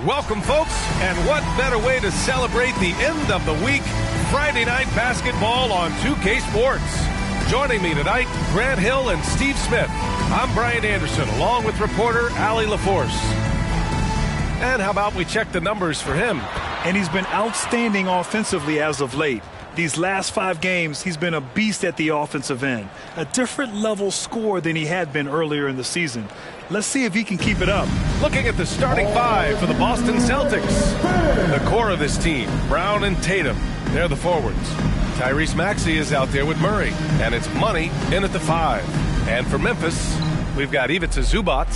Welcome, folks, and what better way to celebrate the end of the week? Friday night basketball on 2K Sports. Joining me tonight, Grant Hill and Steve Smith. I'm Brian Anderson, along with reporter Allie LaForce. And how about we check the numbers for him? And he's been outstanding offensively as of late. These last 5 games, he's been a beast at the offensive end. A different level score than he had been earlier in the season. Let's see if he can keep it up. Looking at the starting 5 for the Boston Celtics. The core of this team, Brown and Tatum. They're the forwards. Tyrese Maxey is out there with Murray. And it's Money in at the 5. And for Memphis, we've got Ivica Zubac.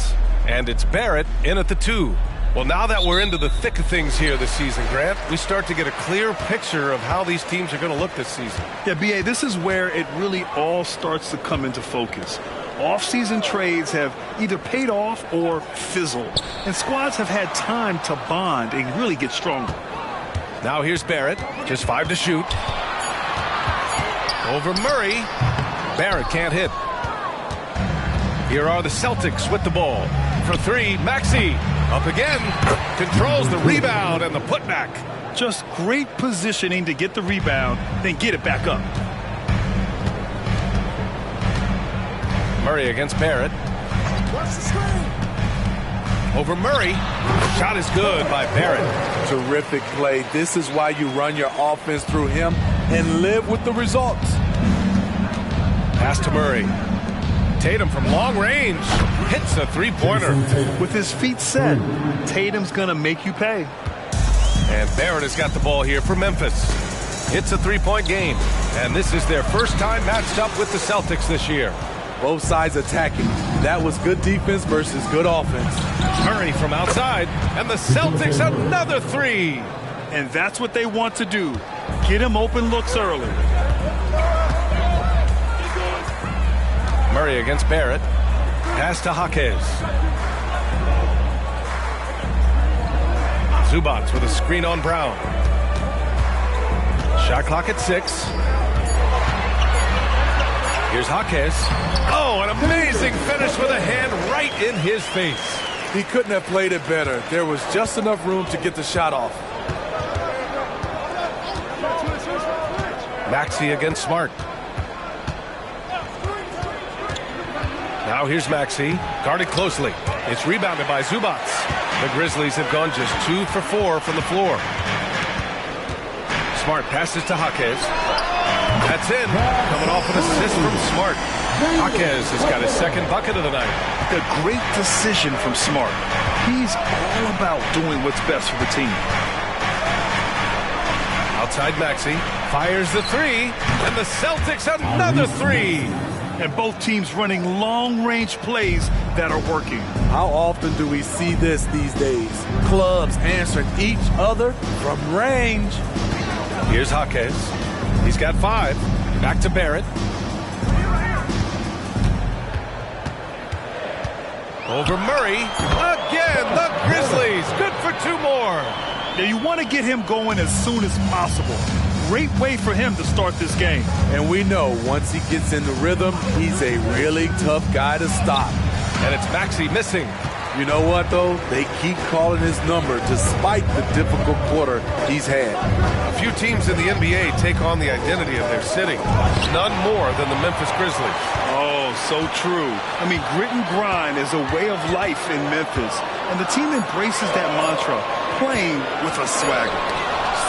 And it's Barrett in at the 2. Well, now that we're into the thick of things here this season, Grant, we start to get a clear picture of how these teams are going to look this season. Yeah, B.A., this is where it really all starts to come into focus. Off-season trades have either paid off or fizzled, and squads have had time to bond and really get stronger. Now here's Barrett, just 5 to shoot. Over Murray. Barrett can't hit. Here are the Celtics with the ball. For 3, Maxey. Up again, controls the rebound and the putback. Just great positioning to get the rebound, then get it back up. Murray against Barrett. Over Murray. Shot is good by Barrett. Terrific play. This is why you run your offense through him and live with the results. Pass to Murray. Tatum from long range hits a 3-pointer. With his feet set, Tatum's going to make you pay. And Barrett has got the ball here for Memphis. It's a 3-point game, and this is their first time matched up with the Celtics this year. Both sides attacking. That was good defense versus good offense. Murray from outside, and the Celtics another 3. And that's what they want to do. Get him open looks early. Murray against Barrett. Pass to Jaquez. Zubac with a screen on Brown. Shot clock at 6. Here's Jaquez. Oh, an amazing finish with a hand right in his face. He couldn't have played it better. There was just enough room to get the shot off. Maxey against Smart. Now here's Maxey, guarded closely. It's rebounded by Zubac. The Grizzlies have gone just 2 for 4 from the floor. Smart passes to Jaquez. That's in. Coming off an assist from Smart. Jaquez has got his second bucket of the night. A great decision from Smart. He's all about doing what's best for the team. Outside Maxey fires the 3, and the Celtics another 3. And both teams running long-range plays that are working. How often do we see this these days? Clubs answering each other from range. Here's Jaquez. He's got 5. Back to Barrett. Over Murray. Again, the Grizzlies. Good for 2 more. Now you want to get him going as soon as possible. Great way for him to start this game. And we know once he gets in the rhythm, he's a really tough guy to stop. And it's Maxey missing. You know what, though? They keep calling his number despite the difficult quarter he's had. A few teams in the NBA take on the identity of their city. None more than the Memphis Grizzlies. Oh, so true. I mean, grit and grind is a way of life in Memphis. And the team embraces that mantra, playing with a swagger.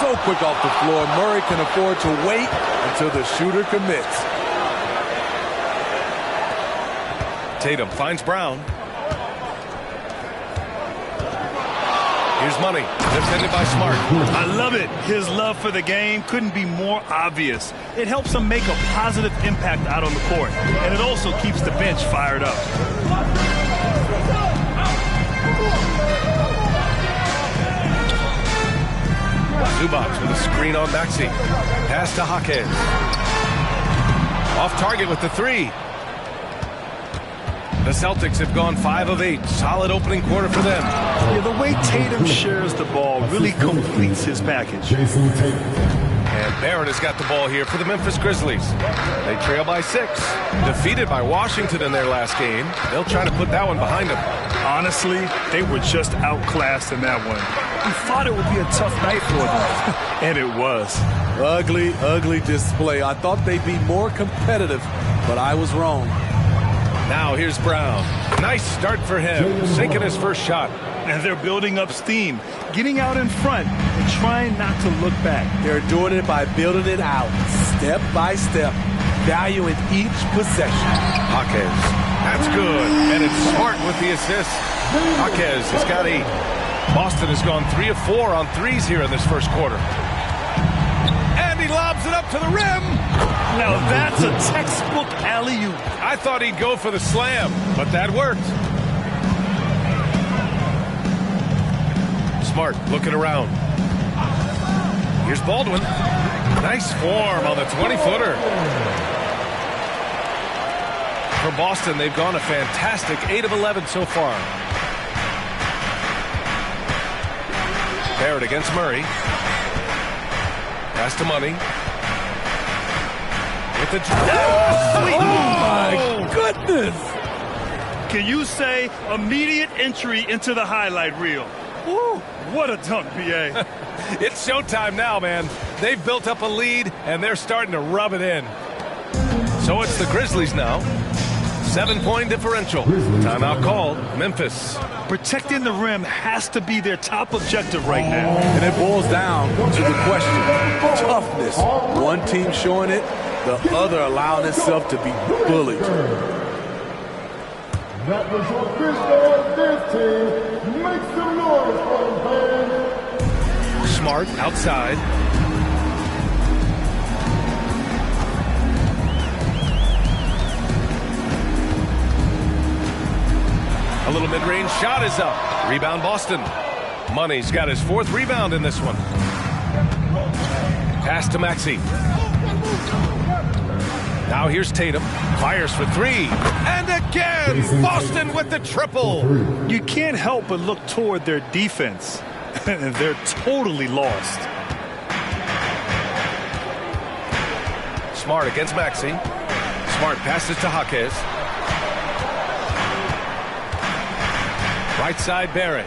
So quick off the floor, Murray can afford to wait until the shooter commits. Tatum finds Brown. Here's Money, defended by Smart. I love it. His love for the game couldn't be more obvious. It helps him make a positive impact out on the court, and it also keeps the bench fired up. Zubac with a screen on Maxey. Pass to Jaquez. Off target with the 3. The Celtics have gone 5 of 8. Solid opening quarter for them. Yeah, the way Tatum shares the ball really completes his package. And Barrett has got the ball here for the Memphis Grizzlies. They trail by 6. Defeated by Washington in their last game. They'll try to put that one behind them. Honestly, they were just outclassed in that one. We thought it would be a tough night for them, and it was. Ugly, ugly display. I thought they'd be more competitive, but I was wrong. Now here's Brown. Nice start for him, sinking his first shot. And they're building up steam, getting out in front and trying not to look back. They're doing it by building it out, step by step, valuing each possession. Jaquez, that's good, and it's Smart with the assist. Jaquez has got 8. Boston has gone 3 of 4 on threes here in this first quarter. And he lobs it up to the rim. Now that's a textbook alley-oop. I thought he'd go for the slam, but that worked. Smart looking around. Here's Baldwin. Nice form on the 20-footer. For Boston, they've gone a fantastic 8 of 11 so far. Barrett against Murray. Pass to Money. With the Oh, my goodness! Can you say immediate entry into the highlight reel? Woo, what a dunk, B.A. It's showtime now, man. They've built up a lead, and they're starting to rub it in. So it's the Grizzlies now. 7-point differential. Timeout called. Memphis. Protecting the rim has to be their top objective right now. And it boils down to the question. Toughness. One team showing it, the other allowing itself to be bullied. That was your fish on this team. Make some noise for them, man. Smart outside. A little mid-range shot is up. Rebound Boston. Money's got his 4th rebound in this one. Pass to Maxey. Now here's Tatum. Fires for 3. And again, Boston with the triple. You can't help but look toward their defense. They're totally lost. Smart against Maxey. Smart passes to Jaquez. Right side Barrett.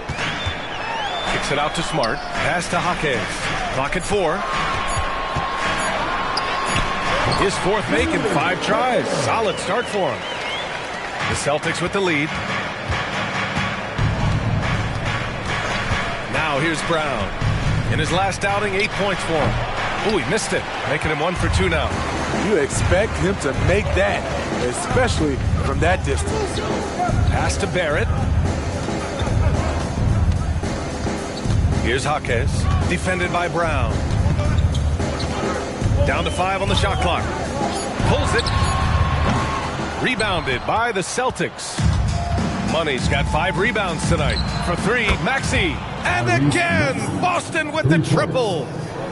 Kicks it out to Smart. Pass to Jaquez. Clock at 4. His 4th make in 5 tries. Solid start for him. The Celtics with the lead. Now here's Brown. In his last outing, 8 points for him. Oh, he missed it, making him 1 for 2 now. You expect him to make that, especially from that distance. Pass to Barrett. Here's Jaquez, defended by Brown. Down to 5 on the shot clock. Pulls it. Rebounded by the Celtics. Money's got 5 rebounds tonight. For 3, Maxey. And again, Boston with the triple.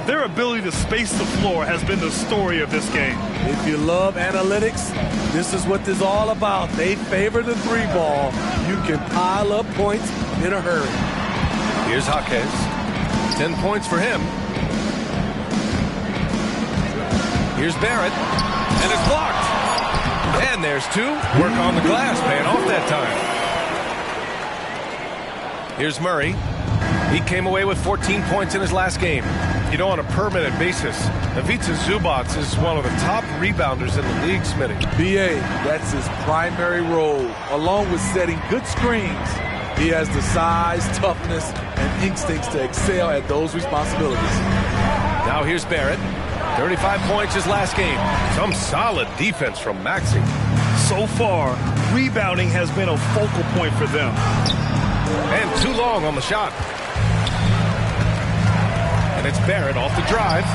Their ability to space the floor has been the story of this game. If you love analytics, this is what this is all about. They favor the 3 ball. You can pile up points in a hurry. Here's Jaquez. 10 points for him. Here's Barrett. And it's blocked. And there's 2. Work on the glass, paying off that time. Here's Murray. He came away with 14 points in his last game. You know, on a permanent basis, Ivica Zubac is one of the top rebounders in the league, Smitty. B.A., that's his primary role, along with setting good screens. He has the size, toughness, and instincts to excel at those responsibilities. Now here's Barrett. 35 points his last game. Some solid defense from Maxey. So far, rebounding has been a focal point for them. And too long on the shot. And it's Barrett off the drive.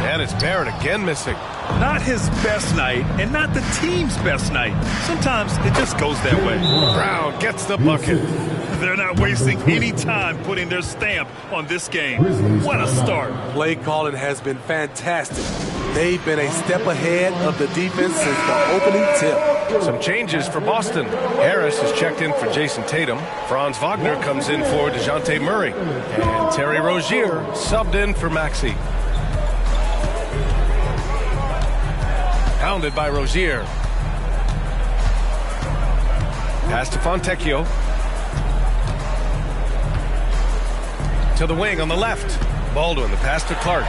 And it's Barrett again missing. Not his best night, and not the team's best night. Sometimes it just goes that way. Brown gets the bucket. They're not wasting any time putting their stamp on this game. What a start. Play calling has been fantastic. They've been a step ahead of the defense since the opening tip. Some changes for Boston. Harris has checked in for Jason Tatum. Franz Wagner comes in for DeJounte Murray. And Terry Rozier subbed in for Maxey. Pounded by Rozier. Pass to Fontecchio. To the wing on the left. Baldwin, the pass to Clark.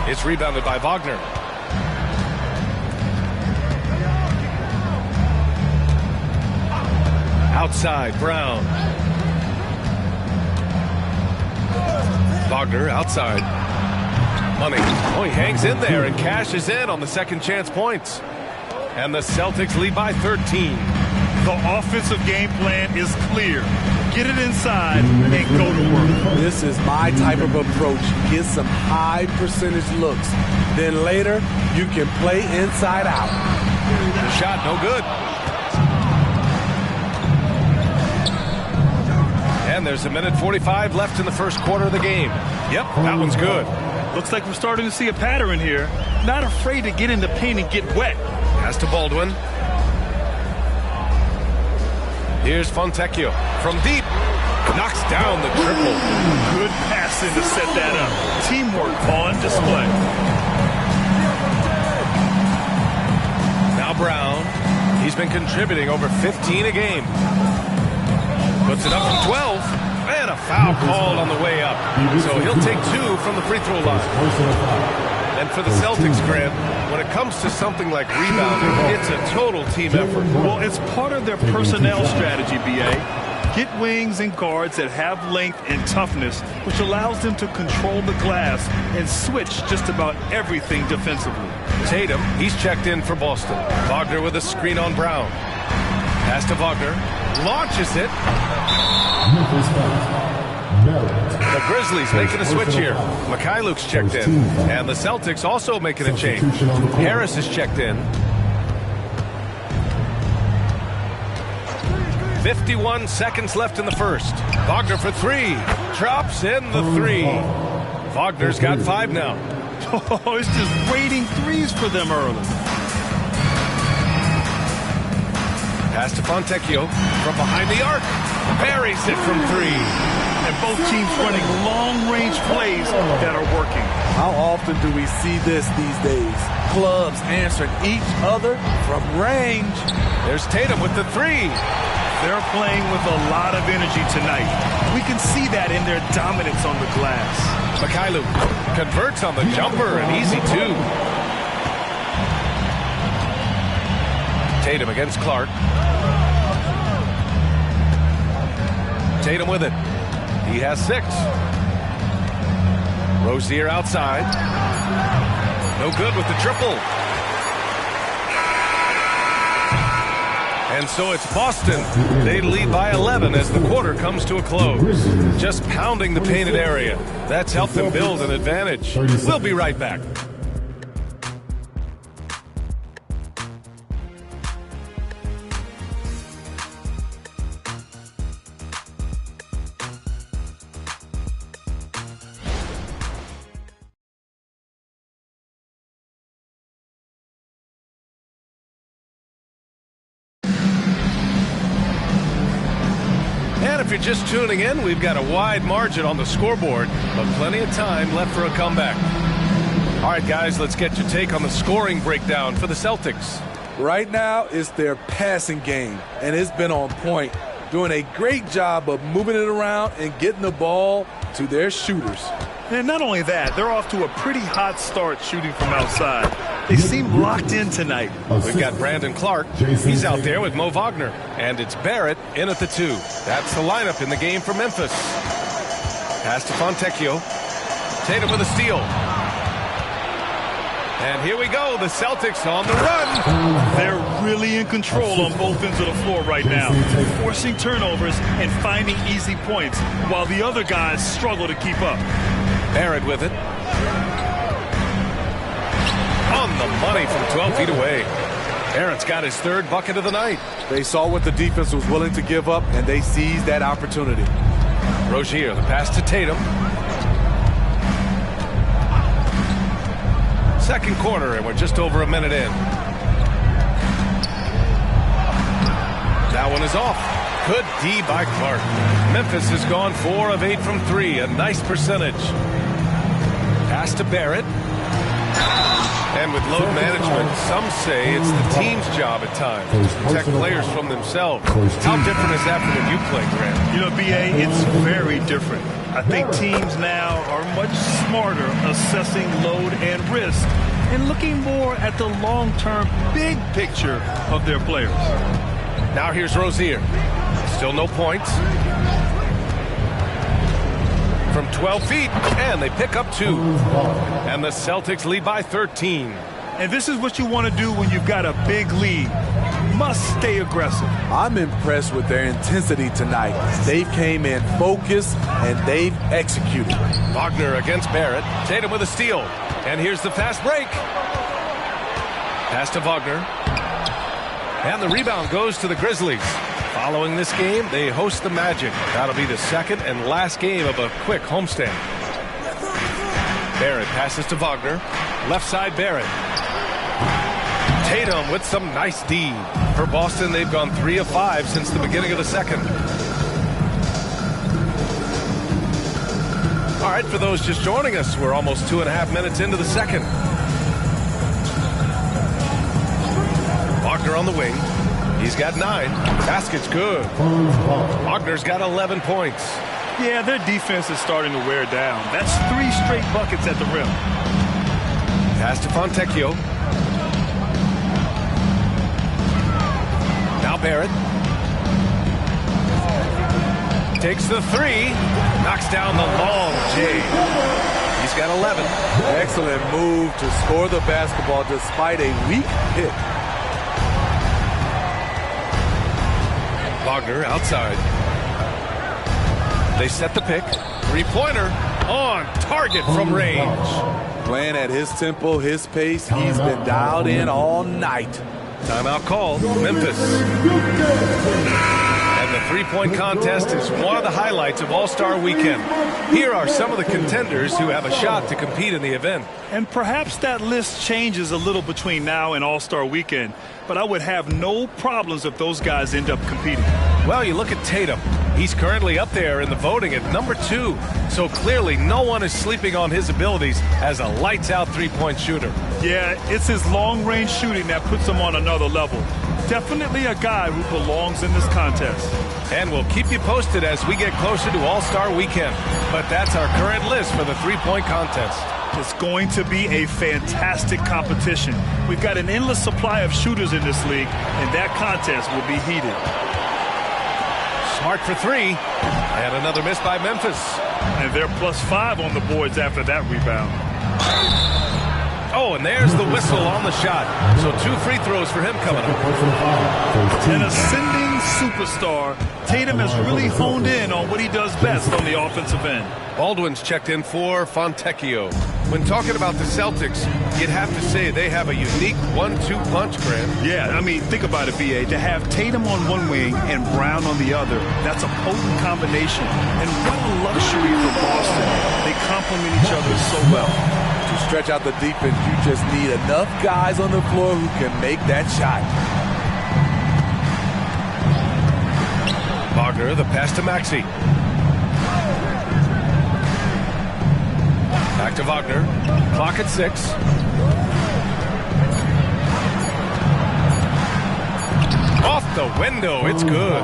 It's rebounded by Wagner. Outside, Brown. Wagner outside. Money. Oh, he hangs in there and cashes in on the second chance points. And the Celtics lead by 13. The offensive game plan is clear. Get it inside and go to work. This is my type of approach. Get some high percentage looks. Then later, you can play inside out. The shot, no good. And there's a minute 45 left in the first quarter of the game. Yep, that one's good. Looks like we're starting to see a pattern here. Not afraid to get in the paint and get wet. Pass to Baldwin. Here's Fontecchio from deep. Knocks down the triple. Good passing to set that up. Teamwork on display. Now Brown. He's been contributing over 15 a game. Puts it up from 12. And a foul called on the way up. So he'll take 2 from the free throw line. And for the Celtics, Grant, when it comes to something like rebounding, it's a total team effort. Well, it's part of their personnel strategy, B.A. Get wings and guards that have length and toughness, which allows them to control the glass and switch just about everything defensively. Tatum, he's checked in for Boston. Wagner with a screen on Brown. Pass to Wagner. Launches it. The Grizzlies making a switch here. Mikhailuk's checked in. And the Celtics also making a change. Harris is checked in. 51 seconds left in the first. Wagner for 3. Drops in the 3. Wagner's got 5 now. Oh, it's just raining threes for them early. Pass to Fontecchio from behind the arc. Buries it from 3. And both teams running long-range plays that are working. How often do we see this these days? Clubs answering each other from range. There's Tatum with the 3. They're playing with a lot of energy tonight. We can see that in their dominance on the glass. Mikhailuk converts on the jumper, and easy 2. Tatum against Clark. Tatum with it. He has 6. Rozier outside. No good with the triple. And so it's Boston. They lead by 11 as the quarter comes to a close. Just pounding the painted area. That's helped them build an advantage. We'll be right back. And if you're just tuning in, we've got a wide margin on the scoreboard, but plenty of time left for a comeback. All right, guys, let's get your take on the scoring breakdown for the Celtics. Right now, it's their passing game, and it's been on point. Doing a great job of moving it around and getting the ball to their shooters. And not only that, they're off to a pretty hot start shooting from outside. They seem locked in tonight. We've got Brandon Clark. He's out there with Mo Wagner. And it's Barrett in at the 2. That's the lineup in the game for Memphis. Pass to Fontecchio. Tatum with a steal. And here we go. The Celtics on the run. They're really in control on both ends of the floor right now, forcing turnovers and finding easy points while the other guys struggle to keep up. Barrett with it. On the money from 12 feet away. Barrett's got his 3rd bucket of the night. They saw what the defense was willing to give up, and they seized that opportunity. Rozier, the pass to Tatum. Second quarter, and we're just over a minute in. That one is off. Good D by Clark. Memphis has gone 4 of 8 from 3, a nice percentage. Pass to Barrett. And with load management, some say it's the team's job at times to protect players from themselves. How different is that from when you play, Grant? You know, B.A., it's very different. I think teams now are much smarter assessing load and risk and looking more at the long-term big picture of their players. Now here's Rozier. Still no points. From 12 feet, and they pick up 2. And the Celtics lead by 13. And this is what you want to do when you've got a big lead. Must stay aggressive. I'm impressed with their intensity tonight. They've came in focused, and they've executed. Wagner against Barrett. Tatum with a steal. And here's the fast break. Pass to Wagner. And the rebound goes to the Grizzlies. Following this game, they host the Magic. That'll be the second and last game of a quick homestand. Barrett passes to Wagner. Left side, Barrett. Tatum with some nice D. For Boston, they've gone 3 of 5 since the beginning of the second. All right, for those just joining us, we're almost 2.5 minutes into the second. Wagner on the wing. He's got 9. Basket's good. Wagner's got 11 points. Yeah, their defense is starting to wear down. That's 3 straight buckets at the rim. Pass to Fontecchio. Now Barrett. Takes the 3. Knocks down the long J. He's got 11. Excellent move to score the basketball despite a weak pick. Wagner outside. They set the pick. 3-pointer on target from range. Playing at his tempo, his pace. He's been dialed in all night. Timeout called. Memphis. And the three-point contest is one of the highlights of All-Star Weekend. Here are some of the contenders who have a shot to compete in the event. And perhaps that list changes a little between now and All-Star Weekend, but I would have no problems if those guys end up competing. Well, you look at Tatum. He's currently up there in the voting at number 2. So clearly no one is sleeping on his abilities as a lights-out three-point shooter. Yeah, it's his long-range shooting that puts him on another level. Definitely a guy who belongs in this contest. And we'll keep you posted as we get closer to All-Star Weekend. But that's our current list for the three-point contest. It's going to be a fantastic competition. We've got an endless supply of shooters in this league, and that contest will be heated. Smart for 3. And another miss by Memphis. And they're +5 on the boards after that rebound. Oh, and there's the whistle on the shot. So 2 free throws for him coming up. An ascending superstar, Tatum has really honed in on what he does best on the offensive end. Baldwin's checked in for Fontecchio. When talking about the Celtics, you'd have to say they have a unique 1-2 punch, Grant. Yeah, I mean, think about it, B.A. To have Tatum on one wing and Brown on the other, that's a potent combination. And what a luxury for Boston. They complement each other so well. To stretch out the defense, you just need enough guys on the floor who can make that shot. Wagner, the pass to Maxey. Back to Wagner. Clock at 6. Off the window. It's good.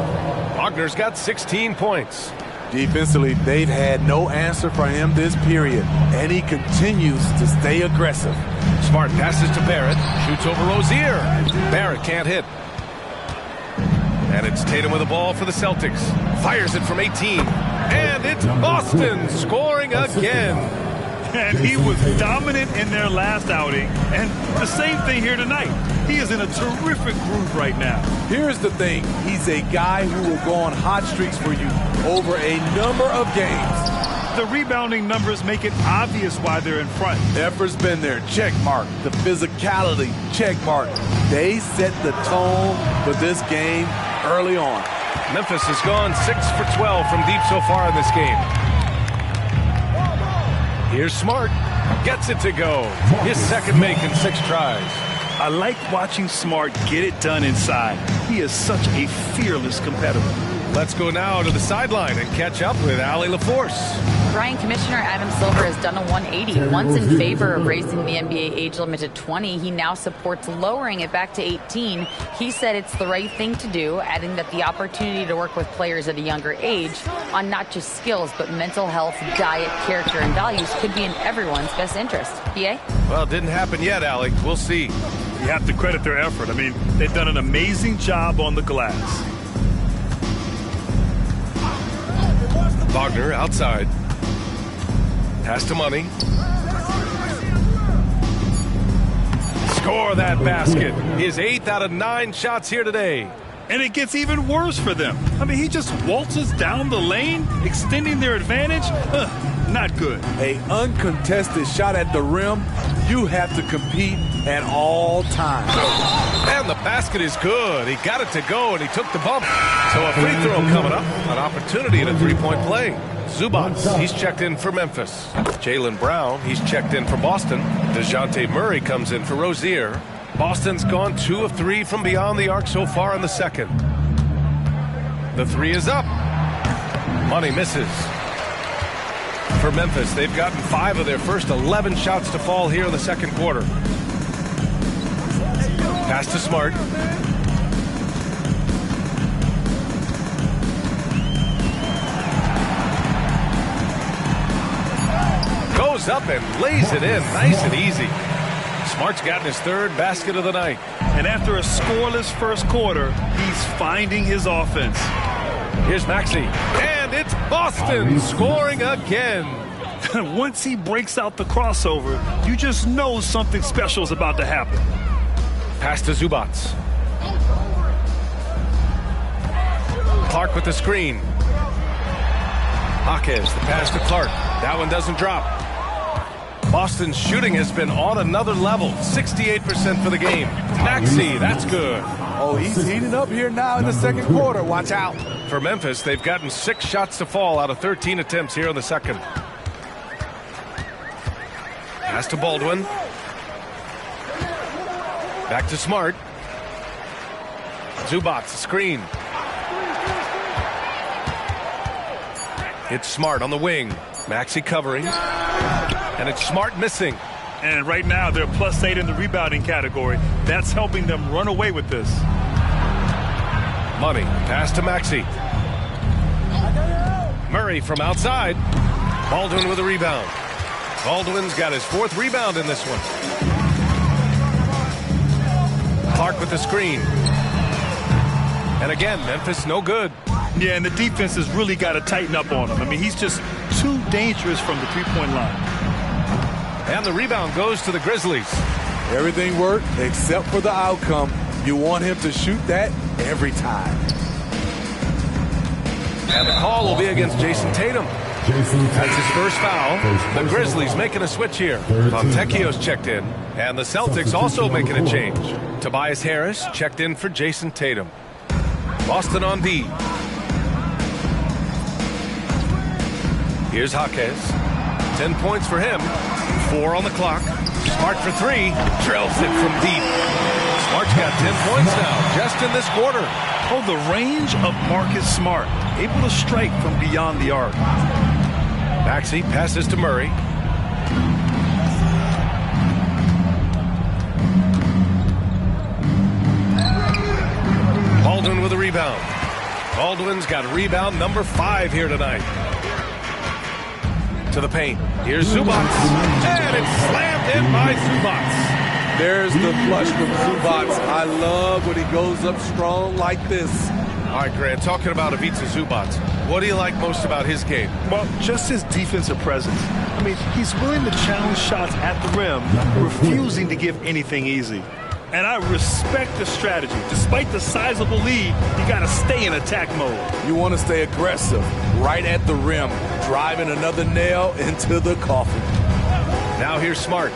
Wagner's got 16 points. Defensively, they've had no answer for him this period, and he continues to stay aggressive. Smart passes to Barrett. Shoots over Rozier. Barrett can't hit. And it's Tatum with the ball for the Celtics. Fires it from 18. And it's Boston scoring again. And he was dominant in their last outing. And the same thing here tonight. He is in a terrific groove right now. Here's the thing. He's a guy who will go on hot streaks for you over a number of games. The rebounding numbers make it obvious why they're in front. Effort's been there. Check mark. The physicality. Check mark. They set the tone for this game early on. Memphis has gone 6 for 12 from deep so far in this game. Here's Smart. Gets it to go. His second make in 6 tries. I like watching Smart get it done inside. He is such a fearless competitor. Let's go now to the sideline and catch up with Allie LaForce. Brian, Commissioner Adam Silver has done a 180. Once in favor of raising the NBA age limit to 20, he now supports lowering it back to 18. He said it's the right thing to do, adding that the opportunity to work with players at a younger age on not just skills, but mental health, diet, character, and values could be in everyone's best interest. PA? Well, it didn't happen yet, Alec. We'll see. You have to credit their effort. I mean, they've done an amazing job on the glass. Wagner outside. Pass to Money. Score that basket. His 8th out of 9 shots here today. And it gets even worse for them. I mean, he just waltzes down the lane, extending their advantage. Not good. An uncontested shot at the rim. You have to compete at all times. And the basket is good. He got it to go, and he took the bump. So a free throw coming up. An opportunity in a three-point play. Zubats, he's checked in for Memphis. Jaylen Brown, he's checked in for Boston. DeJounte Murray comes in for Rozier. Boston's gone 2 of 3 from beyond the arc so far in the second. The 3 is up. Money misses. For Memphis, they've gotten 5 of their first 11 shots to fall here in the second quarter. Pass to Smart. Goes up and lays it in nice and easy. Smart's gotten his 3rd basket of the night. And after a scoreless first quarter, he's finding his offense. Here's Maxey. And it's Boston scoring again. Once he breaks out the crossover, you just know something special is about to happen. Pass to Zubats. Clark with the screen. Jaquez, the pass to Clark. That one doesn't drop. Boston's shooting has been on another level. 68% for the game. Maxey, that's good. Oh, he's heating up here now in the second quarter. Watch out. For Memphis, they've gotten 6 shots to fall out of 13 attempts here in the second. Pass to Baldwin. Back to Smart. Zubats, screen. It's Smart on the wing. Maxey covering. And it's Smart missing. And right now, they're +8 in the rebounding category. That's helping them run away with this. Money. Pass to Maxey. Murray from outside. Baldwin with a rebound. Baldwin's got his 4th rebound in this one. Clark with the screen. And again, Memphis no good. Yeah, and the defense has really got to tighten up on him. I mean, he's just too dangerous from the three-point line. And the rebound goes to the Grizzlies. Everything worked except for the outcome. You want him to shoot that every time. And the call will be against Jason Tatum. That's his first foul. The Grizzlies making a switch here. Fontecchio's checked in. And the Celtics also making a change. Tobias Harris checked in for Jason Tatum. Boston on D. Here's Jaquez. 10 points for him. 4 on the clock. Smart for 3. Drills it from deep. Smart's got 10 points now, just in this quarter. Oh, the range of Marcus Smart. Able to strike from beyond the arc. Maxey passes to Murray. Baldwin with a rebound. Baldwin's got rebound number 5 here tonight. To the paint. Here's Zubats. And it's slammed in by Zubats. There's the flush from Zubats. I love when he goes up strong like this. All right, Grant, talking about Ivica Zubats, what do you like most about his game? Well, just his defensive presence. I mean, he's willing to challenge shots at the rim, refusing to give anything easy. And I respect the strategy. Despite the sizable lead, you got to stay in attack mode. You want to stay aggressive, right at the rim, driving another nail into the coffin. Now here's Smart.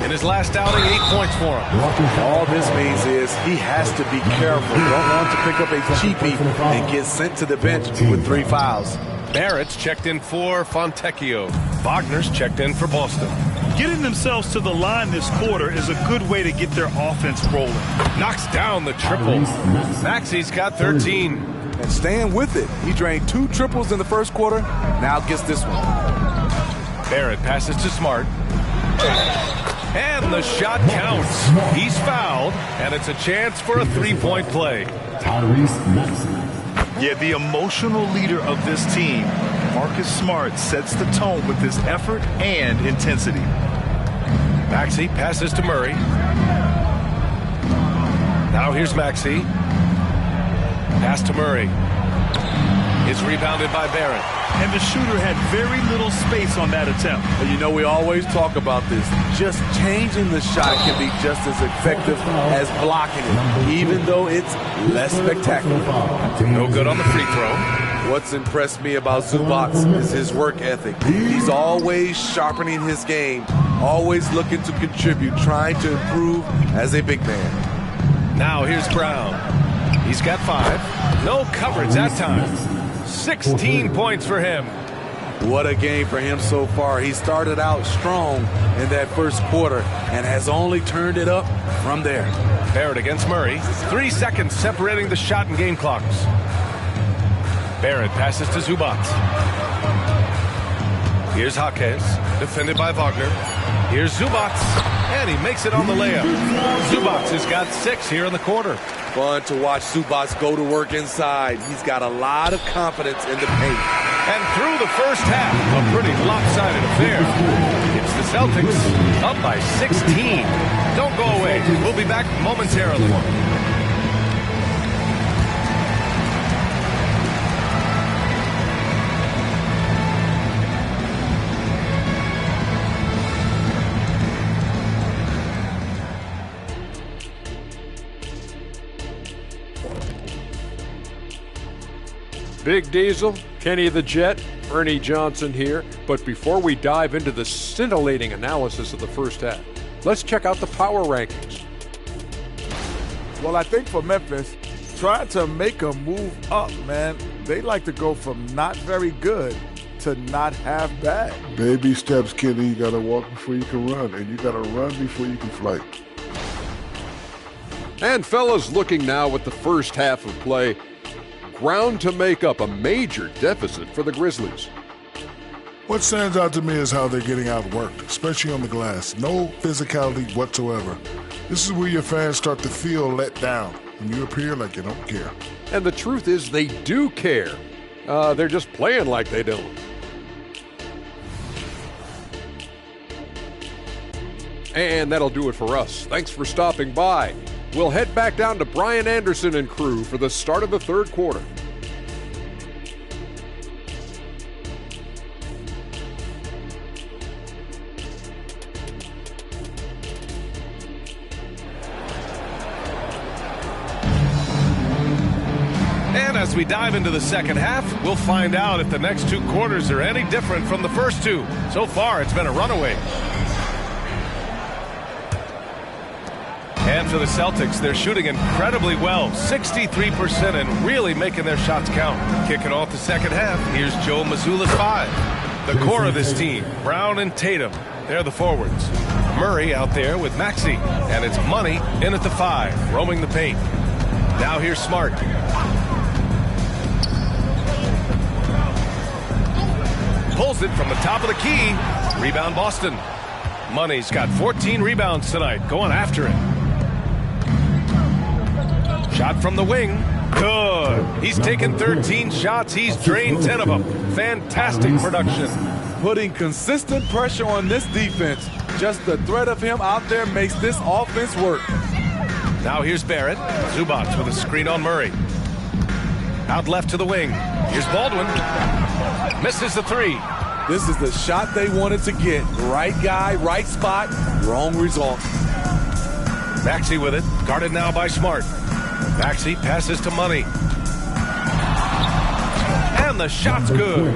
In his last outing, 8 points for him. All this means is he has to be careful. Don't want to pick up a cheapie and get sent to the bench with 3 fouls. Barrett's checked in for Fontecchio. Wagner's checked in for Boston. Getting themselves to the line this quarter is a good way to get their offense rolling. Knocks down the triple. Maxey's got 13. And staying with it. He drained 2 triples in the first quarter. Now gets this one. Barrett passes to Smart. And the shot counts. He's fouled, and it's a chance for a three-point play. Yeah, the emotional leader of this team, Marcus Smart, sets the tone with his effort and intensity. Maxey passes to Murray. Now here's Maxey. Pass to Murray. It's rebounded by Barrett. And the shooter had very little space on that attempt. And you know, we always talk about this. Just changing the shot can be just as effective as blocking it, even though it's less spectacular. No good on the free throw. What's impressed me about Zubac is his work ethic. He's always sharpening his game, always looking to contribute, trying to improve as a big man. Now here's Brown. He's got 5. No coverage that time. 16 points for him. What a game for him so far. He started out strong in that first quarter and has only turned it up from there. Barrett against Murray. 3 seconds separating the shot and game clocks. Barrett passes to Zubac. Here's Jaquez, defended by Wagner. Here's Zubac, and he makes it on the layup. Zubac has got 6 here in the quarter. Fun to watch Zubac go to work inside. He's got a lot of confidence in the paint. And through the first half, a pretty lopsided affair. It's the Celtics up by 16. Don't go away. We'll be back momentarily. Big Diesel, Kenny the Jet, Ernie Johnson here. But before we dive into the scintillating analysis of the first half, let's check out the power rankings. Well, I think for Memphis, trying to make a move up, man, they like to go from not very good to not half bad. Baby steps, Kenny. You got to walk before you can run, and you got to run before you can fly. And fellas, looking now at the first half of play, ground to make up a major deficit for the Grizzlies. What stands out to me is how they're getting outworked, especially on the glass. No physicality whatsoever. This is where your fans start to feel let down, and you appear like you don't care. And the truth is they do care. They're just playing like they don't. And that'll do it for us. Thanks for stopping by. We'll head back down to Brian Anderson and crew for the start of the third quarter. And as we dive into the second half, we'll find out if the next 2 quarters are any different from the first 2. So far, it's been a runaway. And for the Celtics, they're shooting incredibly well, 63%, and really making their shots count. Kicking off the second half, here's Joe Mazzulla's 5. The core of this team, Brown and Tatum, they're the forwards. Murray out there with Maxey, and it's Money in at the 5, roaming the paint. Now here's Smart. Pulls it from the top of the key. Rebound Boston. Money's got 14 rebounds tonight, going after it. Shot from the wing. Good. He's taken 13 shots. He's drained 10 of them. Fantastic production. Putting consistent pressure on this defense. Just the threat of him out there makes this offense work. Now here's Barrett. Zubac with a screen on Murray. Out left to the wing. Here's Baldwin. Misses the 3. This is the shot they wanted to get. Right guy, right spot, wrong result. Maxey with it. Guarded now by Smart. Maxey passes to Money. And the shot's good.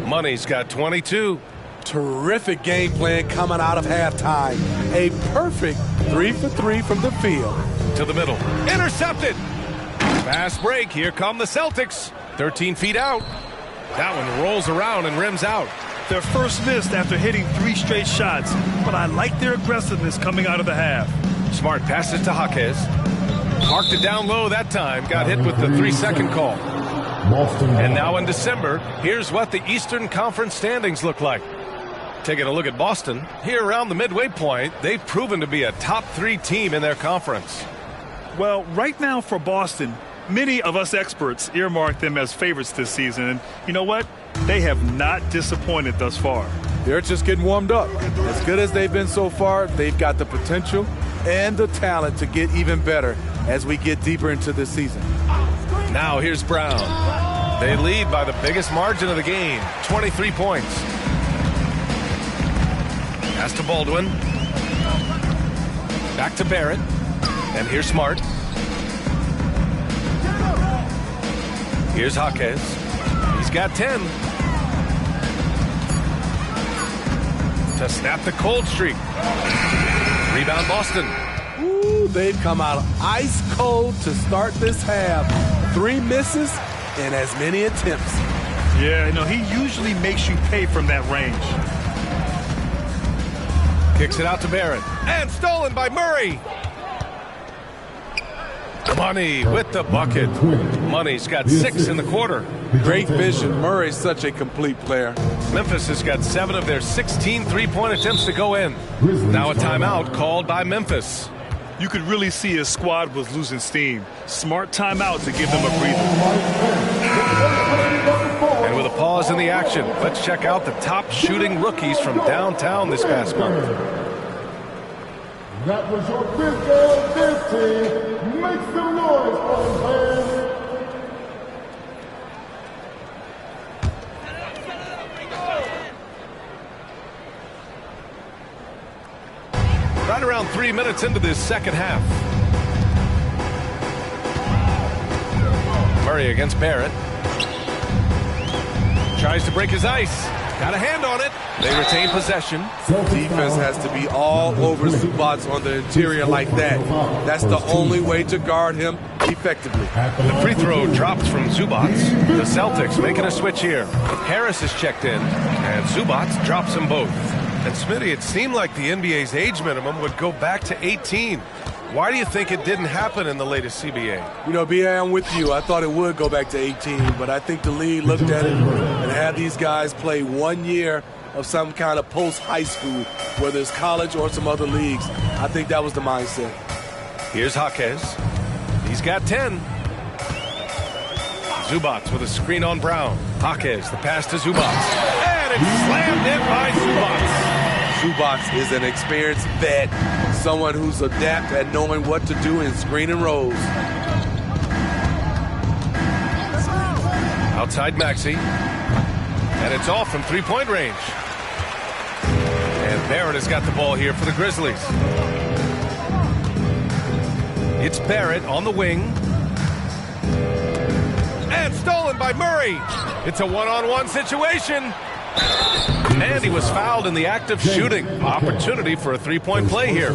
Money's got 22. Terrific game plan coming out of halftime. A perfect 3 for 3 from the field. To the middle. Intercepted. Fast break. Here come the Celtics. 13 feet out. That one rolls around and rims out. Their first miss after hitting 3 straight shots, but I like their aggressiveness coming out of the half. Smart passes to Jaquez. Marked it down low that time. Got hit with the 3-second call. And now in December, here's what the Eastern Conference standings look like. Taking a look at Boston, here around the midway point, they've proven to be a top 3 team in their conference. Well, right now for Boston, many of us experts earmark them as favorites this season. And you know what? They have not disappointed thus far. They're just getting warmed up. As good as they've been so far, they've got the potential and the talent to get even better as we get deeper into this season. Now here's Brown. They lead by the biggest margin of the game, 23 points. Pass to Baldwin. Back to Barrett. And here's Smart. Here's Jaquez. He's got 10. To snap the cold streak. Rebound Boston. Ooh, they've come out ice cold to start this half. 3 misses and as many attempts. Yeah, he usually makes you pay from that range. Kicks it out to Barrett. And stolen by Murray. Money with the bucket. Money's got 6 in the quarter. Great vision. Murray's such a complete player. Memphis has got 7 of their 16 three-point attempts to go in. Now a timeout called by Memphis. You could really see his squad was losing steam. Smart timeout to give them a breather. And with a pause in the action, let's check out the top shooting rookies from downtown this past month. That was your fifth down. This team. Make some noise for them, fans. Right around 3 minutes into this second half. Murray against Barrett. Tries to break his ice. Got a hand on it. They retain possession. Defense has to be all over Zubac on the interior like that. That's the only way to guard him effectively. The free throw drops from Zubac. The Celtics making a switch here. Harris is checked in, and Zubac drops them both. And Smitty, it seemed like the NBA's age minimum would go back to 18. Why do you think it didn't happen in the latest CBA? B.A., I'm with you. I thought it would go back to 18, but I think the league looked at it and had these guys play 1 year of some kind of post-high school, whether it's college or some other leagues. I think that was the mindset. Here's Jaquez. He's got 10. Zubac with a screen on Brown. Jaquez, the pass to Zubac. And it's slammed in by Zubac. Zubac is an experienced vet, someone who's adept at knowing what to do in screen and rolls. Outside Maxey. And it's off from three-point range. And Barrett has got the ball here for the Grizzlies. It's Barrett on the wing. And stolen by Murray. It's a one-on-one situation. And he was fouled in the act of shooting. Opportunity for a three-point play here.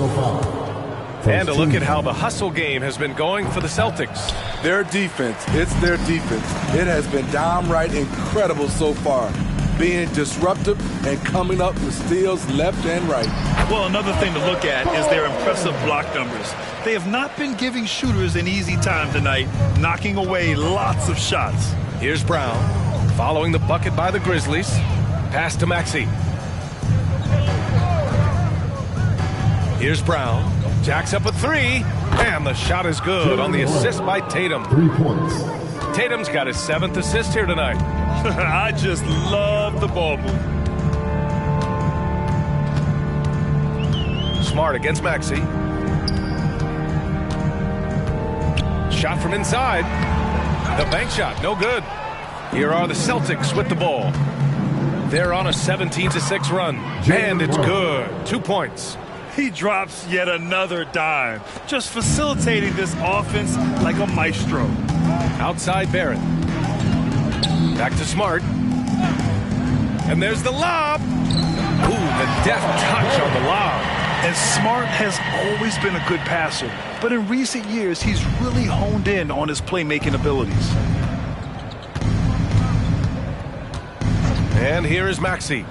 And a look at how the hustle game has been going for the Celtics. Their defense, it's their defense. It has been downright incredible so far. Being disruptive and coming up with steals left and right. Well, another thing to look at is their impressive block numbers. They have not been giving shooters an easy time tonight, knocking away lots of shots. Here's Brown, following the bucket by the Grizzlies. Pass to Maxey. Here's Brown. Jacks up a three, and the shot is good on the assist by Tatum. 3 points. Tatum's got his 7th assist here tonight. I just love the ball move. Smart against Maxey. Shot from inside. The bank shot, no good. Here are the Celtics with the ball. They're on a 17-6 run, and it's good. 2 points. He drops yet another dime, just facilitating this offense like a maestro. Outside Barrett. Back to Smart. And there's the lob. Ooh, the deft touch on the lob. And Smart has always been a good passer, but in recent years, he's really honed in on his playmaking abilities. And here is Maxey.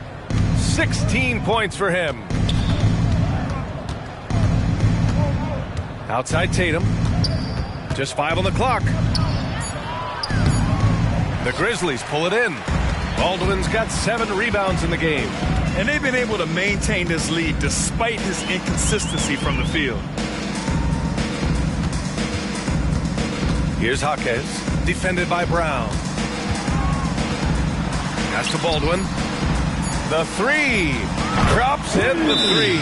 16 points for him. Outside Tatum. Just 5 on the clock. The Grizzlies pull it in. Baldwin's got 7 rebounds in the game. And they've been able to maintain this lead despite his inconsistency from the field. Here's Jaquez, defended by Brown. Pass to Baldwin. The three. Drops in the three.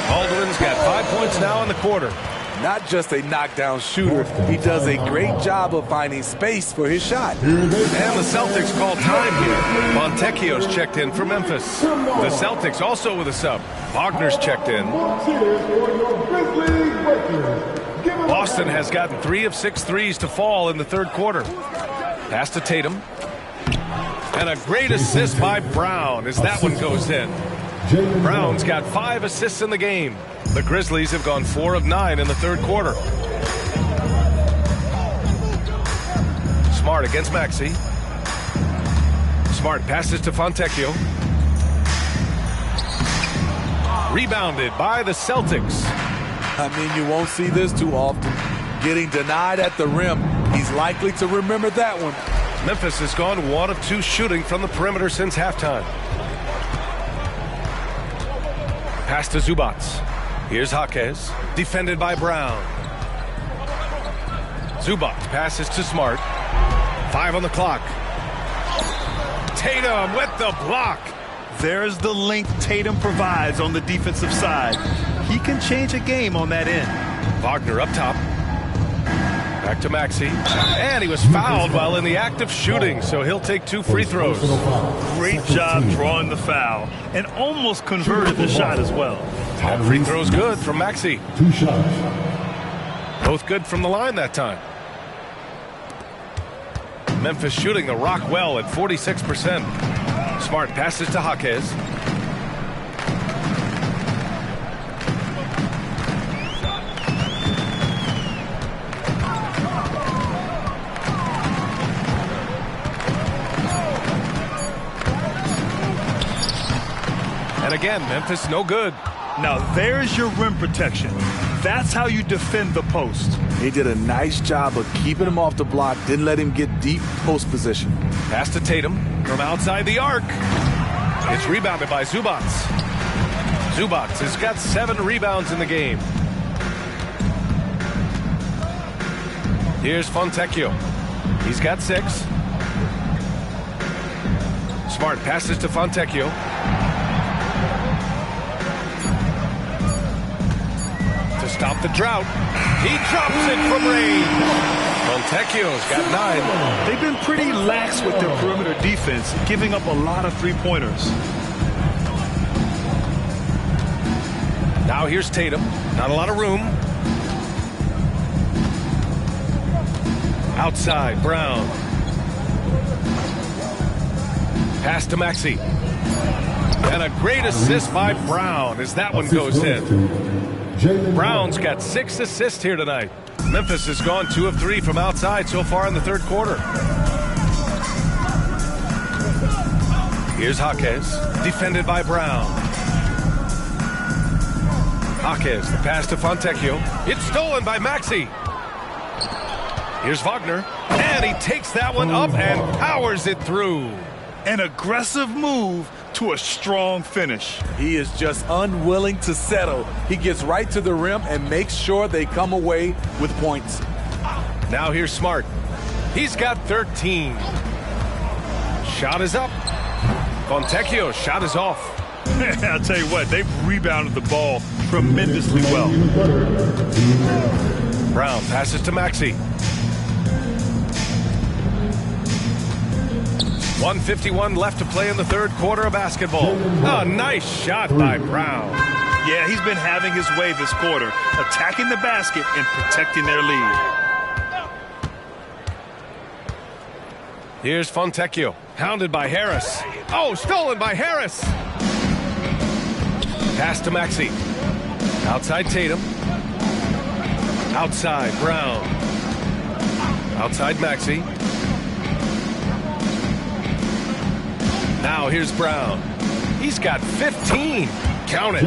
Baldwin's got 5 points now in the quarter. Not just a knockdown shooter, he does a great job of finding space for his shot. And the Celtics call time here. Fontecchio's checked in for Memphis. The Celtics also with a sub. Wagner's checked in. Boston has gotten 3 of 6 threes to fall in the third quarter. Pass to Tatum. And a great assist by Brown as that one goes in. Brown's got 5 assists in the game. The Grizzlies have gone 4 of 9 in the third quarter. Smart against Maxey. Smart passes to Fontecchio. Rebounded by the Celtics. I mean, you won't see this too often. Getting denied at the rim. He's likely to remember that one. Memphis has gone 1 of 2 shooting from the perimeter since halftime. Pass to Zubac. Here's Jaquez, defended by Brown. Zubac passes to Smart. 5 on the clock. Tatum with the block. There's the length Tatum provides on the defensive side. He can change a game on that end. Wagner up top. Back to Maxey. And he was fouled while in the act of shooting, so he'll take 2 free throws. Great job drawing the foul and almost converted the shot as well. That free throw's good from Maxey. 2 shots. Both good from the line that time. Memphis shooting the rock well at 46%. Smart passes to Jaquez. And again, Memphis no good. Now there's your rim protection. That's how you defend the post. He did a nice job of keeping him off the block, didn't let him get deep post position. Pass to Tatum from outside the arc. It's rebounded by Zubac. Zubac has got 7 rebounds in the game. Here's Fontecchio. He's got 6. Smart passes to Fontecchio. To stop the drought. He drops it from range. Fontecchio's got 9. They've been pretty lax with their perimeter defense, giving up a lot of three-pointers. Now here's Tatum. Not a lot of room. Outside, Brown. Pass to Maxey. And a great assist by Brown as that one goes in. Brown's got 6 assists here tonight. Memphis has gone 2 of 3 from outside so far in the third quarter. Here's Jaquez, defended by Brown. Jaquez, the pass to Fontecchio. It's stolen by Maxey. Here's Wagner, and he takes that one up and powers it through. An aggressive move to a strong finish. He is just unwilling to settle. He gets right to the rim and makes sure they come away with points. Now here's Smart. He's got 13. Shot is up. Fontecchio's shot is off. I'll tell you what, they've rebounded the ball tremendously well. Brown passes to Maxey. 1:51 left to play in the third quarter of basketball. A nice shot by Brown. Yeah, he's been having his way this quarter, attacking the basket and protecting their lead. Here's Fontecchio, hounded by Harris. Oh, stolen by Harris. Pass to Maxey. Outside Tatum. Outside Brown. Outside Maxey. Now here's Brown. He's got 15. Count it.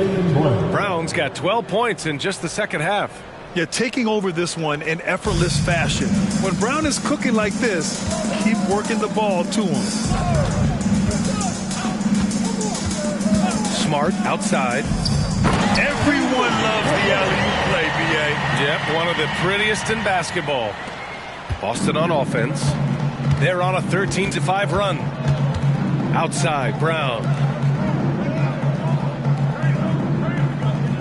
Brown's got 12 points in just the second half. Yeah, taking over this one in effortless fashion. When Brown is cooking like this, keep working the ball to him. Smart outside. Everyone loves the alley-oop play, B.A. Yep, one of the prettiest in basketball. Boston on offense. They're on a 13-5 run. Outside, Brown.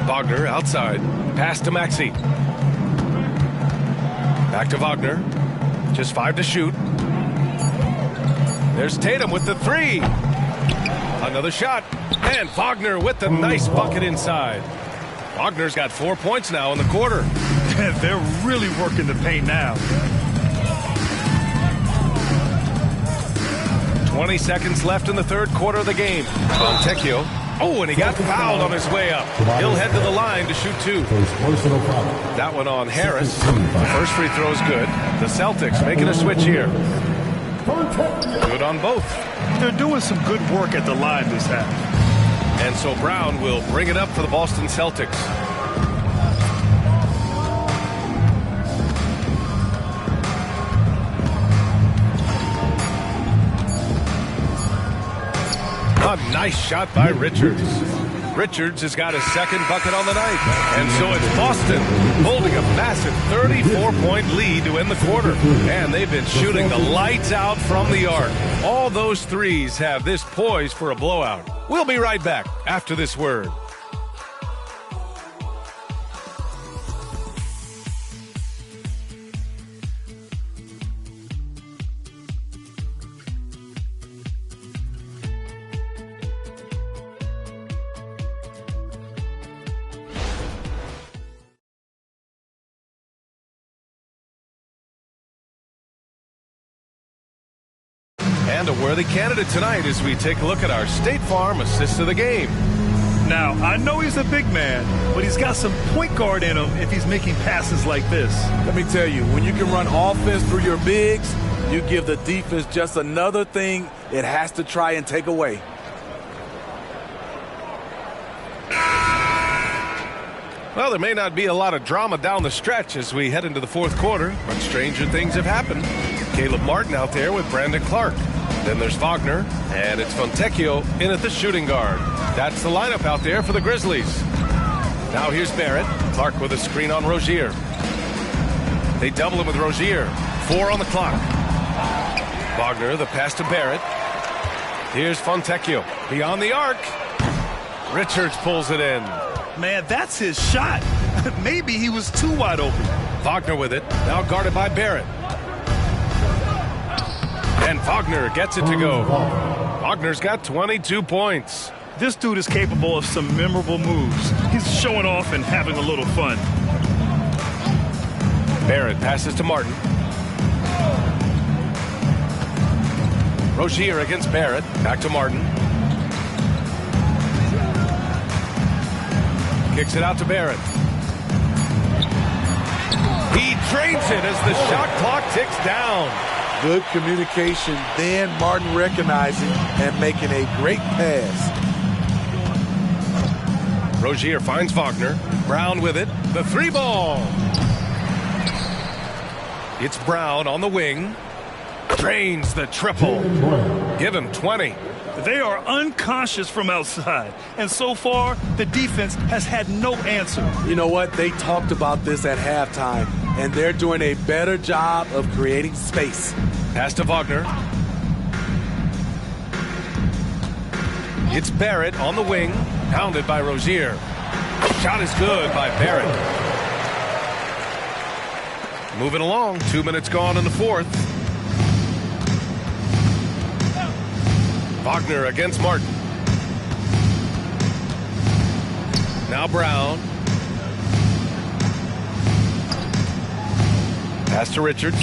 Wagner outside. Pass to Maxey. Back to Wagner. Just 5 to shoot. There's Tatum with the 3. Another shot. And Wagner with the nice bucket inside. Wagner's got 4 points now in the quarter. They're really working the paint now. 20 seconds left in the third quarter of the game. Fontecchio. Oh, and he got fouled on his way up. He'll head to the line to shoot 2. That one on Harris. The first free throw is good. The Celtics making a switch here. Good on both. They're doing some good work at the line this half. And so Brown will bring it up for the Boston Celtics. A nice shot by Richards. Richards has got his second bucket on the night. And so it's Boston holding a massive 34-point lead to end the quarter. And they've been shooting the lights out from the arc. All those threes have this poised for a blowout. We'll be right back after this word. And a worthy candidate tonight as we take a look at our State Farm assist of the game. Now, I know he's a big man, but he's got some point guard in him if he's making passes like this. Let me tell you, when you can run offense through your bigs, you give the defense just another thing it has to try and take away. Well, there may not be a lot of drama down the stretch as we head into the fourth quarter, but stranger things have happened. Caleb Martin out there with Brandon Clark. Then there's Wagner, and it's Fontecchio in at the shooting guard. That's the lineup out there for the Grizzlies. Now here's Barrett. Clark with a screen on Rozier. They double him with Rozier. 4 on the clock. Wagner, the pass to Barrett. Here's Fontecchio. Beyond the arc. Richards pulls it in. Man, that's his shot. Maybe he was too wide open. Wagner with it. Now guarded by Barrett. And Wagner gets it to go. Wagner's got 22 points. This dude is capable of some memorable moves. He's showing off and having a little fun. Barrett passes to Martin. Rozier against Barrett. Back to Martin. Kicks it out to Barrett. He trades it as the shot clock ticks down. Good communication, then Martin recognizing and making a great pass. Rozier finds Wagner. Brown with it. The 3 ball. It's Brown on the wing. Drains the triple. Give him 20. They are unconscious from outside, and so far the defense has had no answer. You know what? They talked about this at halftime, and they're doing a better job of creating space. Pass to Wagner. It's Barrett on the wing, pounded by Rozier. Shot is good by Barrett. Moving along, 2 minutes gone in the fourth. Wagner against Martin. Now Brown. Pass to Richards.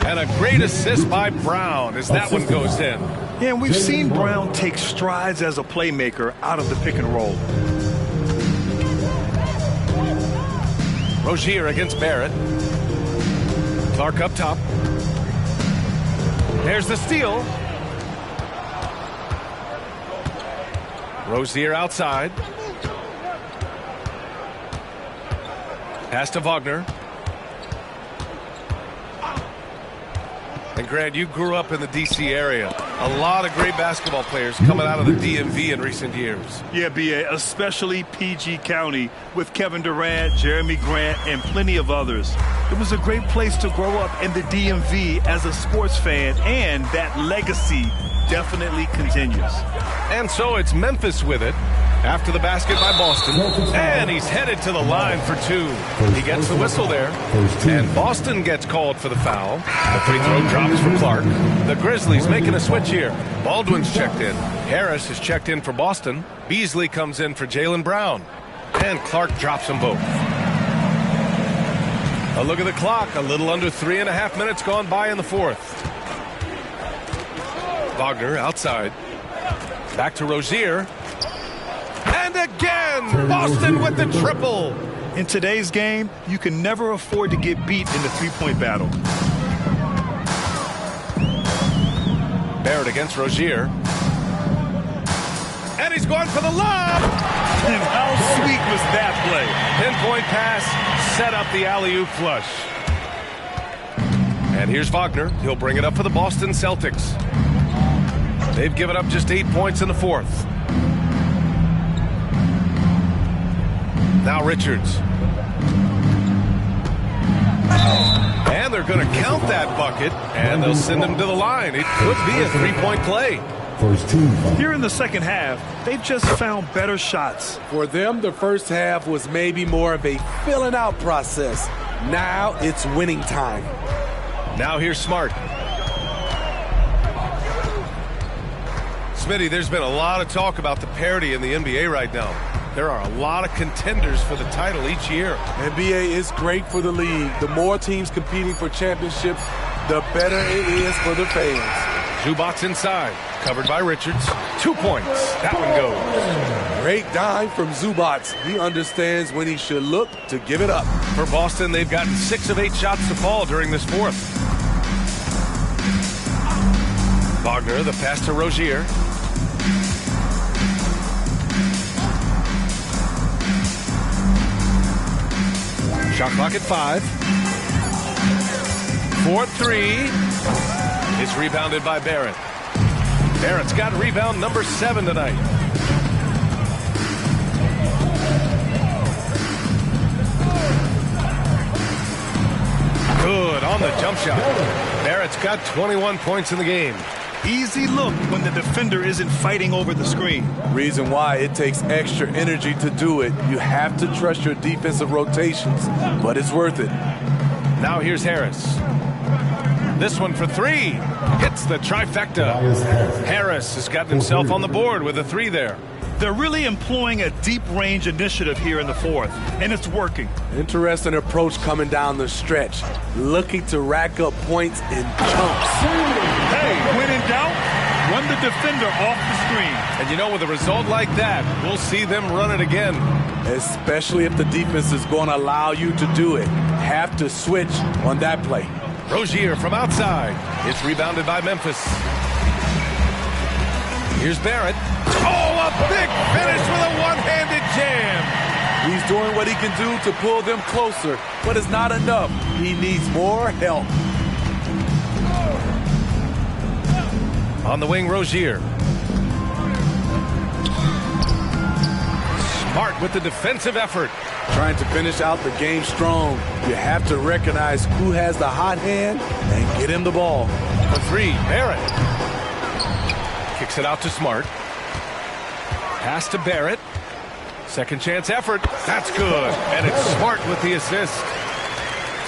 And a great assist by Brown as that one goes in. Yeah, and we've seen Brown take strides as a playmaker out of the pick and roll. Rozier against Barrett. Clark up top. There's the steal. Rozier outside. Pass to Wagner. And Grant, you grew up in the D.C. area. A lot of great basketball players coming out of the DMV in recent years. Yeah, B.A., especially PG County with Kevin Durant, Jeremy Grant, and plenty of others. It was a great place to grow up in the DMV as a sports fan, and that legacy definitely continues. And so it's Memphis with it after the basket by Boston. And he's headed to the line for two. He gets the whistle there. And Boston gets called for the foul. The free throw drops for Clark. The Grizzlies making a switch here. Baldwin's checked in. Harris is checked in for Boston. Beasley comes in for Jaylen Brown. And Clark drops them both. A look at the clock. A little under 3.5 minutes gone by in the fourth. Wagner outside. Back to Rozier. And again, Boston with the triple. In today's game, you can never afford to get beat in the three-point battle. Barrett against Rozier. And he's going for the lob. And how sweet was that play? Pinpoint pass, set up the alley-oop flush. And here's Wagner. He'll bring it up for the Boston Celtics. They've given up just 8 points in the fourth. Now Richards. And they're going to count that bucket, and they'll send him to the line. It could be a three-point play. Here in the second half, they've just found better shots. For them, the first half was maybe more of a filling out process. Now it's winning time. Now here's Smart. Smitty, there's been a lot of talk about the parity in the NBA right now. There are a lot of contenders for the title each year. NBA is great for the league. The more teams competing for championships, the better it is for the fans. Zubac's inside, covered by Richards. 2 points. That one goes. Great dime from Zubac. He understands when he should look to give it up. For Boston, they've gotten 6 of 8 shots to fall during this fourth. Wagner, the pass to Rozier. Shot clock at 5. 4-3. It's rebounded by Barrett. Barrett's got rebound number 7 tonight. Good on the jump shot. Barrett's got 21 points in the game. Easy look when the defender isn't fighting over the screen. Reason why it takes extra energy to do it. You have to trust your defensive rotations, but it's worth it. Now here's Harris. This one for 3. Hits the trifecta. Harris has gotten himself on the board with a 3 there. They're really employing a deep range initiative here in the fourth, and it's working. Interesting approach coming down the stretch. Looking to rack up points in chunks. Hey, when in doubt, run the defender off the screen. And you know, with a result like that, we'll see them run it again. Especially if the defense is going to allow you to do it. Have to switch on that play. Rozier from outside. It's rebounded by Memphis. Here's Barrett. Oh, a big finish with a one-handed jam. He's doing what he can do to pull them closer, but it's not enough. He needs more help. On the wing, Rozier. Smart with the defensive effort. Trying to finish out the game strong. You have to recognize who has the hot hand and get him the ball. For 3, Barrett. Kicks it out to Smart. Pass to Barrett. Second chance effort. That's good. And it's Smart with the assist.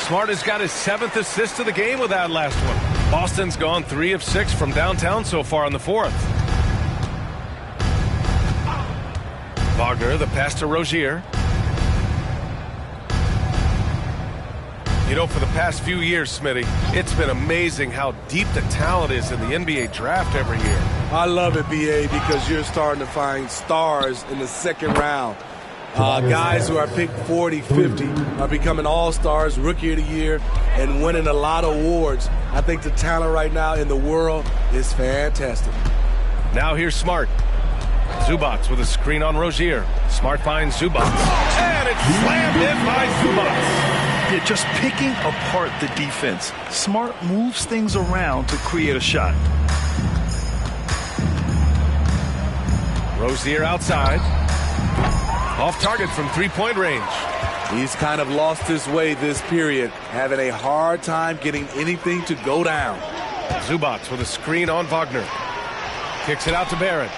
Smart has got his 7th assist of the game with that last one. Boston's gone 3 of 6 from downtown so far in the fourth. Wagner, the pass to Rozier. You know, for the past few years, Smitty, it's been amazing how deep the talent is in the NBA draft every year. I love it, BA, because you're starting to find stars in the second round. Guys who are picked 40, 50 are becoming all-stars, rookie of the year, and winning a lot of awards. I think the talent right now in the world is fantastic. Now here's Smart. Zubac with a screen on Rozier. Smart finds Zubac. And it's slammed in by Zubac. Yeah, just picking apart the defense. Smart moves things around to create a shot. Rozier outside. Off target from three-point range. He's kind of lost his way this period, having a hard time getting anything to go down. Zubac with a screen on Wagner. Kicks it out to Barrett.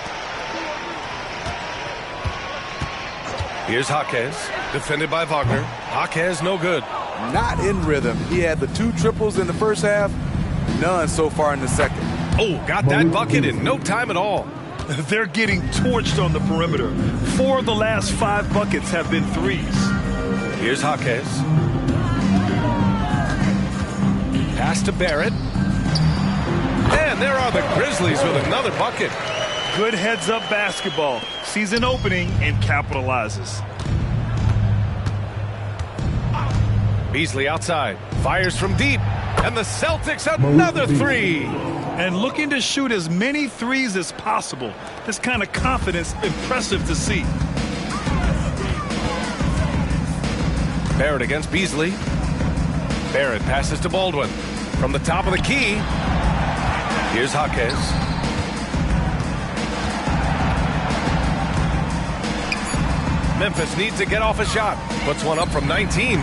Here's Jaquez, defended by Wagner. Jaquez no good. Not in rhythm. He had the 2 triples in the first half, none so far in the second. Oh, got that bucket in no time at all. They're getting torched on the perimeter. 4 of the last 5 buckets have been threes. Here's Jaquez. Pass to Barrett. And there are the Grizzlies with another bucket. Good heads-up basketball. Season opening and capitalizes. Beasley outside. Fires from deep. And the Celtics another 3. And looking to shoot as many threes as possible. This kind of confidence, impressive to see. Barrett against Beasley. Barrett passes to Baldwin. From the top of the key. Here's Jaquez. Memphis needs to get off a shot. Puts one up from 19.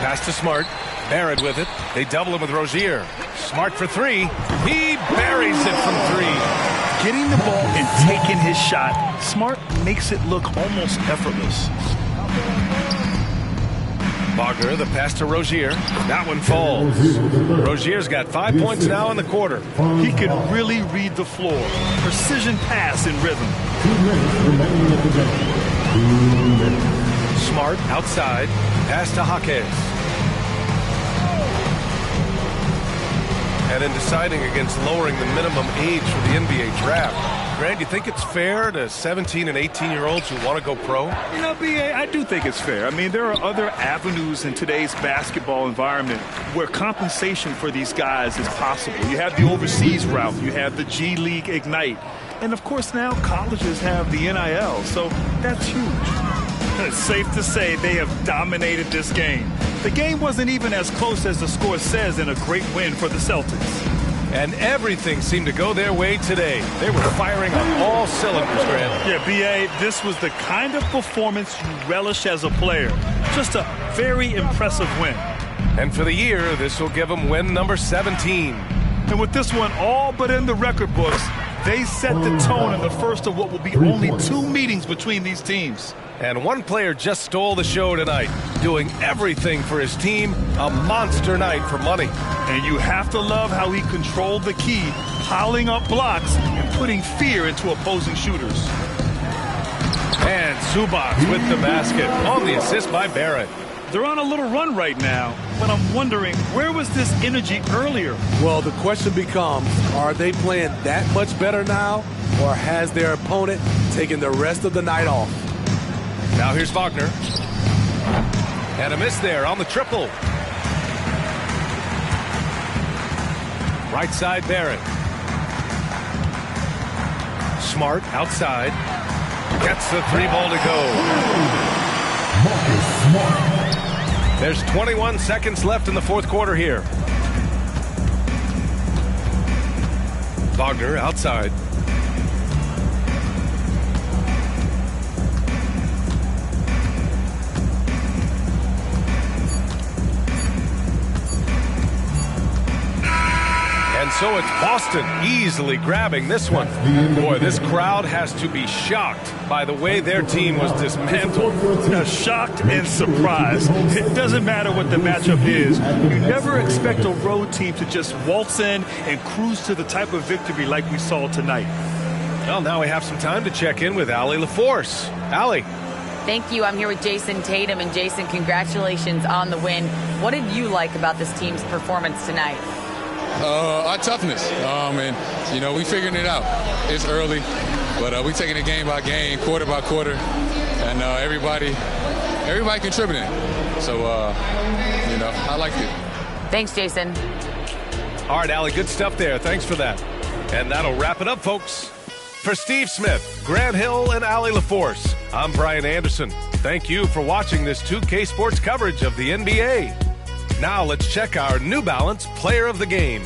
Pass to Smart. Barrett with it. They double him with Rozier. Smart for 3. He buries it from 3. Getting the ball and taking his shot. Smart makes it look almost effortless. Wagner, the pass to Rozier. That one falls. Rozier's got 5 points now in the quarter. He can really read the floor. Precision pass in rhythm. 2 minutes remaining at the game. 2 minutes. Smart outside. Pass to Jaquez. And in deciding against lowering the minimum age for the NBA draft, Grant, you think it's fair to 17 and 18-year-olds who want to go pro? You know, B.A., I do think it's fair. I mean, there are other avenues in today's basketball environment where compensation for these guys is possible. You have the overseas route. You have the G League Ignite. And, of course, now colleges have the NIL, so that's huge. It's safe to say they have dominated this game. The game wasn't even as close as the score says in a great win for the Celtics. And everything seemed to go their way today. They were firing on all cylinders, Grant. Yeah, B.A., this was the kind of performance you relish as a player. Just a very impressive win. And for the year, this will give them win number 17. And with this one all but in the record books, they set the tone in the first of what will be only 2 meetings between these teams. And one player just stole the show tonight, doing everything for his team, a monster night for money. And you have to love how he controlled the key, piling up blocks and putting fear into opposing shooters. And Zubac with the basket on the assist by Barrett. They're on a little run right now, but I'm wondering, where was this energy earlier? Well, the question becomes, are they playing that much better now, or has their opponent taken the rest of the night off? Now here's Wagner. And a miss there on the triple. Right side, Barrett. Smart outside. Gets the 3-ball to go. There's 21 seconds left in the fourth quarter here. Wagner outside. And so it's Boston easily grabbing this one. Boy, this crowd has to be shocked by the way their team was dismantled. Shocked and surprised. It doesn't matter what the matchup is. You never expect a road team to just waltz in and cruise to the type of victory like we saw tonight. Well, now we have some time to check in with Allie LaForce. Allie. Thank you. I'm here with Jason Tatum. And Jason, congratulations on the win. What did you like about this team's performance tonight? Our toughness, and we figuring it out. It's early, but we taking it game by game, quarter by quarter, and everybody contributing. So I liked it. Thanks, Jason. All right, Allie, good stuff there. Thanks for that. And that'll wrap it up, folks. For Steve Smith, Grant Hill, and Allie LaForce, I'm Brian Anderson. Thank you for watching this 2K Sports coverage of the NBA. Now let's check our New Balance Player of the Game.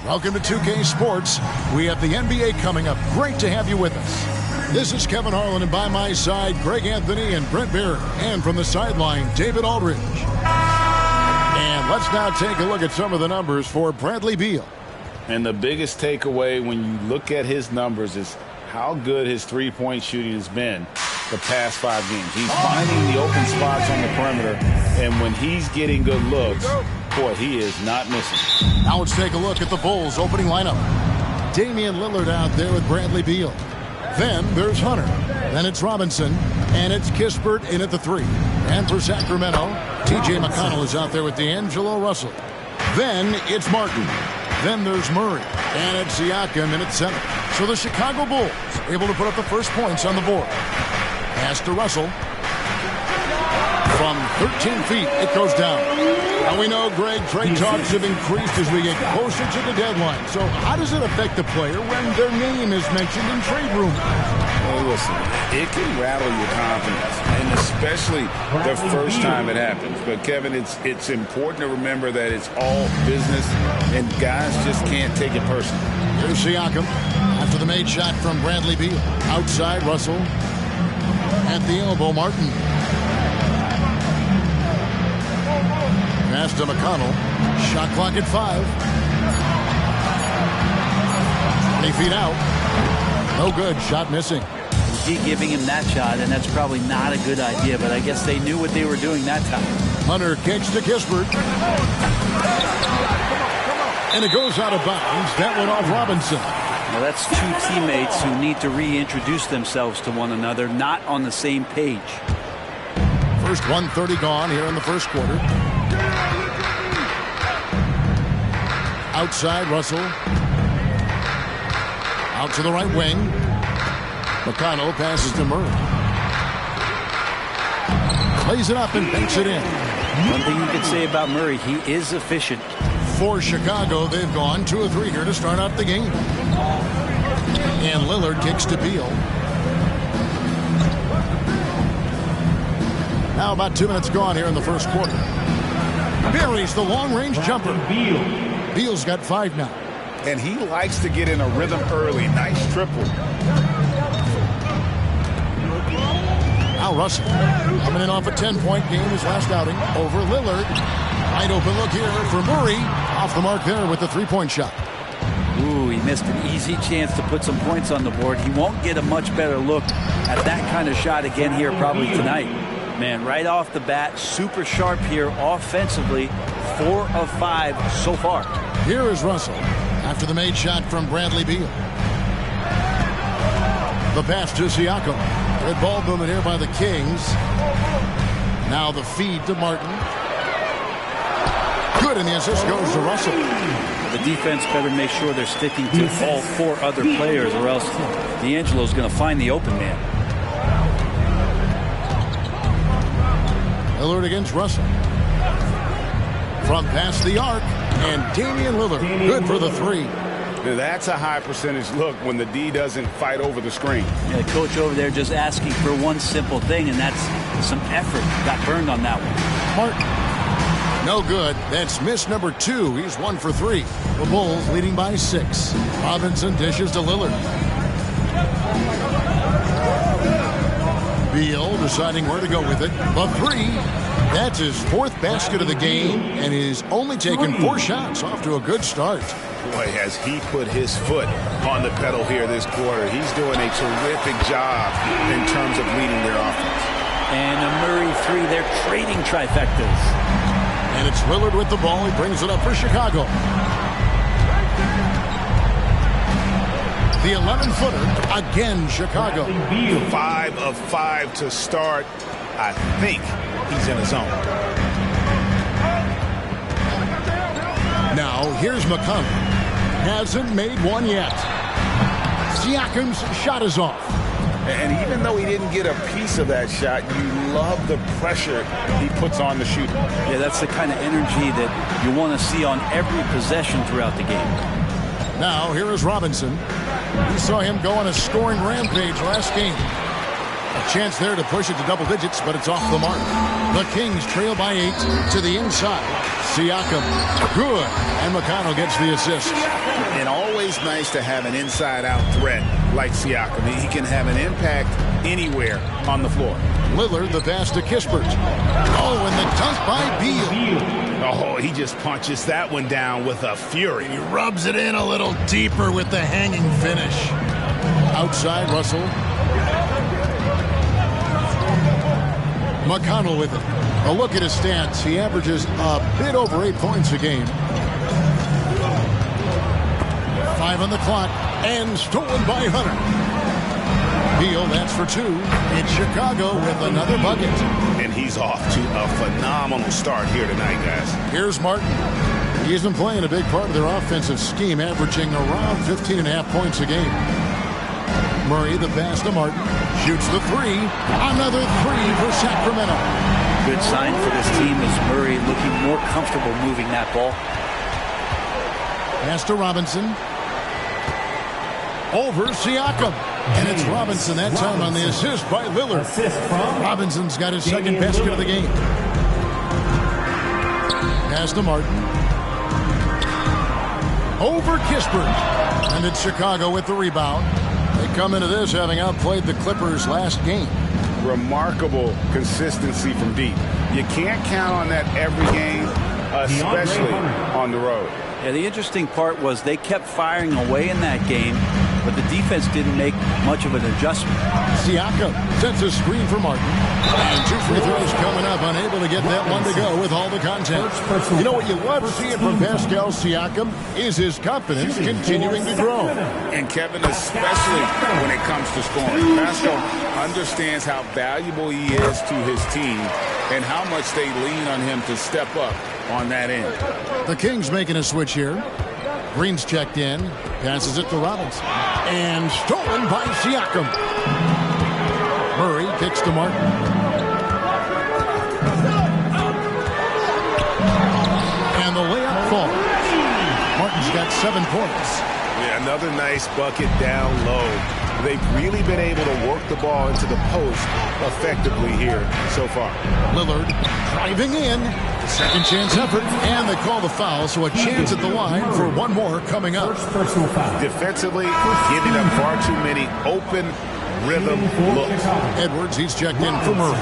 Welcome to 2K Sports. We have the NBA coming up. Great to have you with us. This is Kevin Harlan, and by my side, Greg Anthony and Brent Barrett. And from the sideline, David Aldridge. And let's now take a look at some of the numbers for Bradley Beal. And the biggest takeaway when you look at his numbers is how good his three-point shooting has been the past 5 games. He's finding the open spots on the perimeter, and when he's getting good looks, boy, he is not missing. Now let's take a look at the Bulls' opening lineup. Damian Lillard out there with Bradley Beal. Then there's Hunter. Then it's Robinson. And it's Kispert in at the 3. And for Sacramento, T.J. McConnell is out there with D'Angelo Russell. Then it's Martin. Then there's Murray. And it's Siakam in at 7. So the Chicago Bulls able to put up the first points on the board. Pass to Russell. From 13 feet, it goes down. And we know, Greg, trade talks have increased as we get closer to the deadline. So how does it affect the player when their name is mentioned in trade rumors? Well, listen, it can rattle your confidence, and especially the first time it happens. But, Kevin, it's important to remember that it's all business, and guys just can't take it personally. Here's Siakam after the made shot from Bradley Beal. Outside, Russell. At the elbow, Martin. Pass to McConnell. Shot clock at 5. 20 feet out. No good. Shot missing. Keep giving him that shot, and that's probably not a good idea, but I guess they knew what they were doing that time. Hunter kicks to Kispert. And it goes out of bounds. That went off Robinson. Well, that's two teammates who need to reintroduce themselves to one another, not on the same page. First 1:30 gone here in the first quarter. Outside, Russell. Out to the right wing. McConnell passes to Murray. Plays it up and banks it in. One thing you could say about Murray, he is efficient. For Chicago, they've gone 2 of 3 here to start out the game. And Lillard kicks to Beal. Now about 2 minutes gone here in the first quarter. Buries the long-range jumper. Beal's got 5 now. And he likes to get in a rhythm early. Nice triple. Now Russell coming in off a 10-point game his last outing over Lillard. Wide open look here for Murray. Off the mark there with the 3-point shot. Ooh, he missed an easy chance to put some points on the board. He won't get a much better look at that kind of shot again here probably tonight. Man, right off the bat, super sharp here offensively. 4 of 5 so far. Here is Russell after the made shot from Bradley Beal. The pass to Siakam. Red ball movement here by the Kings. Now the feed to Martin. Good, and the assist goes to Russell. The defense better make sure they're sticking to all 4 other players, or else D'Angelo's going to find the open man. Lillard against Russell. From past the arc, and Damian Lillard, good for the 3. That's a high percentage look when the D doesn't fight over the screen. Yeah, coach over there just asking for one simple thing, and that's some effort. Got burned on that one. Martin. No good. That's miss number 2. He's 1 for 3. The Bulls leading by 6. Robinson dishes to Lillard. Beal deciding where to go with it. The 3. That's his 4th basket of the game, and he's only taken 4 shots. Off to a good start. Boy, has he put his foot on the pedal here this quarter. He's doing a terrific job in terms of leading their offense. And a Murray 3, they're trading trifectas. And it's Lillard with the ball. He brings it up for Chicago. The 11-footer, again, Chicago. 5 of 5 to start. I think he's in a zone. Now, here's McConnell. Hasn't made one yet. Siakam's shot is off. And even though he didn't get a piece of that shot, you love the pressure he puts on the shooter. Yeah, that's the kind of energy that you want to see on every possession throughout the game. Now, here is Robinson. We saw him go on a scoring rampage last game. A chance there to push it to double digits, but it's off the mark. The Kings trail by 8 to the inside. Siakam, good, and McConnell gets the assist. And always nice to have an inside-out threat like Siakam. He can have an impact anywhere on the floor. Lillard, the pass to Kispert. Oh, and the dunk by Beal. Oh, he just punches that one down with a fury. He rubs it in a little deeper with the hanging finish. Outside, Russell. McConnell with it. A look at his stats. He averages a bit over 8 points a game. 5 on the clock, and stolen by Hunter. Beal, that's for 2. It's Chicago with another bucket. And he's off to a phenomenal start here tonight, guys. Here's Martin. He's been playing a big part of their offensive scheme, averaging around 15.5 points a game. Murray, the pass to Martin. Shoots the 3. Another 3 for Sacramento. Good sign for this team as Murray looking more comfortable moving that ball. Pass to Robinson. Over Siakam. And it's Robinson that time on the assist by Lillard. Robinson's got his second basket of the game. Pass to Martin. Over Kispert. And it's Chicago with the rebound. They come into this having outplayed the Clippers last game. Remarkable consistency from deep. You can't count on that every game, especially on the road. Yeah, the interesting part was they kept firing away in that game, but the defense didn't make much of an adjustment. Siakam sets a screen for Martin. And 2 free throws coming up, unable to get that one to go with all the contact. You know what you love seeing from Pascal Siakam is his confidence continuing to grow. And Kevin, especially when it comes to scoring. Pascal understands how valuable he is to his team and how much they lean on him to step up on that end. The Kings making a switch here. Green's checked in. Passes it to Robinson. And stolen by Siakam. Murray kicks to Martin. And the layup falls. Martin's got 7 points. Yeah, another nice bucket down low. They've really been able to work the ball into the post effectively here so far. Lillard driving in. Second chance effort. And they call the foul, so a chance at the line for one more coming up. Defensively, giving up far too many open rhythm looks. Edwards, he's checked in for Murray.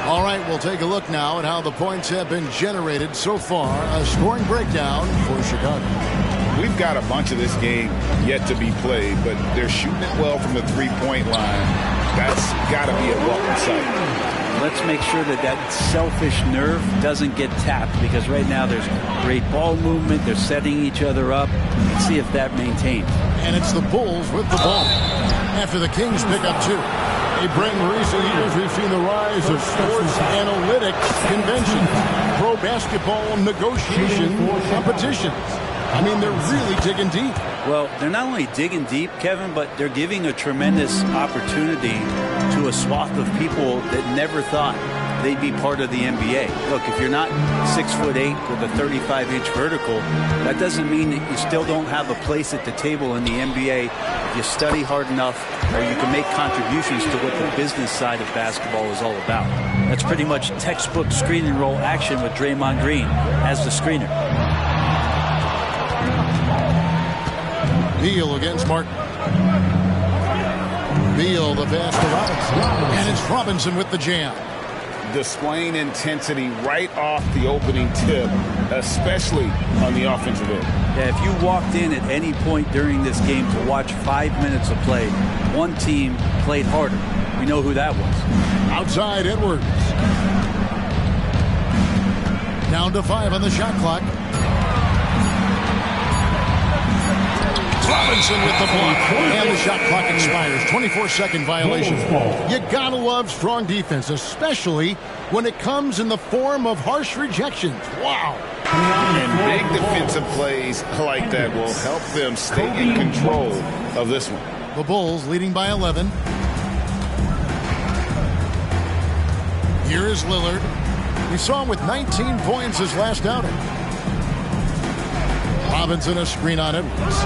All right, we'll take a look now at how the points have been generated so far. A scoring breakdown for Chicago. We've got a bunch of this game yet to be played, but they're shooting it well from the three-point line. That's got to be a welcome sight. Let's make sure that that selfish nerve doesn't get tapped, because right now there's great ball movement. They're setting each other up. Let's see if that maintains. And it's the Bulls with the ball after the Kings pick up 2. Hey, Brent, in recent years, we've seen the rise of sports analytics conventions, pro basketball negotiation competitions. I mean, they're really digging deep. Well, they're not only digging deep, Kevin, but they're giving a tremendous opportunity to a swath of people that never thought they'd be part of the NBA. Look, if you're not 6'8" with a 35-inch vertical, that doesn't mean that you still don't have a place at the table in the NBA if you study hard enough, or you can make contributions to what the business side of basketball is all about. That's pretty much textbook screen and roll action with Draymond Green as the screener. Beal against Martin. Beal, the pass to Robinson. And it's Robinson with the jam. Displaying intensity right off the opening tip, especially on the offensive end. Yeah, if you walked in at any point during this game to watch 5 minutes of play, one team played harder. We know who that was. Outside Edwards. Down to 5 on the shot clock. Robinson with the block, and the shot clock expires. 24-second violation. You gotta love strong defense, especially when it comes in the form of harsh rejections. Wow. And big defensive plays like that will help them stay in control of this one. The Bulls leading by 11. Here is Lillard. We saw him with 19 points his last outing. Robinson a screen on Edwards.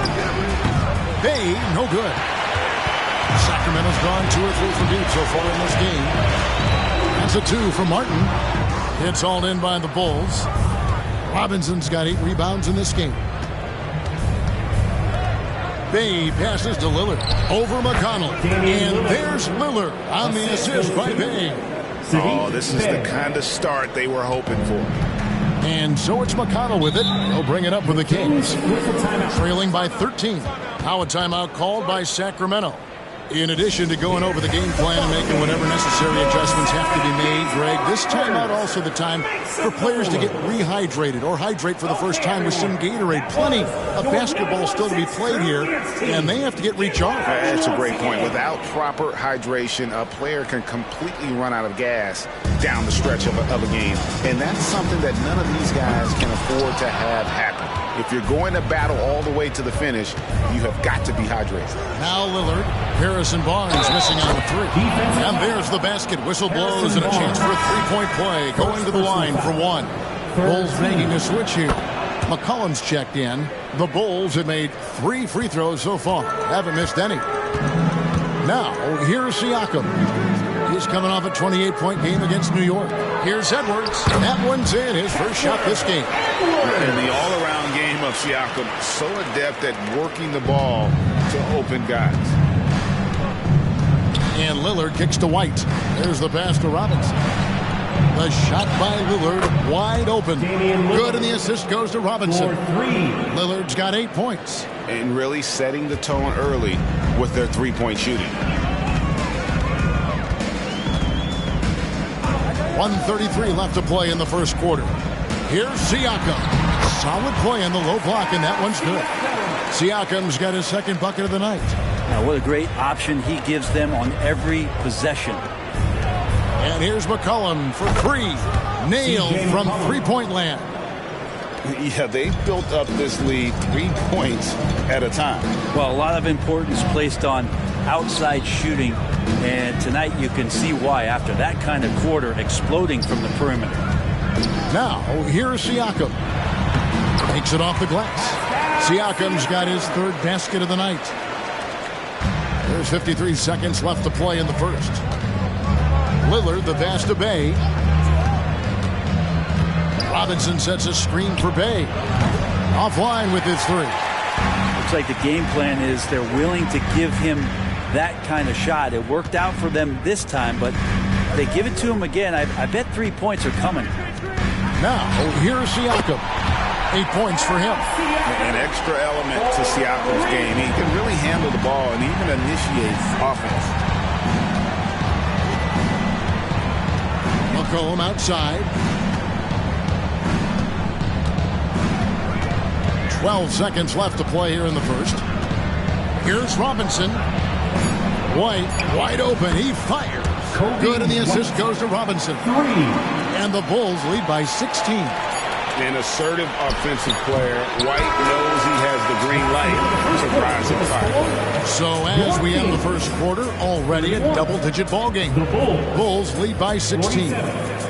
Bay, no good. Sacramento's gone 2 or 3 from deep so far in this game. That's a 2 from Martin. It's hauled in by the Bulls. Robinson's got 8 rebounds in this game. Bay passes to Lillard. Over McConnell. And there's Lillard on the assist by Bay. Oh, this is the kind of start they were hoping for. And so it's McConnell with it. He'll bring it up for the Kings. Trailing by 13. Now a timeout called by Sacramento. In addition to going over the game plan and making whatever necessary adjustments have to be made, Greg, this timeout also the time for players to get rehydrated or hydrate for the first time with some Gatorade. Plenty of basketball still to be played here, and they have to get recharged. That's a great point. Without proper hydration, a player can completely run out of gas down the stretch of a game. And that's something that none of these guys can afford to have happen. If you're going to battle all the way to the finish, you have got to be hydrated. Now Lillard. Harrison Barnes missing on the three. And there's the basket. Whistle blows and a chance for a three-point play. Going to the line for one. Bulls making a switch here. McCollum's checked in. The Bulls have made 3 free throws so far. Haven't missed any. Now, here's Siakam. He's coming off a 28-point game against New York. Here's Edwards. That one's in. His first shot this game. And the all-around game of Siakam, so adept at working the ball to open guys. And Lillard kicks to White. There's the pass to Robinson. The shot by Lillard wide open. Good, and the assist goes to Robinson. Lillard's got 8 points. And really setting the tone early with their three-point shooting. 1:33 left to play in the first quarter. Here's Siakam. Solid play in the low block, and that one's good. Siakam's got his second bucket of the night. Now, what a great option he gives them on every possession. And here's McCollum for 3. Nailed from three-point land. Yeah, they built up this lead 3 points at a time. Well, a lot of importance placed on outside shooting, and tonight you can see why after that kind of quarter, exploding from the perimeter. Now, here's Siakam. Takes it off the glass. Siakam's got his third basket of the night. There's 53 seconds left to play in the first. Lillard, the pass to Bay. Robinson sets a screen for Bay. Offline with his 3. Looks like the game plan is they're willing to give him that kind of shot. It worked out for them this time, but if they give it to him again, I bet 3 points are coming. Now, here's Siakam. 8 points for him. An extra element to Siakam's game. He can really handle the ball and even initiate offense. McCollum outside. 12 seconds left to play here in the first. Here's Robinson. White, wide open. He fires. Good, and the assist goes to Robinson. And the Bulls lead by 16. An assertive offensive player. White knows he has the green light to rise and fire. So as we end the first quarter, already a double-digit ball game. Bulls lead by 16.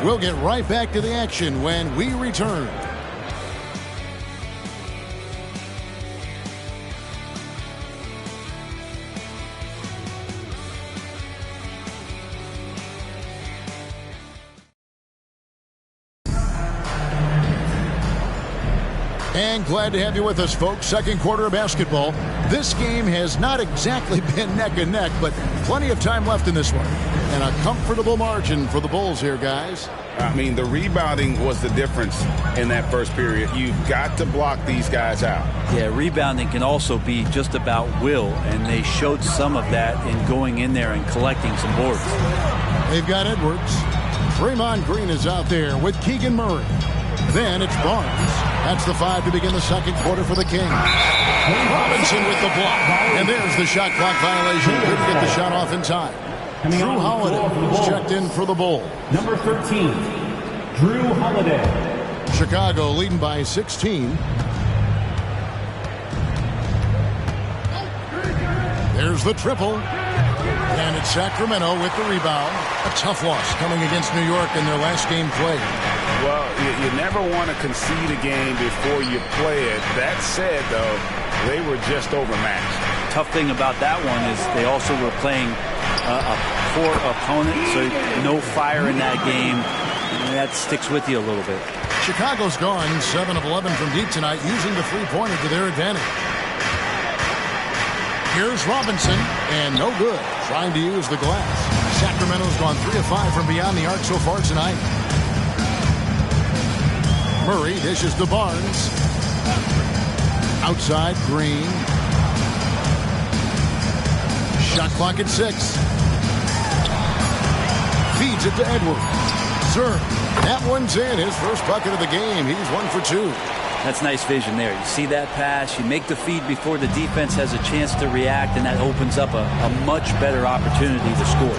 We'll get right back to the action when we return. And glad to have you with us, folks. Second quarter of basketball. This game has not exactly been neck and neck, but plenty of time left in this one. And a comfortable margin for the Bulls here, guys. I mean, the rebounding was the difference in that first period. You've got to block these guys out. Yeah, rebounding can also be just about will, and they showed some of that in going in there and collecting some boards. They've got Edwards. Draymond Green is out there with Keegan Murray. Then it's Barnes. That's the 5 to begin the second quarter for the Kings. Robinson with the block. And there's the shot clock violation. Couldn't get the shot off in time. Drew Holiday is checked in for the Bull. Number 13, Drew Holiday. Chicago leading by 16. There's the triple. And it's Sacramento with the rebound. A tough loss coming against New York in their last game played. Well, you never want to concede a game before you play it. That said, though, they were just overmatched. Tough thing about that one is they also were playing a poor opponent, so no fire in that game. And that sticks with you a little bit. Chicago's gone 7 of 11 from deep tonight, using the three-pointer to their advantage. Here's Robinson, and no good, trying to use the glass. Sacramento's gone 3 of 5 from beyond the arc so far tonight. Murray dishes to Barnes. Outside, Green. Shot clock at 6. Feeds it to Edwards. Serve. That one's in. His first bucket of the game. He's 1 for 2. That's nice vision there. You see that pass, you make the feed before the defense has a chance to react, and that opens up a much better opportunity to score.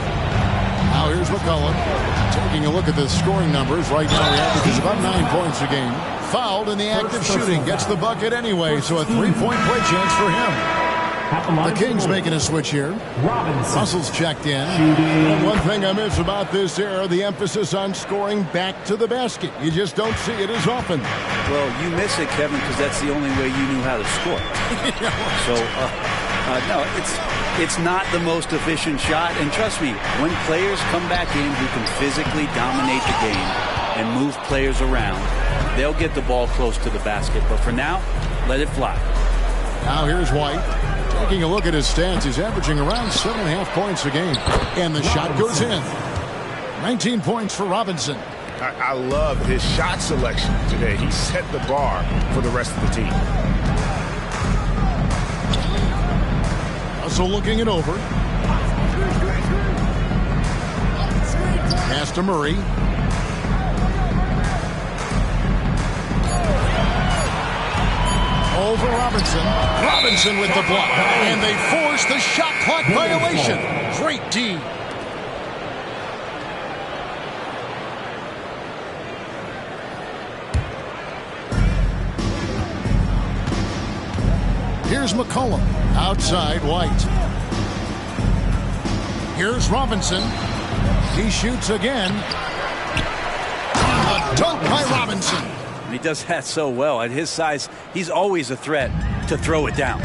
Now here's McCollum. Taking a look at the scoring numbers right now, the average is about 9 points a game. Fouled in the act of shooting, gets the bucket anyway, so a 3-point play chance for him. The Kings making a switch here. Russell's checked in. And one thing I miss about this era, the emphasis on scoring back to the basket. You just don't see it as often. Well, you miss it, Kevin, because that's the only way you knew how to score. No, it's not the most efficient shot. And trust me, when players come back in who can physically dominate the game and move players around, they'll get the ball close to the basket. But for now, let it fly. Now here's White. Taking a look at his stats, he's averaging around 7.5 points a game. And the shot goes in. 19 points for Robinson. I love his shot selection today. He set the bar for the rest of the team. Russell looking it over. Pass to Murray. Over Robinson. Robinson with the block. And they force the shot clock violation. Great D. Here's McCollum. Outside White. Here's Robinson. He shoots again. A dunk by Robinson. He does that so well. At his size, he's always a threat to throw it down.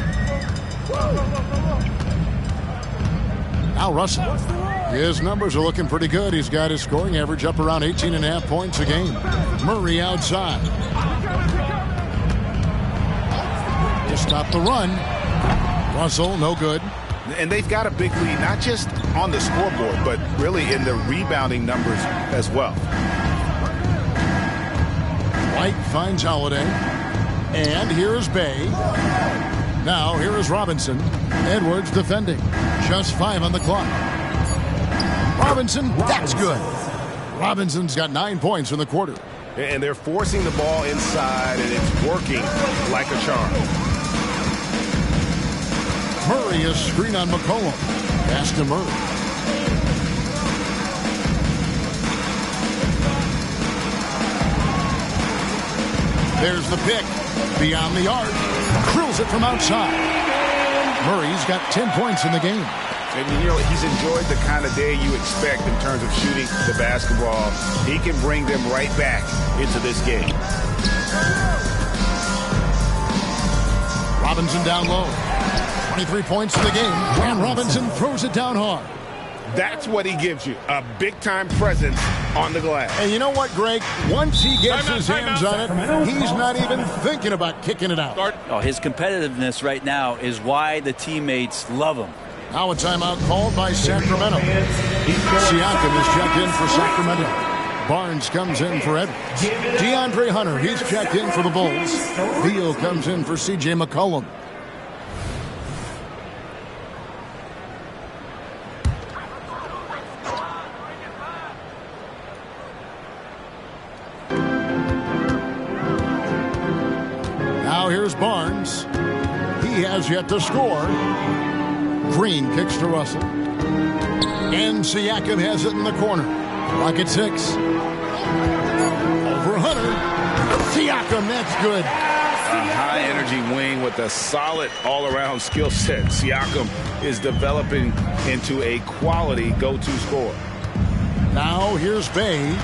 Now Russell. His numbers are looking pretty good. He's got his scoring average up around 18.5 points a game. Murray outside. To stop the run. Russell, no good. And they've got a big lead, not just on the scoreboard, but really in the rebounding numbers as well. White finds Holiday. And here's Bay. Now here is Robinson. Edwards defending. Just 5 on the clock. Robinson, that's good. Robinson's got 9 points in the quarter. And they're forcing the ball inside, and it's working like a charm. Murray, a screen on McCollum. Pass to Murray. There's the pick. Beyond the arc. Drills it from outside. Murray's got 10 points in the game. And, you know, he's enjoyed the kind of day you expect in terms of shooting the basketball. He can bring them right back into this game. Robinson down low. 23 points in the game. And Robinson throws it down hard. That's what he gives you, a big-time presence on the glass. And you know what, Greg? Once he gets his hands on it, he's not even thinking about kicking it out. Oh, his competitiveness right now is why the teammates love him. Now a timeout called by Sacramento. Siakam is checked in for Sacramento. Barnes comes in for Edwards. DeAndre Hunter, he's checked in for the Bulls. Beal comes in for C.J. McCollum. Now here's Barnes. He has yet to score. Green kicks to Russell. And Siakam has it in the corner. Clock at 6. Over Hunter. Siakam, that's good. A high-energy wing with a solid all-around skill set. Siakam is developing into a quality go-to scorer. Now here's Bay.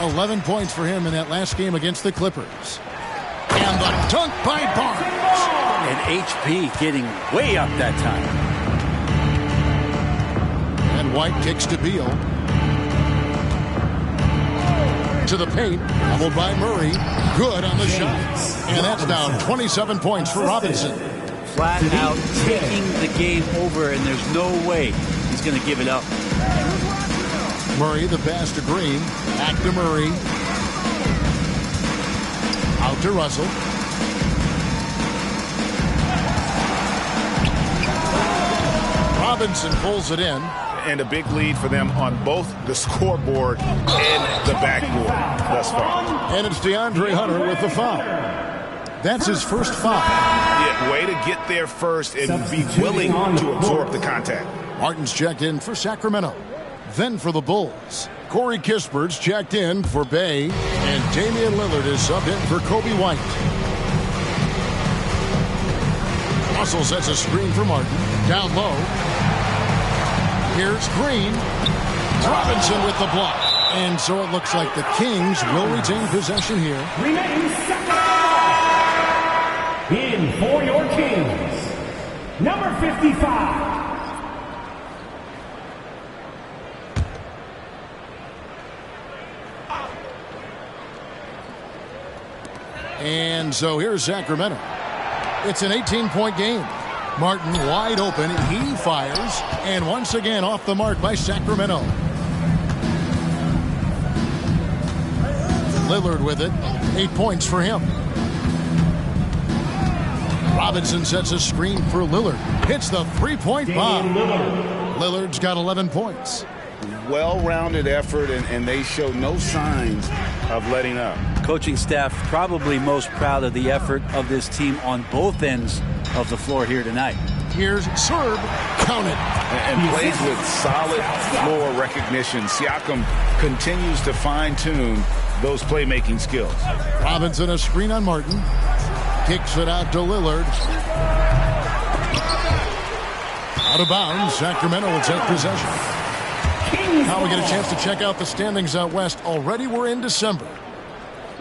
11 points for him in that last game against the Clippers. And the dunk by Barnes. And HP getting way up that time. And White kicks to Beal. To the paint. Doubled by Murray. Good on the shot. And that's down 27 points for Robinson. Flat out taking the game over, and there's no way he's going to give it up. Murray, the pass to Green. Back to Murray. Out to Russell. Robinson pulls it in. And a big lead for them on both the scoreboard and the backboard thus far. And it's DeAndre Hunter with the foul. That's his first foul. Yeah, way to get there first and be willing to absorb the contact. Martin's checked in for Sacramento. Then for the Bulls, Corey Kispert's checked in for Bay, and Damian Lillard is subbed in for Kobe White. Russell sets a screen for Martin. Down low. Here's Green. Robinson with the block. And so it looks like the Kings will retain possession here. Remaining second ball. In for your Kings, number 55. And so here's Sacramento. It's an 18-point game. Martin wide open. He fires. And once again off the mark by Sacramento. Lillard with it. 8 points for him. Robinson sets a screen for Lillard. Hits the three-point bomb. Lillard's got 11 points. Well-rounded effort, and they show no signs of letting up. Coaching staff probably most proud of the effort of this team on both ends of the floor here tonight. Here's Serb. Count it. And plays with solid floor recognition. Siakam continues to fine-tune those playmaking skills. Robinson a screen on Martin. Kicks it out to Lillard. Out of bounds. Sacramento will take possession. Now we get a chance to check out the standings out west. Already we're in December.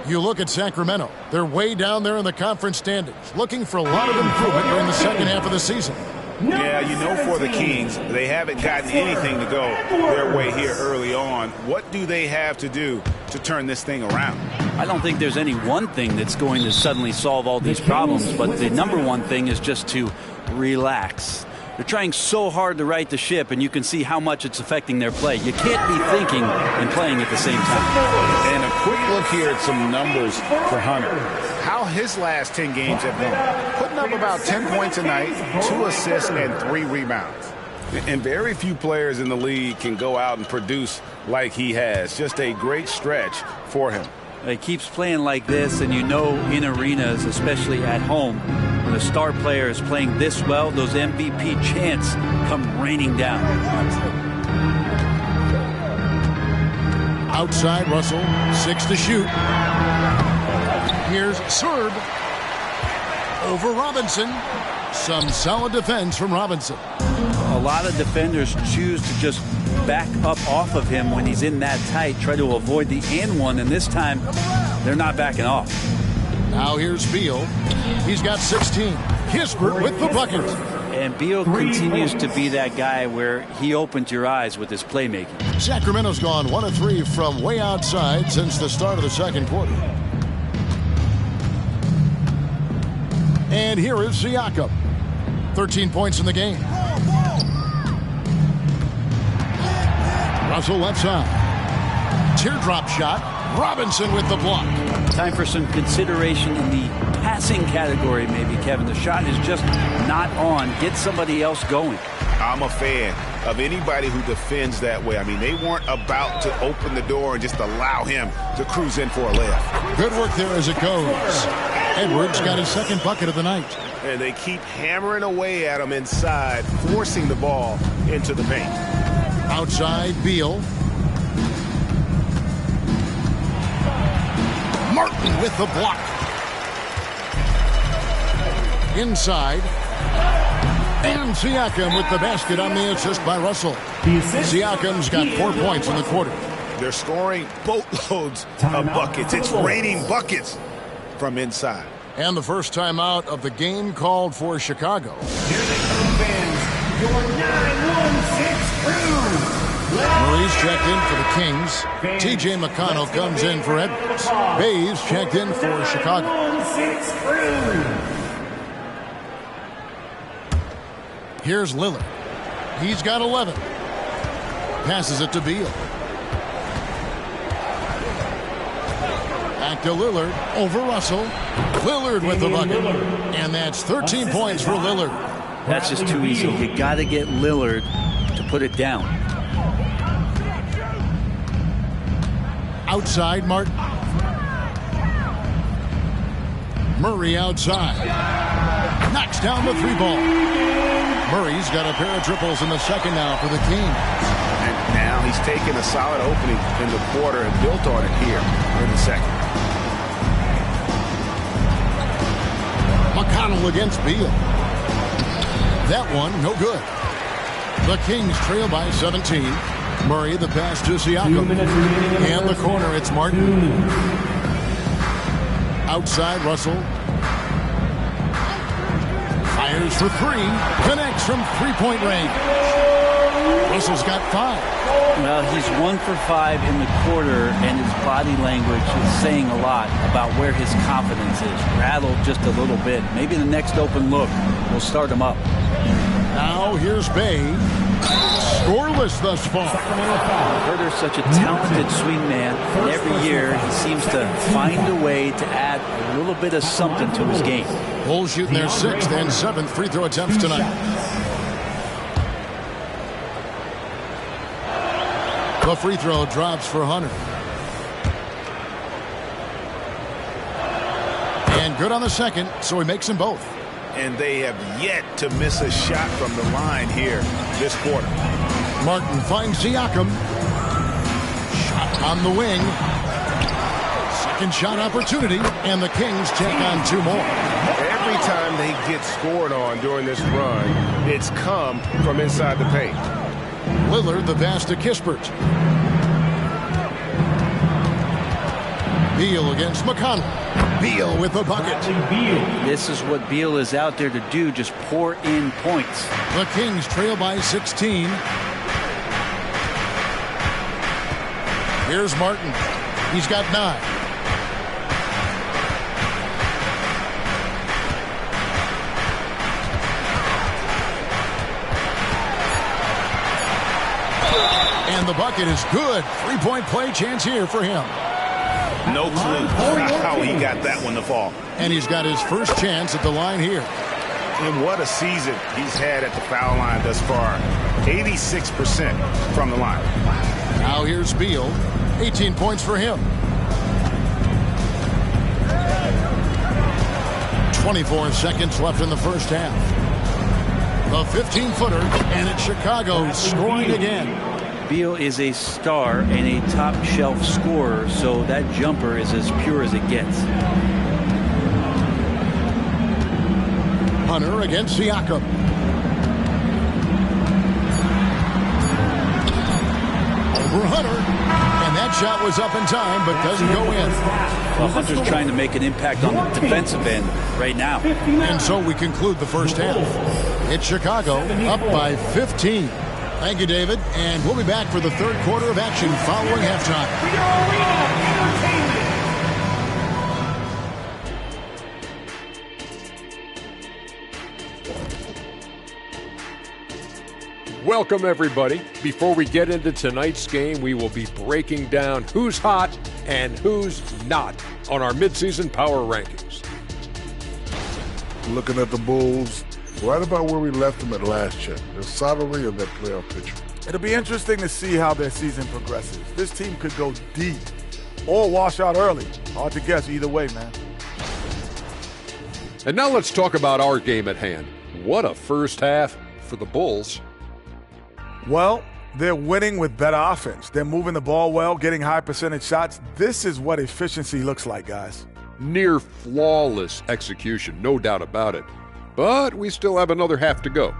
You look at Sacramento. They're way down there in the conference standings, looking for a lot of improvement during the second half of the season. Yeah, you know, for the Kings, they haven't gotten anything to go their way here early on. What do they have to do to turn this thing around? I don't think there's any one thing that's going to suddenly solve all these problems, but the number one thing is just to relax. They're trying so hard to right the ship, and you can see how much it's affecting their play. You can't be thinking and playing at the same time. And a quick look here at some numbers for Hunter. How his last 10 games have gone. Putting up about 10 points a night, 2 assists, and 3 rebounds. And very few players in the league can go out and produce like he has. Just a great stretch for him. He keeps playing like this, and you know in arenas, especially at home, when a star player is playing this well, those MVP chants come raining down. Outside, Russell, 6 to shoot. Here's Serb. Over Robinson. Some solid defense from Robinson. A lot of defenders choose to just back up off of him when he's in that tight, try to avoid the and one, and this time they're not backing off. Now here's Beal. He's got 16. Kispert with the bucket. And Beal continues to be that guy where he opens your eyes with his playmaking. Sacramento's gone 1 of 3 from way outside since the start of the second quarter. And here is Siakam. 13 points in the game. Russell left side. Teardrop shot. Robinson with the block. Time for some consideration in the passing category, maybe, Kevin. The shot is just not on. Get somebody else going. I'm a fan of anybody who defends that way. I mean, they weren't about to open the door and just allow him to cruise in for a layup. Good work there as it goes. Edwards got his second bucket of the night. And they keep hammering away at him inside, forcing the ball into the paint. Outside, Beal. Martin with the block. Inside. And Siakam with the basket on the assist by Russell. Siakam's got 4 points in the quarter. They're scoring boatloads of buckets. It's raining buckets from inside. And the first timeout of the game called for Chicago. Here they come, fans. Your 9-1-6 crew. Murray's checked in for the Kings. T.J. McConnell comes in for Edwards. Bayes checked in for Chicago. 9-1-6 crew. Here's Lillard. He's got 11. Passes it to Beal. Back to Lillard. Over Russell. Lillard with the bucket. And that's 13 points for Lillard. That's just too easy. You got to get Lillard to put it down. Outside, Martin. Murray outside. Knocks down the 3 ball. Murray's got a pair of triples in the second now for the Kings. And Now he's taken a solid opening in the quarter and built on it here in the second. McConnell against Beal. That one, no good. The Kings trail by 17. Murray, the pass to Siakam. And the corner, it's Martin. Outside, Russell. Fires for three. Connects from three-point range. Russell's got 5. Well, he's 1 for 5 in the quarter, and his body language is saying a lot about where his confidence is. Rattled just a little bit. Maybe the next open look will start him up. Now here's Bay. Scoreless thus far. Herter's such a talented swing man, and every year he seems to find a way to add a little bit of something to his game. Bulls shooting their 6th and 7th free throw attempts tonight. The free throw drops for Hunter. And good on the second, so he makes them both. And they have yet to miss a shot from the line here this quarter. Martin finds Siakam. Shot on the wing. Second shot opportunity, and the Kings take on 2 more. Every time they get scored on during this run, it's come from inside the paint. Lillard the pass to Kispert. Beal against McConnell. Beal with the bucket. This is what Beal is out there to do, just pour in points. The Kings trail by 16. Here's Martin. He's got 9. And the bucket is good. 3-point play chance here for him. No clue how he got that one to fall. And he's got his first chance at the line here. And what a season he's had at the foul line thus far. 86% from the line. Now here's Beal. 18 points for him. 24 seconds left in the first half. The 15-footer, and it's Chicago scoring again. Beal is a star and a top-shelf scorer, so that jumper is as pure as it gets. Hunter against Siakam. Over Hunter. And that shot was up in time, but doesn't go in. Well, Hunter's trying to make an impact on the defensive end right now. And so we conclude the first half. It's Chicago up by 15. Thank you, David. And we'll be back for the third quarter of action following halftime. Welcome, everybody. Before we get into tonight's game, we will be breaking down who's hot and who's not on our midseason power rankings. Looking at the Bulls, right about where we left them at last check. They're solidly in that playoff picture. It'll be interesting to see how their season progresses. This team could go deep or wash out early. Hard to guess either way, man. And now let's talk about our game at hand. What a first half for the Bulls. Well, they're winning with better offense. They're moving the ball well, getting high percentage shots. This is what efficiency looks like, guys. Near flawless execution, no doubt about it. But we still have another half to go.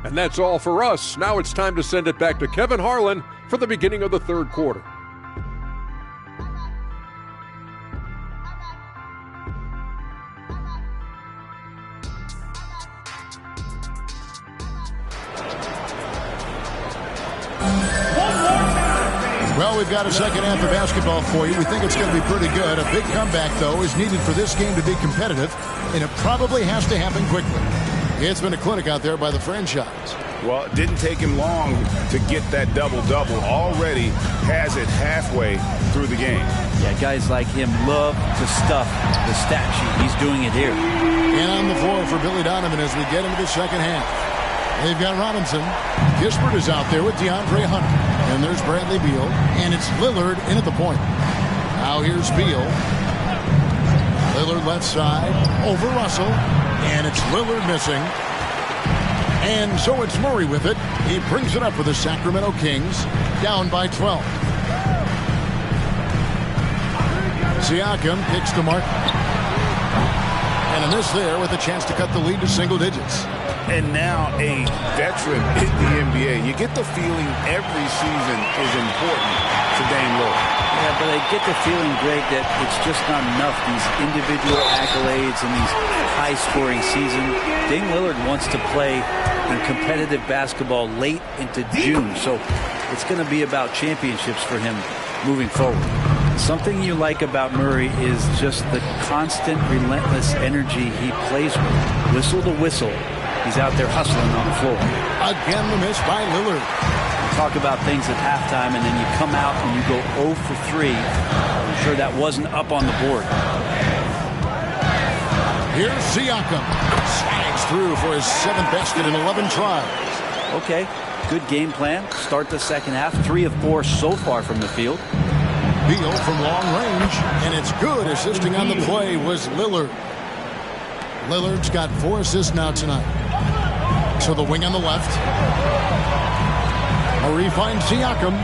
And that's all for us. Now it's time to send it back to Kevin Harlan for the beginning of the third quarter. Well, we've got a second half of basketball for you. We think it's going to be pretty good. A big comeback, though, is needed for this game to be competitive, and it probably has to happen quickly. It's been a clinic out there by the franchise. Well, it didn't take him long to get that double-double. Already has it halfway through the game. Yeah, guys like him love to stuff the stat sheet. He's doing it here. And on the floor for Billy Donovan as we get into the second half. They've got Robinson. Kispert is out there with DeAndre Hunter. And there's Bradley Beal. And it's Lillard in at the point. Now here's Beal. Lillard left side over Russell. And it's Lillard missing. And so it's Murray with it. He brings it up for the Sacramento Kings, down by 12. Siakam kicks to Martin. And a miss there with a chance to cut the lead to single digits. And now a veteran in the NBA. You get the feeling every season is important to Dame Lillard. Yeah, but I get the feeling, Greg, that it's just not enough. These individual accolades and these high-scoring seasons. Dame Lillard wants to play in competitive basketball late into June. So it's going to be about championships for him moving forward. Something you like about Murray is just the constant, relentless energy he plays with. Whistle to whistle, he's out there hustling on the floor. Again, the miss by Lillard. Talk about things at halftime, and then you come out and you go 0 for 3. I'm sure that wasn't up on the board. Here's Siakam. Slides through for his 7th basket in 11 tries. Okay, good game plan. Start the second half. 3 of 4 so far from the field. Beal from long range, and it's good. Assisting on the play was Lillard. Lillard's got 4 assists now tonight. To the wing on the left. Murray finds Siakam.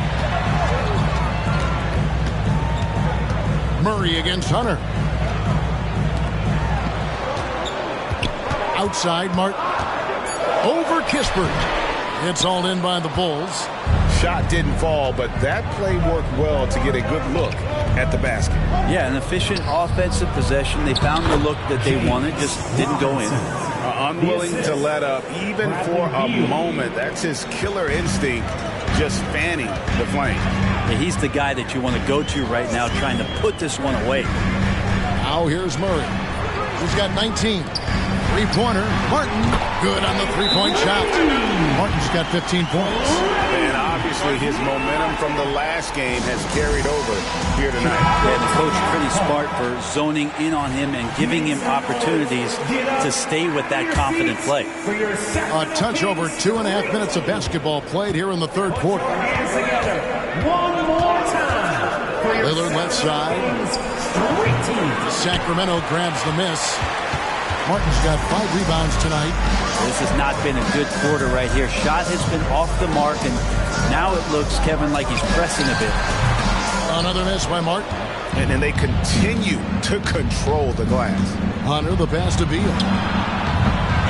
Murray against Hunter. Outside, Martin. Over Kispert. It's all in by the Bulls. Shot didn't fall, but that play worked well to get a good look at the basket. Yeah, an efficient offensive possession. They found the look that they wanted, just didn't go in. Unwilling to let up, even for a moment. That's his killer instinct, just fanning the flame. Yeah, he's the guy that you want to go to right now, trying to put this one away. Now here's Murray. He's got 19. Three-pointer. Martin, good on the three-point shot. Martin's got 15 points. And obviously his momentum from the last game has carried over here tonight. Yeah, the coach pretty smart for zoning in on him and giving him opportunities to stay with that confident play. A touch over 2.5 minutes of basketball played here in the third quarter. One more time. Lillard left side. Sacramento grabs the miss. Martin's got 5 rebounds tonight. This has not been a good quarter right here. Shot has been off the mark, and now it looks, Kevin, like he's pressing a bit. Another miss by Martin. And then they continue to control the glass. Hunter, the pass to Beal.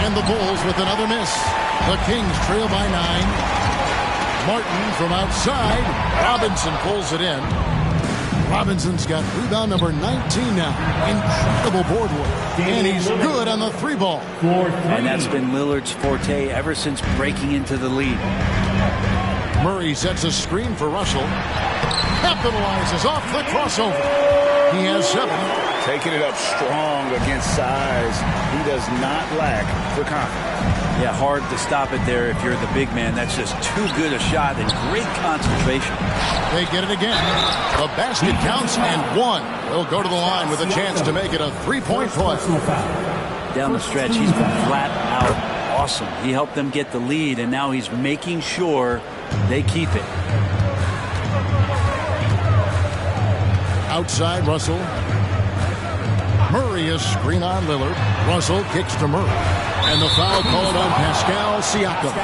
And the Bulls with another miss. The Kings trail by 9. Martin from outside. Robinson pulls it in. Robinson's got rebound number 19 now. Incredible board work. And he's good on the 3-ball. And that's been Lillard's forte ever since breaking into the lead. Murray sets a screen for Russell. Capitalizes off the crossover. He has 7. Taking it up strong against size. He does not lack for confidence. Yeah, hard to stop it there if you're the big man. That's just too good a shot and great concentration. They get it again. The basket counts and 1. They'll go to the line with a chance to make it a 3-point play. Down the stretch, he's been flat out awesome. He helped them get the lead, and now he's making sure they keep it. Outside, Russell. Murray is screen on Lillard. Russell kicks to Murray. And the foul called on Pascal Siakam.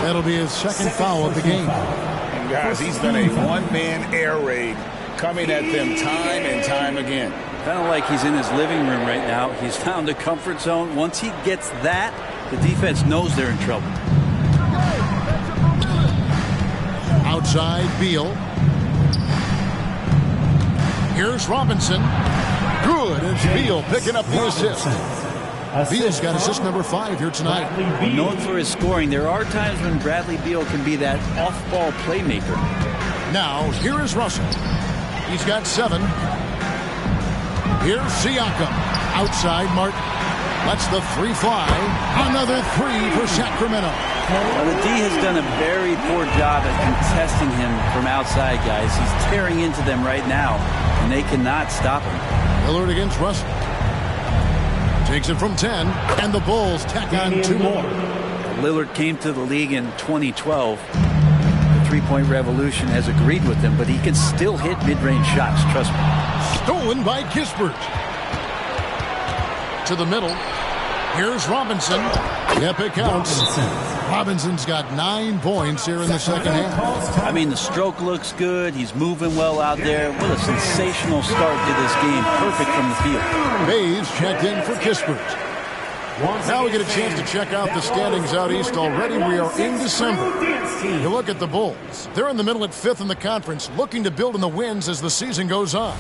That'll be his second foul of the game. And guys, he's done a one-man air raid, coming at them time and time again. Kind of like he's in his living room right now. He's found a comfort zone. Once he gets that, the defense knows they're in trouble. Outside, Beal. Here's Robinson. Good. It's Beal picking up the assist. Beal's got assist number 5 here tonight. Known for his scoring, there are times when Bradley Beal can be that off-ball playmaker. Now, here is Russell. He's got 7. Here's Siakam. Outside, Martin. Lets the 3 fly. Another 3 for Sacramento. Well, the D has done a very poor job at contesting him from outside, guys. He's tearing into them right now, and they cannot stop him. Lillard against Russell. Takes it from 10, and the Bulls tack on 2 more. Lillard came to the league in 2012. The three-point revolution has agreed with him, but he can still hit mid-range shots, trust me. Stolen by Kispert. To the middle. Here's Robinson. Yep, it counts. Robinson's got 9 points here in the second half. I mean, the stroke looks good. He's moving well out there. What a sensational start to this game. Perfect from the field. Bays checked in for Kispert. Now we get a chance to check out the standings out east already. We are in December. You look at the Bulls. They're in the middle at 5th in the conference, looking to build in the wins as the season goes on.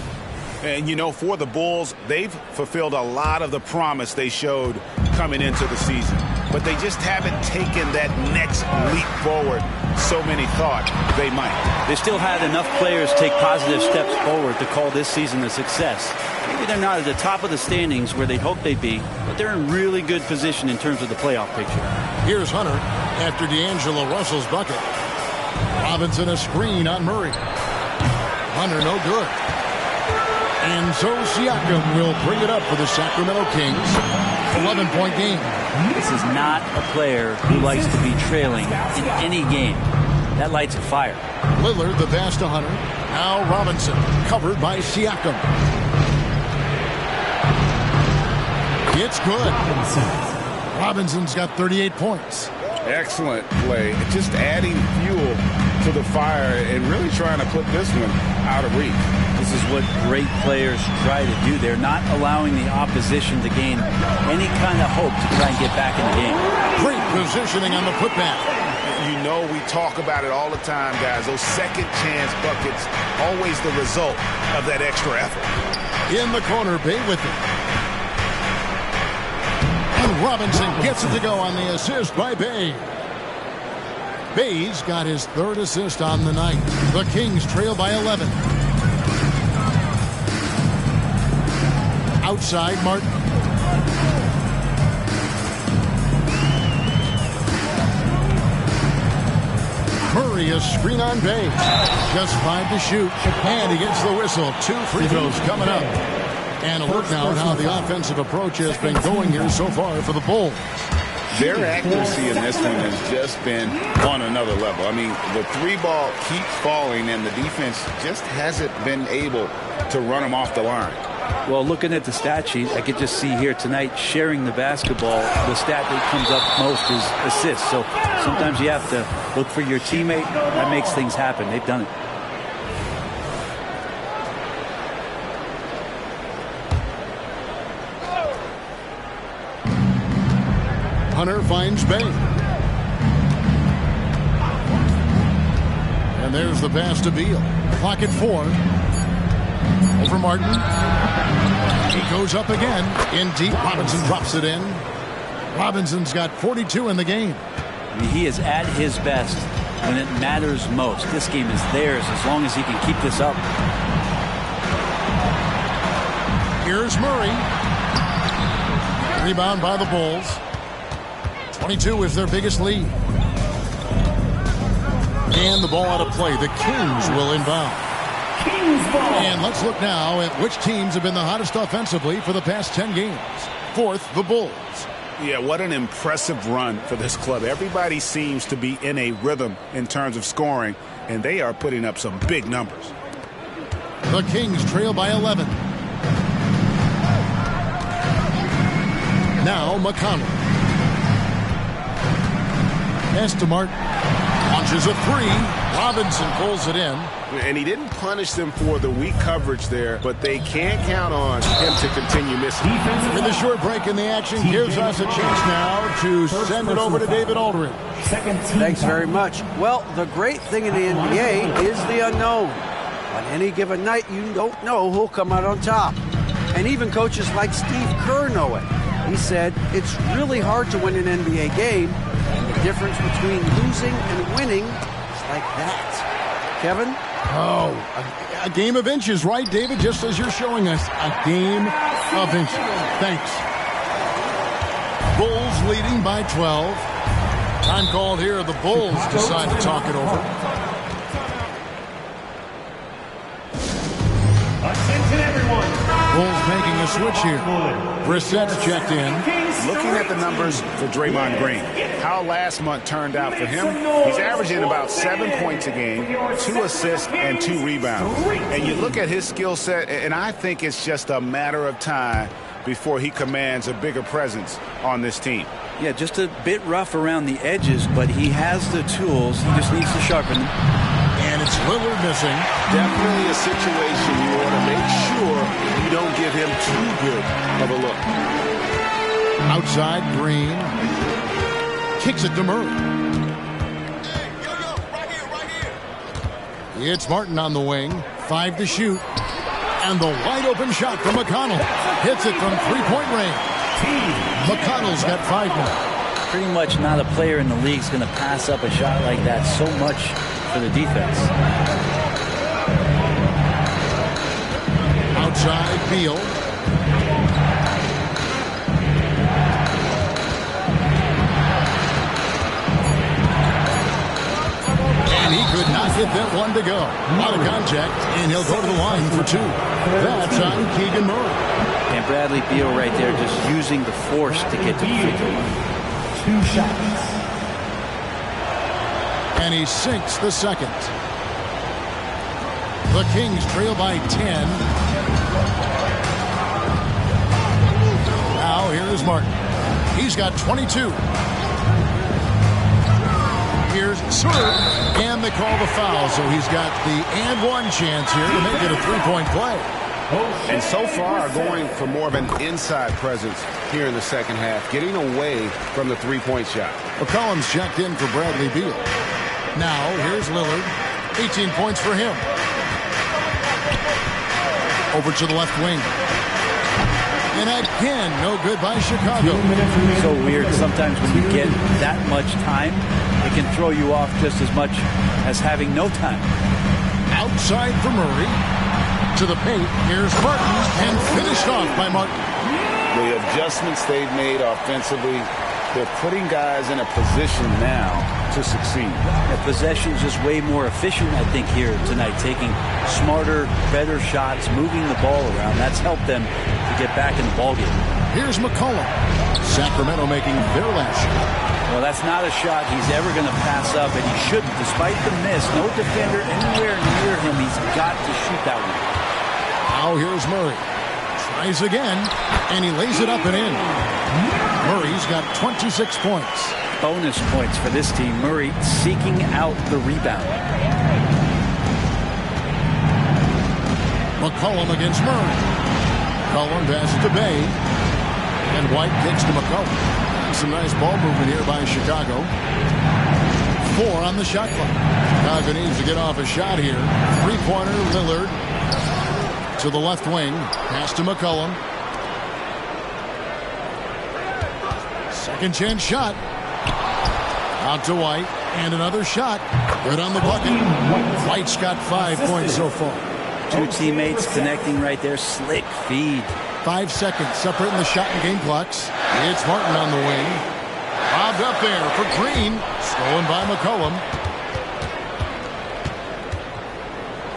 And, you know, for the Bulls, they've fulfilled a lot of the promise they showed coming into the season. But they just haven't taken that next leap forward so many thought they might. They still had enough players take positive steps forward to call this season a success. Maybe they're not at the top of the standings where they'd hope they'd be, but they're in really good position in terms of the playoff picture. Here's Hunter after D'Angelo Russell's bucket. Robinson a screen on Murray. Hunter no good. And so Siakam will bring it up for the Sacramento Kings. 11-point game. This is not a player who likes to be trailing in any game. That lights a fire. Lillard the pass to Hunter. Now Robinson covered by Siakam. It's good. Robinson's got 38 points. Excellent play. Just adding fuel to the fire and really trying to put this one out of reach. This is what great players try to do. They're not allowing the opposition to gain any kind of hope to try and get back in the game. Great positioning on the putback. You know we talk about it all the time, guys. Those second chance buckets, always the result of that extra effort. In the corner, Bay with it. And Robinson gets it to go on the assist by Bay. Bay's got his 3rd assist on the night. The Kings trail by 11. Outside, Martin. Murray a screen on Bay. Just 5 to shoot. And he gets the whistle. 2 free throws coming up. And a look now at how the offensive approach has been going here so far for the Bulls. Their accuracy in this one has just been on another level. I mean, the 3-ball keeps falling, and the defense just hasn't been able to run them off the line. Well, looking at the stat sheet, I could just see here tonight sharing the basketball. The stat that comes up most is assists. So sometimes you have to look for your teammate. That makes things happen. They've done it. Hunter finds Bay. And there's the pass to Beal. Clock at 4. Over Martin. He goes up again. In deep. Robinson drops it in. Robinson's got 42 in the game. I mean, he is at his best when it matters most. This game is theirs as long as he can keep this up. Here's Murray. Rebound by the Bulls. 22 is their biggest lead. And the ball out of play. The Kings will inbound. And let's look now at which teams have been the hottest offensively for the past 10 games. 4th, the Bulls. Yeah, what an impressive run for this club. Everybody seems to be in a rhythm in terms of scoring, and they are putting up some big numbers. The Kings trail by 11. Now McConnell. Martin launches a 3. Robinson pulls it in. And he didn't punish them for the weak coverage there, but they can't count on him to continue missing. With a short break in the action gives us a chance now to send it over to David Aldridge. Thanks very much. Well, the great thing in the NBA is the unknown. On any given night, you don't know who'll come out on top. And even coaches like Steve Kerr know it. He said, it's really hard to win an NBA game. The difference between losing and winning is like that. Kevin? Oh, a game of inches, right, David? Just as you're showing us, a game of inches. Thanks. Bulls leading by 12. Time called here. The Bulls decide to talk it over. Attention, everyone. Bulls making a switch here. Brissett's checked in. Looking at the numbers for Draymond Green, how last month turned out for him, he's averaging about 7 points a game, 2 assists, and 2 rebounds. And you look at his skill set, and I think it's just a matter of time before he commands a bigger presence on this team. Yeah, just a bit rough around the edges, but he has the tools. He just needs to sharpen them. And it's Lillard missing. Definitely a situation you want to make sure you don't give him too good of a look. Outside, Green. Kicks it to Murray. It's Martin on the wing. 5 to shoot. And the wide open shot from McConnell. Hits it from three-point range. McConnell's got 5 now. Pretty much not a player in the league is going to pass up a shot like that so much for the defense. Outside, Beal. And he could not get that one to go. Out of contact, and he'll go to the line for 2. That's on Keegan Murray. And Bradley Beal right there just using the force to get to the free throw line. 2 shots. And he sinks the second. The Kings trail by 10. Now here's Martin. He's got 22. Here's Serve, and they call the foul, so he's got the and one chance here to make it a three-point play. And so far, going for more of an inside presence here in the second half, getting away from the three-point shot. McCollum's checked in for Bradley Beal. Now, here's Lillard. 18 points for him. Over to the left wing. And again, no good by Chicago. So weird. Sometimes when you get that much time, it can throw you off just as much as having no time. Outside for Murray. To the paint. Here's Martin. And finished off by Martin. The adjustments they've made offensively, they're putting guys in a position now to succeed. The possession's just way more efficient, I think, here tonight. Taking smarter, better shots, moving the ball around. That's helped them to get back in the ballgame. Here's McCollum. Sacramento making their last shot. Well, that's not a shot he's ever going to pass up, and he shouldn't. Despite the miss, no defender anywhere near him. He's got to shoot that one. Now here's Murray. Tries again, and he lays it up and in. Murray's got 26 points. Bonus points for this team. Murray seeking out the rebound. McCollum against Murray. McCollum passes to Bay. And White kicks to McCollum. Some nice ball movement here by Chicago. 4 on the shot clock. Chicago needs to get off a shot here. Three-pointer, Lillard. To the left wing. Pass to McCollum. Second chance shot. Out to White. And another shot. Good on the bucket. White's got 5 points so far. 2 teammates connecting right there. Slick feed. 5 seconds separating the shot and game clocks. It's Martin on the wing. Bobbed up there for Green. Stolen by McCollum.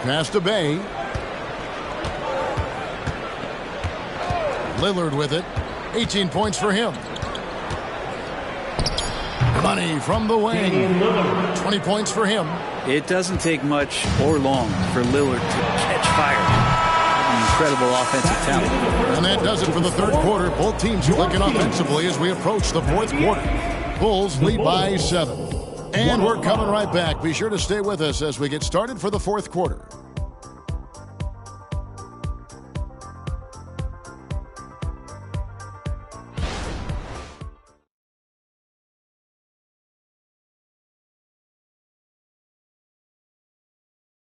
Pass to Bay. Lillard with it. 18 points for him. Money from the wing. 20 points for him. It doesn't take much or long for Lillard to catch fire. Incredible offensive talent. And that does it for the third quarter. Both teams clicking offensively as we approach the fourth quarter. Bulls lead by 7. And we're coming right back. Be sure to stay with us as we get started for the fourth quarter.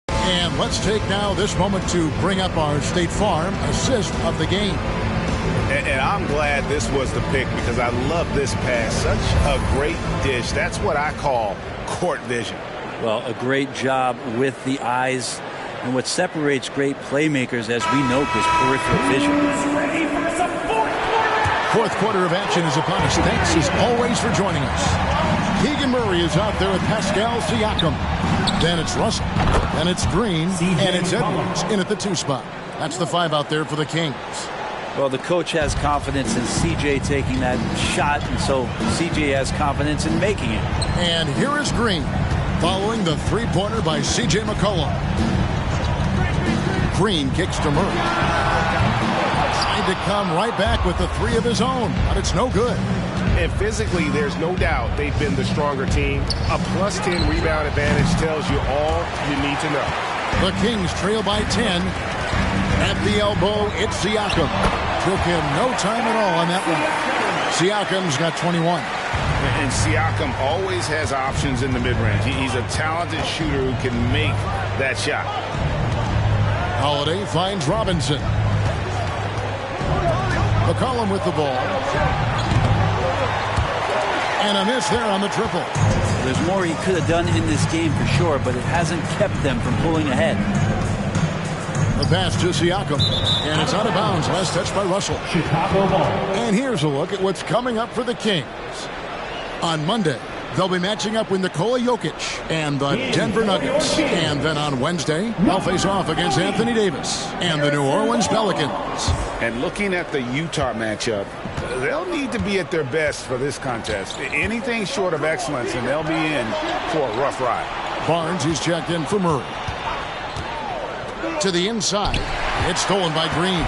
And let's take now this moment to bring up our State Farm assist of the game. And I'm glad this was the pick because I love this pass. Such a great dish. That's what I call court vision. Well, a great job with the eyes. And what separates great playmakers, as we know, is peripheral vision. Fourth quarter of action is upon us. Thanks as always for joining us. Keegan Murray is out there with Pascal Siakam. Then it's Russell. Then it's Green. And it's Edwards in at the 2 spot. That's the 5 out there for the Kings. Well, the coach has confidence in C.J. taking that shot, and so C.J. has confidence in making it. And here is Green, following the three-pointer by C.J. McCollum. Green kicks to Murray. need to come right back with the three of his own, but it's no good. And physically, there's no doubt they've been the stronger team. A +10 rebound advantage tells you all you need to know. The Kings trail by 10. At the elbow, it's Siakam. Took him no time at all on that one. Siakam's got 21. And Siakam always has options in the mid-range. He's a talented shooter who can make that shot. Holiday finds Robinson. McCollum with the ball. And a miss there on the triple. There's more he could have done in this game for sure, but it hasn't kept them from pulling ahead. The pass to Siakam. And it's out of bounds. Last touch by Russell. Chicago ball. And here's a look at what's coming up for the Kings. On Monday, they'll be matching up with Nikola Jokic and the Denver Nuggets. And then on Wednesday, they'll face off against Anthony Davis and the New Orleans Pelicans. And looking at the Utah matchup, they'll need to be at their best for this contest. Anything short of excellence, and they'll be in for a rough ride. Barnes, he's checked in for Murray. To the inside. It's stolen by Green.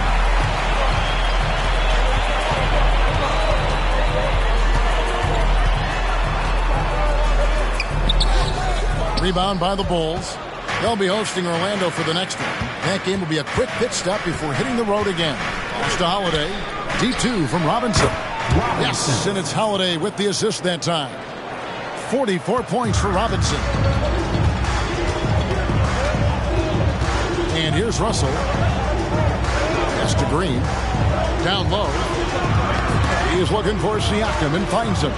Rebound by the Bulls. They'll be hosting Orlando for the next one. That game will be a quick pit stop before hitting the road again. Pass to Holiday. D2 from Robinson. Yes, and it's Holiday with the assist that time. 44 points for Robinson. And here's Russell. Pass to Green. Down low. He is looking for Siakam and finds him.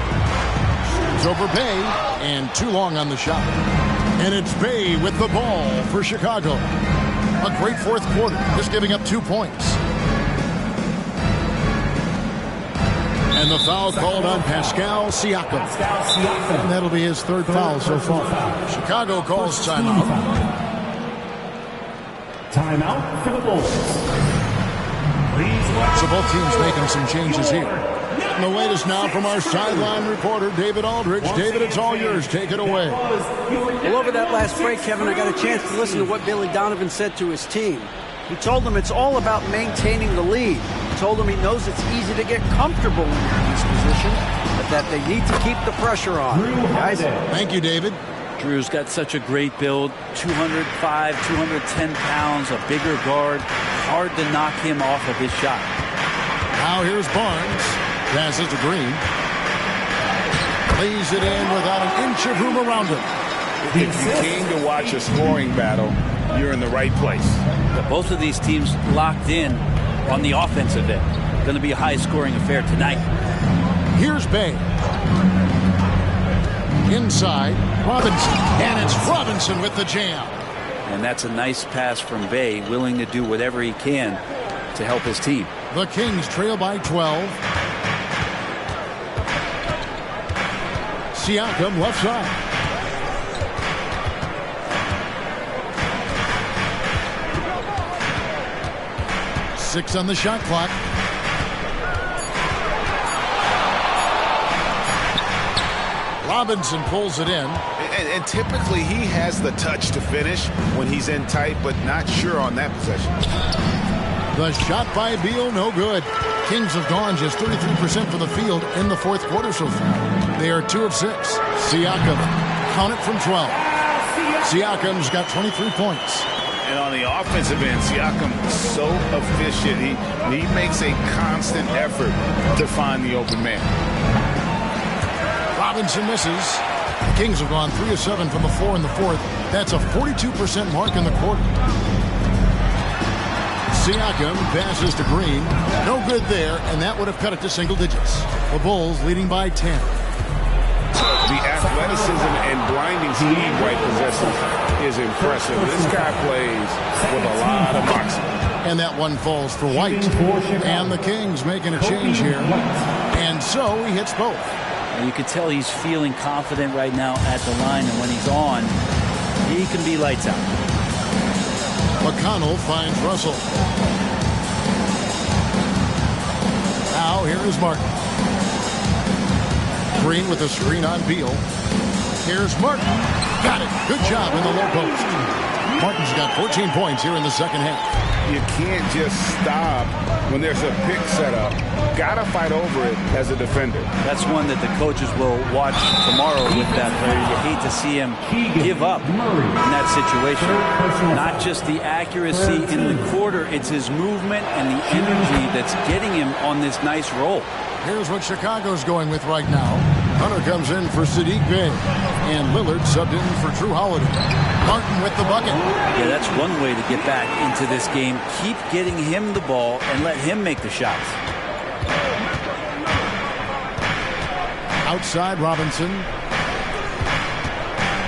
It's over Bay, and too long on the shot. And it's Bay with the ball for Chicago. A great fourth quarter, just giving up 2 points. And the foul called on Pascal Siakam. And that'll be his third foul so far. Chicago calls timeout. Timeout for the Bulls. So both teams making some changes here. And the latest now from our sideline reporter, David Aldridge. David, it's all yours. Take it away. Well, over that last break, Kevin, I got a chance to listen to what Billy Donovan said to his team. He told them it's all about maintaining the lead. He told them he knows it's easy to get comfortable when you're in this position, but that they need to keep the pressure on. Guys, thank you, David. Drew's got such a great build. 205, 210 pounds, a bigger guard. Hard to knock him off of his shot. Now here's Barnes. Passes to Green. Lays it in without an inch of room around him. If you came to watch a scoring battle, you're in the right place. But both of these teams locked in on the offensive end. Going to be a high-scoring affair tonight. Here's Bay. Inside, Robinson. And it's Robinson with the jam. And that's a nice pass from Bay, willing to do whatever he can to help his team. The Kings trail by 12. Siakam left side. Six on the shot clock. Robinson pulls it in. And typically he has the touch to finish when he's in tight, but not sure on that possession. The shot by Beal, no good. Kings have gone just 33% from the field in the fourth quarter so far. They are 2 of 6. Siakam, count it from 12. Siakam's got 23 points. And on the offensive end, Siakam so efficient. He makes a constant effort to find the open man. Robinson misses. The Kings have gone 3 of 7 from the floor in the fourth. That's a 42% mark in the quarter. Siakam passes to Green. No good there, and that would have cut it to single digits. The Bulls leading by 10. The athleticism and blinding speed White possesses is impressive. This guy plays with a lot of moxie. And that one falls for White. And the Kings making a change here. And so he hits both. You can tell he's feeling confident right now at the line, and when he's on, he can be lights out. McConnell finds Russell. Now here is Martin. Green with a screen on Beal. Here's Martin. Got it. Good job in the low post. Martin's got 14 points here in the second half. You can't just stop when there's a pick set up. Got to fight over it as a defender. That's one that the coaches will watch tomorrow with that player. You hate to see him give up in that situation. Not just the accuracy in the quarter, it's his movement and the energy that's getting him on this nice roll. Here's what Chicago's going with right now. Hunter comes in for Sadiq Bey. And Lillard subbed in for Drew Holiday. Martin with the bucket. Yeah, that's one way to get back into this game. Keep getting him the ball and let him make the shots. Outside, Robinson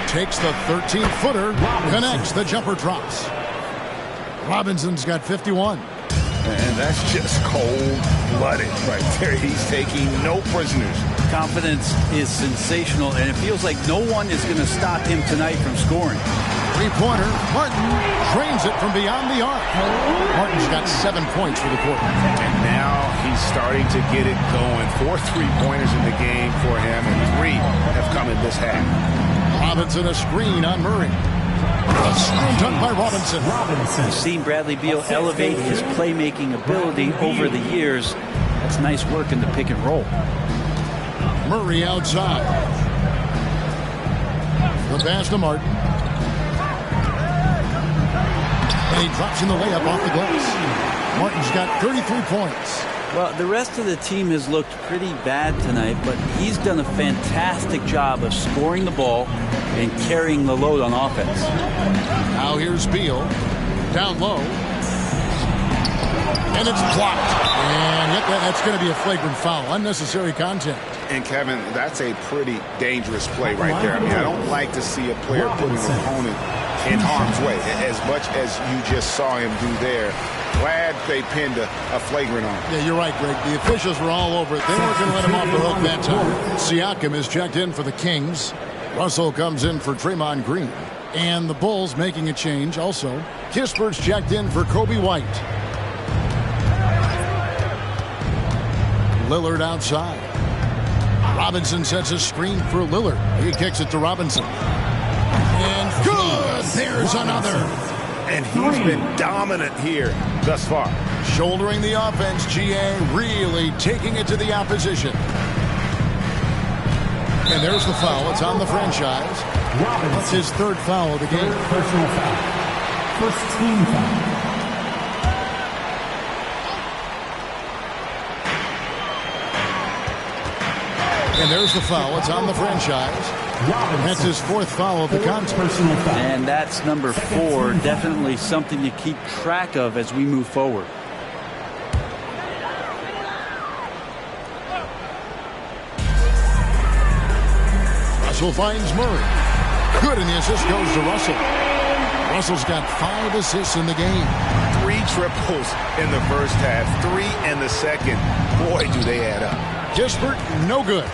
takes the 13-footer, connects, the jumper drops. Robinson's got 51. And that's just cold-blooded right there. He's taking no prisoners. Confidence is sensational, and it feels like no one is going to stop him tonight from scoring. Three-pointer, Martin drains it from beyond the arc. Martin's got 7 points for the quarter. And now he's starting to get it going. 4 3-pointers in the game for him, and 3 have come in this half. Robinson a screen on Murray. A screen done by Robinson. You've seen Bradley Beal elevate his playmaking ability over the years. That's nice work in the pick and roll. Murray outside. The pass to Martin. And he drops in the layup off the glass. Martin's got 33 points. Well, the rest of the team has looked pretty bad tonight, but he's done a fantastic job of scoring the ball and carrying the load on offense. Now here's Beal. Down low. And it's blocked. And that's going to be a flagrant foul. Unnecessary contact. And, Kevin, that's a pretty dangerous play right there. I mean, I don't like to see a player putting an opponent in harm's way as much as you just saw him do there. Glad they pinned a flagrant on him. Yeah, you're right, Greg. The officials were all over it. They weren't going to let him off the hook that time. Siakam is checked in for the Kings. Russell comes in for Draymond Green. And the Bulls making a change also. Kispert's checked in for Kobe White. Lillard outside. Robinson sets a screen for Lillard. He kicks it to Robinson. And good! There's another. And he's been dominant here thus far. Shouldering the offense, GA really taking it to the opposition. And there's the foul. It's on the franchise. That's his 3rd foul of the game. Personal foul. First team foul. And there's the foul. It's on the franchise. That's his 4th foul of the contest. And that's number 4. Definitely something to keep track of as we move forward. Russell finds Murray. Good, and the assist goes to Russell. Russell's got 5 assists in the game. 3 triples in the first half, 3 in the second. Boy, do they add up. Kispert, no good.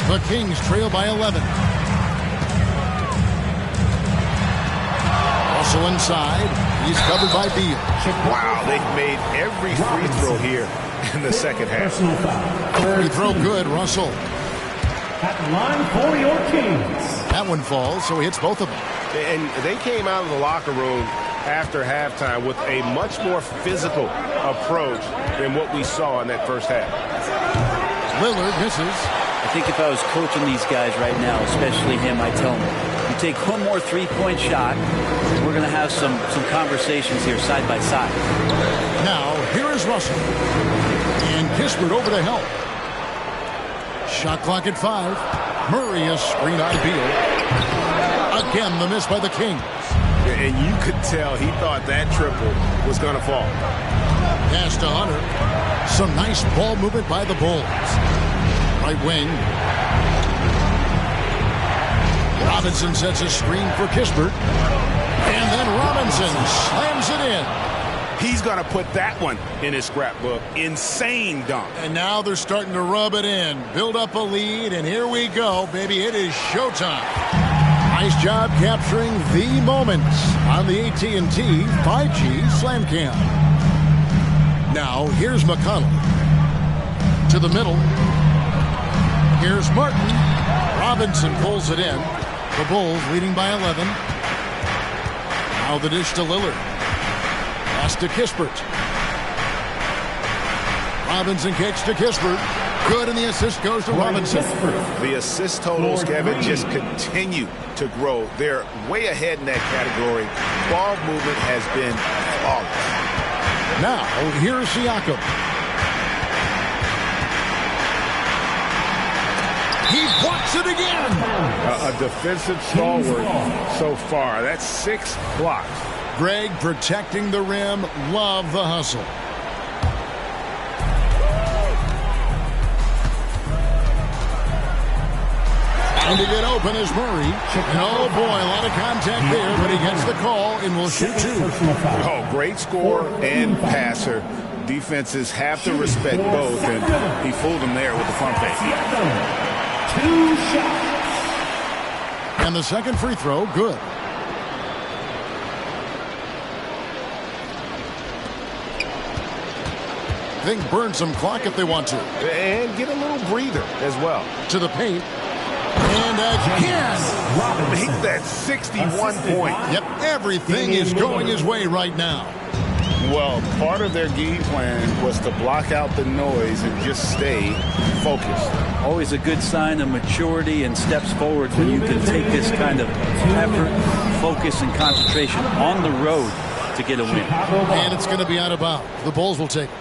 The Kings trail by 11. Russell inside. He's covered by Beal. Wow, they've made every free throw here in the second half. Free throw good, Russell. At the line for your Kings. That one falls, so he hits both of them. And they came out of the locker room after halftime with a much more physical approach than what we saw in that first half. Lillard misses. I think if I was coaching these guys right now, especially him, I tell him, you take one more 3-point shot, we're going to have some conversations here side by side. Now, here is Russell. And Kispert over to help. Shot clock at 5. Murray is screen on Beal. Again, the miss by the Kings. And you could tell he thought that triple was going to fall. Pass to Hunter. Some nice ball movement by the Bulls. Right wing. Robinson sets a screen for Kispert. And then Robinson slams it in. He's going to put that one in his scrapbook. Insane dunk. And now they're starting to rub it in. Build up a lead, and here we go, baby. It is showtime. Nice job capturing the moments on the AT&T 5G Slam Cam. Now, here's McConnell. To the middle. Here's Martin. Robinson pulls it in. The Bulls leading by 11. Now the dish to Lillard. Pass to Kispert. Robinson kicks to Kispert. Good, and the assist goes to Robinson. The assist totals, Kevin, just continue to grow. They're way ahead in that category. Ball movement has been flawless. Now, here's Siakam. He blocks it again. A defensive stalwart so far. That's 6 blocks. Greg protecting the rim. Love the hustle. Trying to get open is Murray. And oh boy, a lot of contact there, but he gets the call and will shoot 2. Oh, great scorer and passer. Defenses have to respect both, and he fooled them there with the front fake. 2 shots. And the second free throw, good. They can burn some clock if they want to. And get a little breather as well. To the paint. And again. Make that 61 point. Yep, everything is going his way right now. Well, part of their game plan was to block out the noise and just stay focused. Always a good sign of maturity and steps forward when you can take this kind of effort, focus, and concentration on the road to get a win. And it's going to be out of bounds. The Bulls will take it.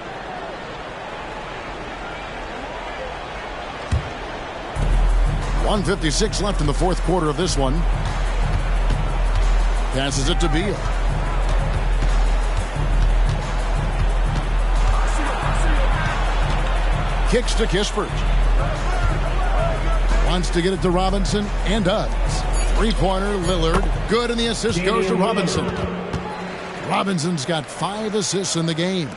.156 left in the fourth quarter of this one. Passes it to Beal. Kicks to Kispert. Wants to get it to Robinson and does. Three-pointer, Lillard. Good, and the assist goes to Robinson. Robinson's got 5 assists in the game.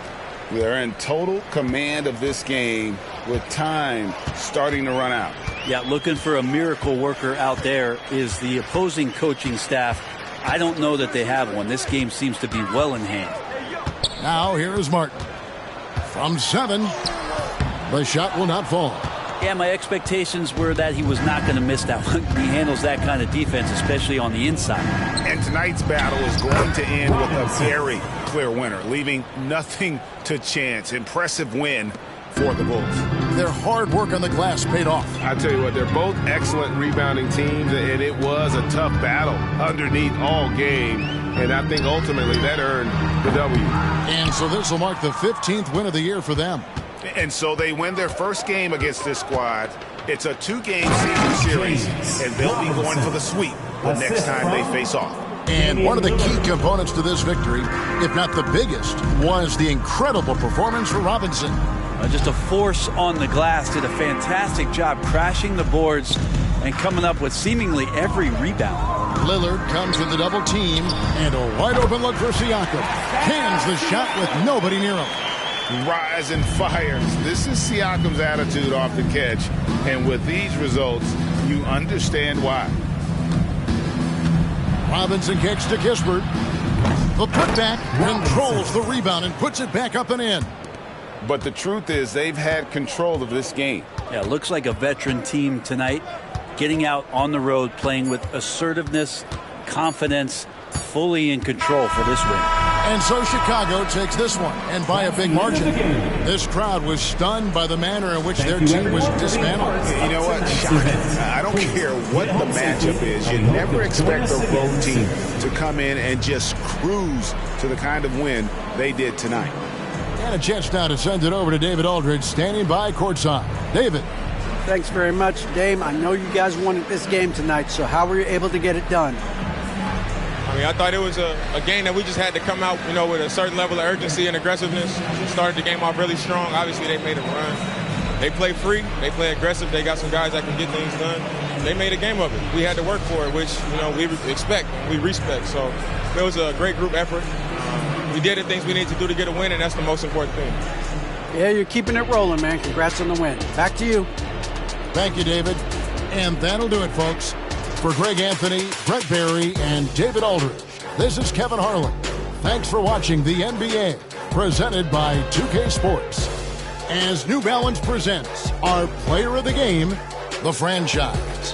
They're in total command of this game with time starting to run out. Yeah, looking for a miracle worker out there is the opposing coaching staff. I don't know that they have one. This game seems to be well in hand. Now here is Martin. From 7, the shot will not fall. Yeah, my expectations were that he was not going to miss that one. He handles that kind of defense, especially on the inside. And tonight's battle is going to end with a very clear winner, leaving nothing to chance. Impressive win for the Bulls. Their hard work on the glass paid off. I tell you what, they're both excellent rebounding teams, and it was a tough battle underneath all game. And I think ultimately that earned the W. And so this will mark the 15th win of the year for them. And so they win their first game against this squad. It's a 2-game season series, and they'll be going for the sweep the next time they face off. And one of the key components to this victory, if not the biggest, was the incredible performance for Robinson. Just a force on the glass, did a fantastic job crashing the boards and coming up with seemingly every rebound. Lillard comes with the double team, and a wide open look for Siakam. Cans the shot with nobody near him. Rise and fires. This is Siakam's attitude off the catch. And with these results, you understand why. Robinson kicks to Kispert. The putback controls the rebound and puts it back up and in. But the truth is they've had control of this game. Yeah, looks like a veteran team tonight, getting out on the road, playing with assertiveness, confidence, fully in control for this win. And so Chicago takes this one, and by a big margin. This crowd was stunned by the manner in which their team was dismantled. You know what? I don't care what the matchup is. You never expect a road team to come in and just cruise to the kind of win they did tonight. And a chance now to send it over to David Aldridge, standing by courtside. David. Thanks very much, Dame. I know you guys wanted this game tonight, so how were you able to get it done? I mean, I thought it was a game that we just had to come out, with a certain level of urgency and aggressiveness. Started the game off really strong. Obviously, they made a run. They play free. They play aggressive. They got some guys that can get things done. They made a game of it. We had to work for it, which, we expect, we respect. So it was a great group effort. We did the things we need to do to get a win, and that's the most important thing. Yeah, you're keeping it rolling, man. Congrats on the win. Back to you. Thank you, David. And that'll do it, folks. For Greg Anthony, Brett Barry, and David Aldridge, this is Kevin Harlan. Thanks for watching the NBA, presented by 2K Sports. As New Balance presents our Player of the Game, the franchise.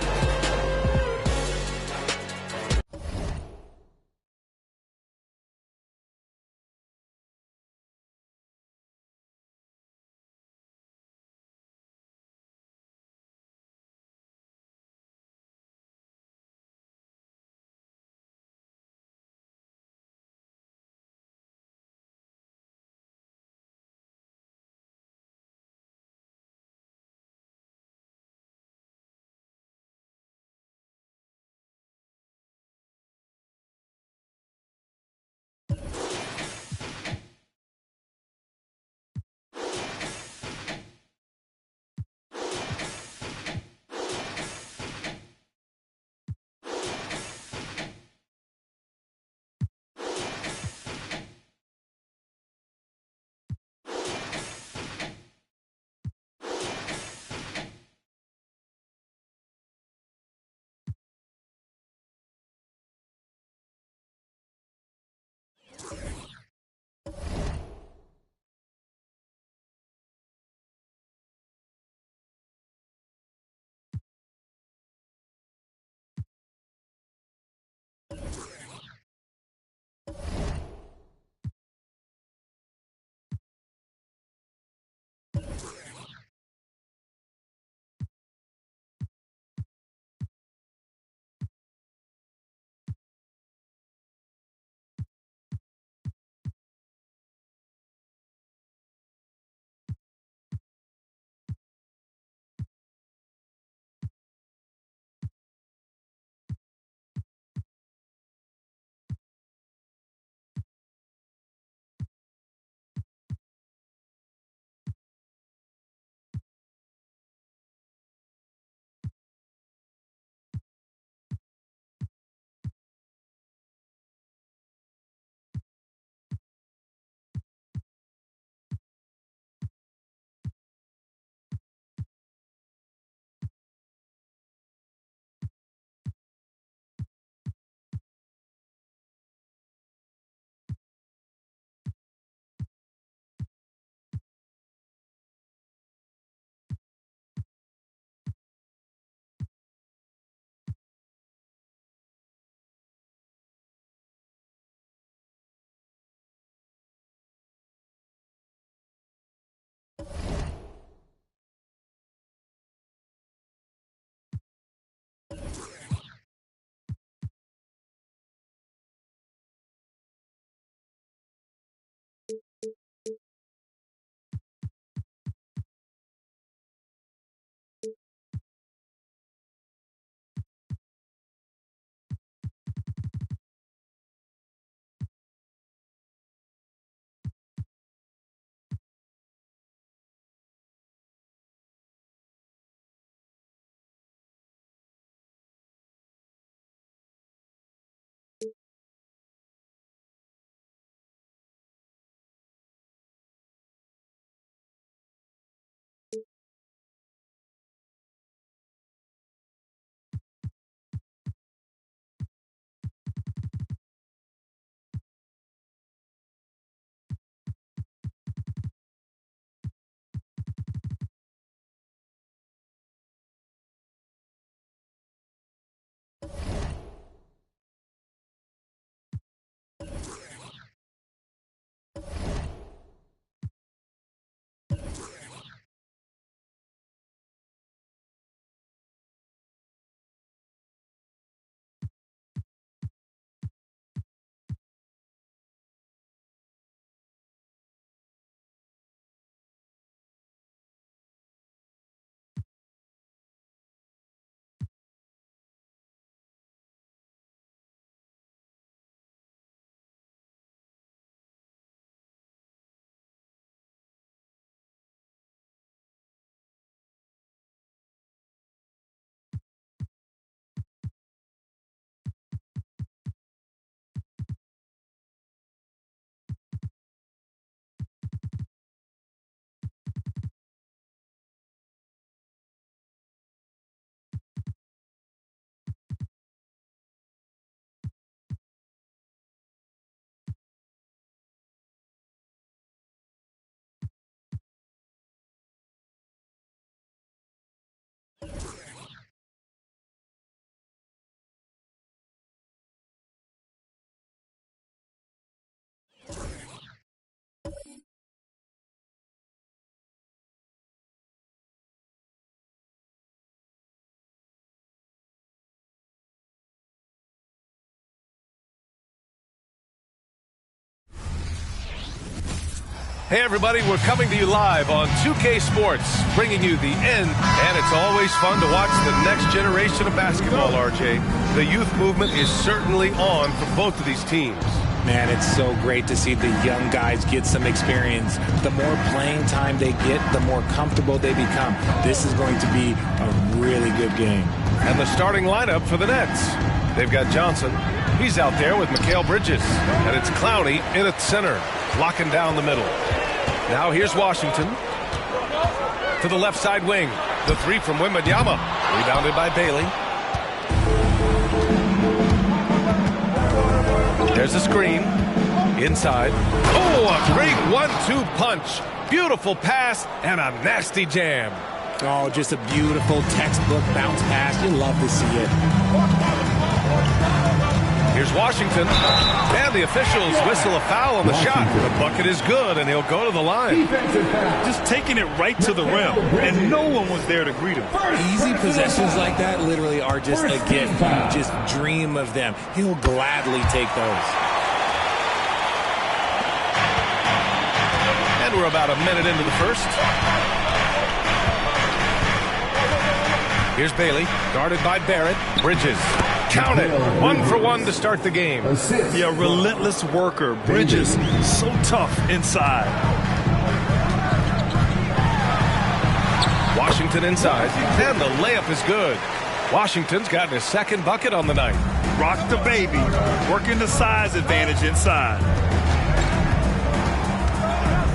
Hey, everybody, we're coming to you live on 2K Sports, bringing you the end. And it's always fun to watch the next generation of basketball, RJ. The youth movement is certainly on for both of these teams. Man, it's so great to see the young guys get some experience. The more playing time they get, the more comfortable they become. This is going to be a really good game. And the starting lineup for the Nets. They've got Johnson. He's out there with Mikal Bridges. And it's Clowney in at center, locking down the middle. Now here's Washington to the left side wing. The three from Wembanyama, rebounded by Bailey. There's a screen inside. Oh, a great 1-2 punch. Beautiful pass and a nasty jam. Oh, just a beautiful textbook bounce pass. You love to see it. Here's Washington. And the officials whistle a foul on the shot. The bucket is good, and he'll go to the line. Just taking it right to the rim, and no one was there to greet him. Easy possessions like that literally are just a gift. You just dream of them. He'll gladly take those. And we're about a minute into the first. Here's Bailey, guarded by Barrett. Bridges. Count it. 1 for 1 to start the game. Yeah, relentless worker. Bridges, so tough inside. Washington inside, and the layup is good. Washington's gotten his second bucket on the night. Rock the baby, working the size advantage inside.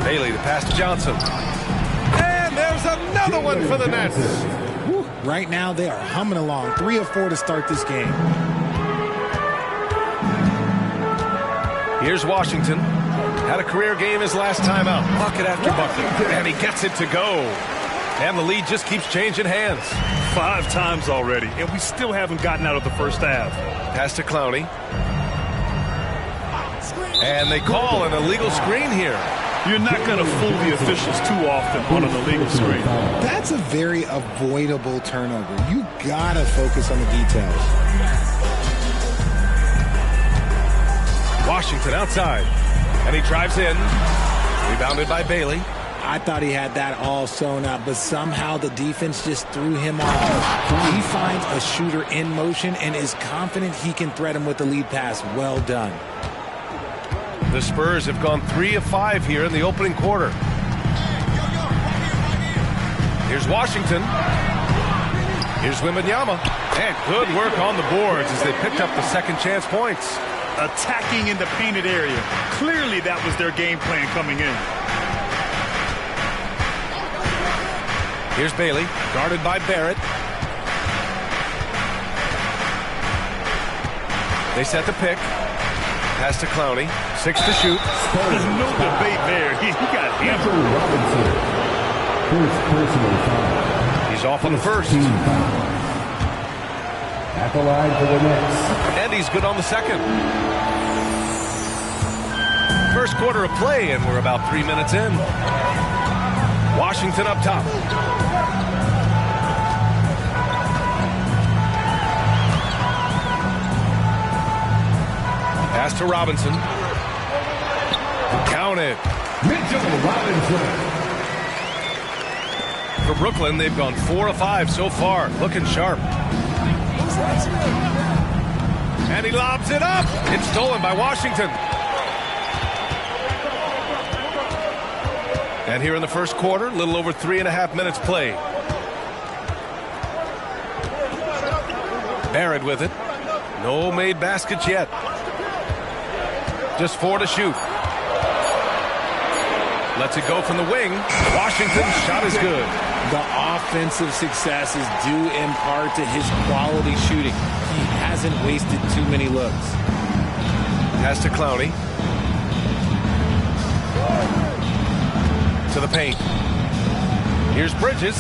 Bailey to pass to Johnson. And there's another one for the Nets. Right now, they are humming along. 3 of 4 to start this game. Here's Washington. Had a career game his last time out. Bucket after bucket. And he gets it to go. And the lead just keeps changing hands. 5 times already, and we still haven't gotten out of the first half. Pass to Clowney. And they call an illegal screen here. You're not going to fool the officials too often on an illegal screen. That's a very avoidable turnover. You got to focus on the details. Washington outside. And he drives in. Rebounded by Bailey. I thought he had that all sewn up, but somehow the defense just threw him off. He finds a shooter in motion and is confident he can thread him with the lead pass. Well done. The Spurs have gone 3 of 5 here in the opening quarter. Here's Washington. Here's Wembanyama. And good work on the boards as they picked up the second chance points. Attacking in the painted area. Clearly that was their game plan coming in. Here's Bailey, guarded by Barrett. They set the pick. Pass to Clowney. 6 to shoot. There's no debate there. He got hammered. He's off on the first. At the line for the Nets. And he's good on the second. First quarter of play, and we're about 3 minutes in. Washington up top. Pass to Robinson. Count it. Mitchell Robinson. For Brooklyn, they've gone 4 of 5 so far. Looking sharp. And he lobs it up. It's stolen by Washington. And here in the first quarter, a little over 3.5 minutes played. Barrett with it. No made baskets yet. Just 4 to shoot. Lets it go from the wing. Washington's shot is good. The offensive success is due in part to his quality shooting. He hasn't wasted too many looks. Pass to Clowney. To the paint. Here's Bridges.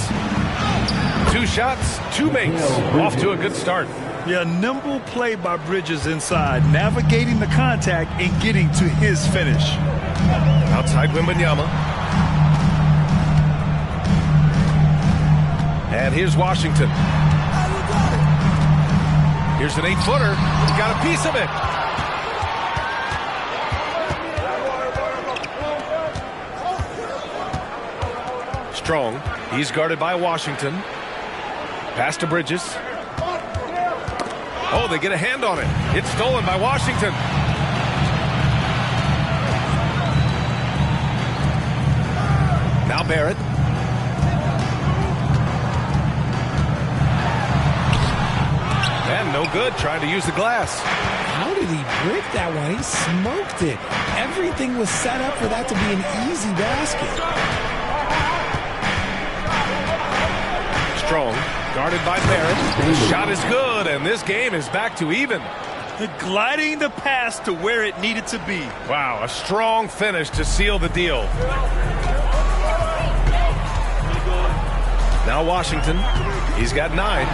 2 shots, 2 makes. Off to a good start. Yeah, nimble play by Bridges inside, navigating the contact and getting to his finish. Outside Wembanyama. And here's Washington. Here's an 8-footer. He got a piece of it. Strong. He's guarded by Washington. Pass to Bridges. Oh, they get a hand on it. It's stolen by Washington. Now Barrett. And no good, trying to use the glass. How did he break that one? He smoked it. Everything was set up for that to be an easy basket. Strong, guarded by Barrett. The shot is good, and this game is back to even. Gliding the pass to where it needed to be. Wow, a strong finish to seal the deal. Now Washington, he's got 9.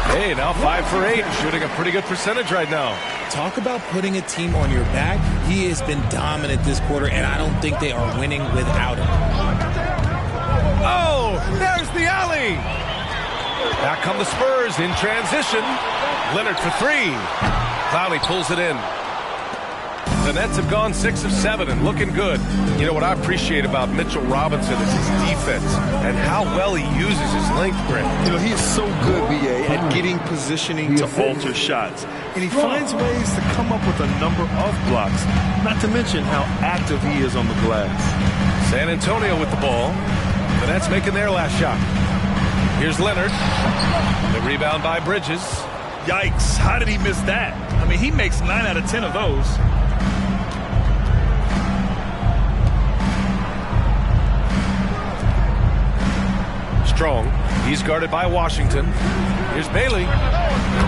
Hey, now 5 for 8, shooting a pretty good percentage right now. Talk about putting a team on your back. He has been dominant this quarter, and I don't think they are winning without him. Oh, there's the alley. Back come the Spurs in transition. Leonard for 3. Clowney pulls it in. The Nets have gone 6 of 7 and looking good. You know what I appreciate about Mitchell Robinson is his defense and how well he uses his length, Brent. You know, he is so good, B.A., at getting positioning to alter shots. And he finds ways to come up with a number of blocks, not to mention how active he is on the glass. San Antonio with the ball. The Nets making their last shot. Here's Leonard. The rebound by Bridges. Yikes, how did he miss that? I mean, he makes 9 out of 10 of those. Strong. He's guarded by Washington. Here's Bailey.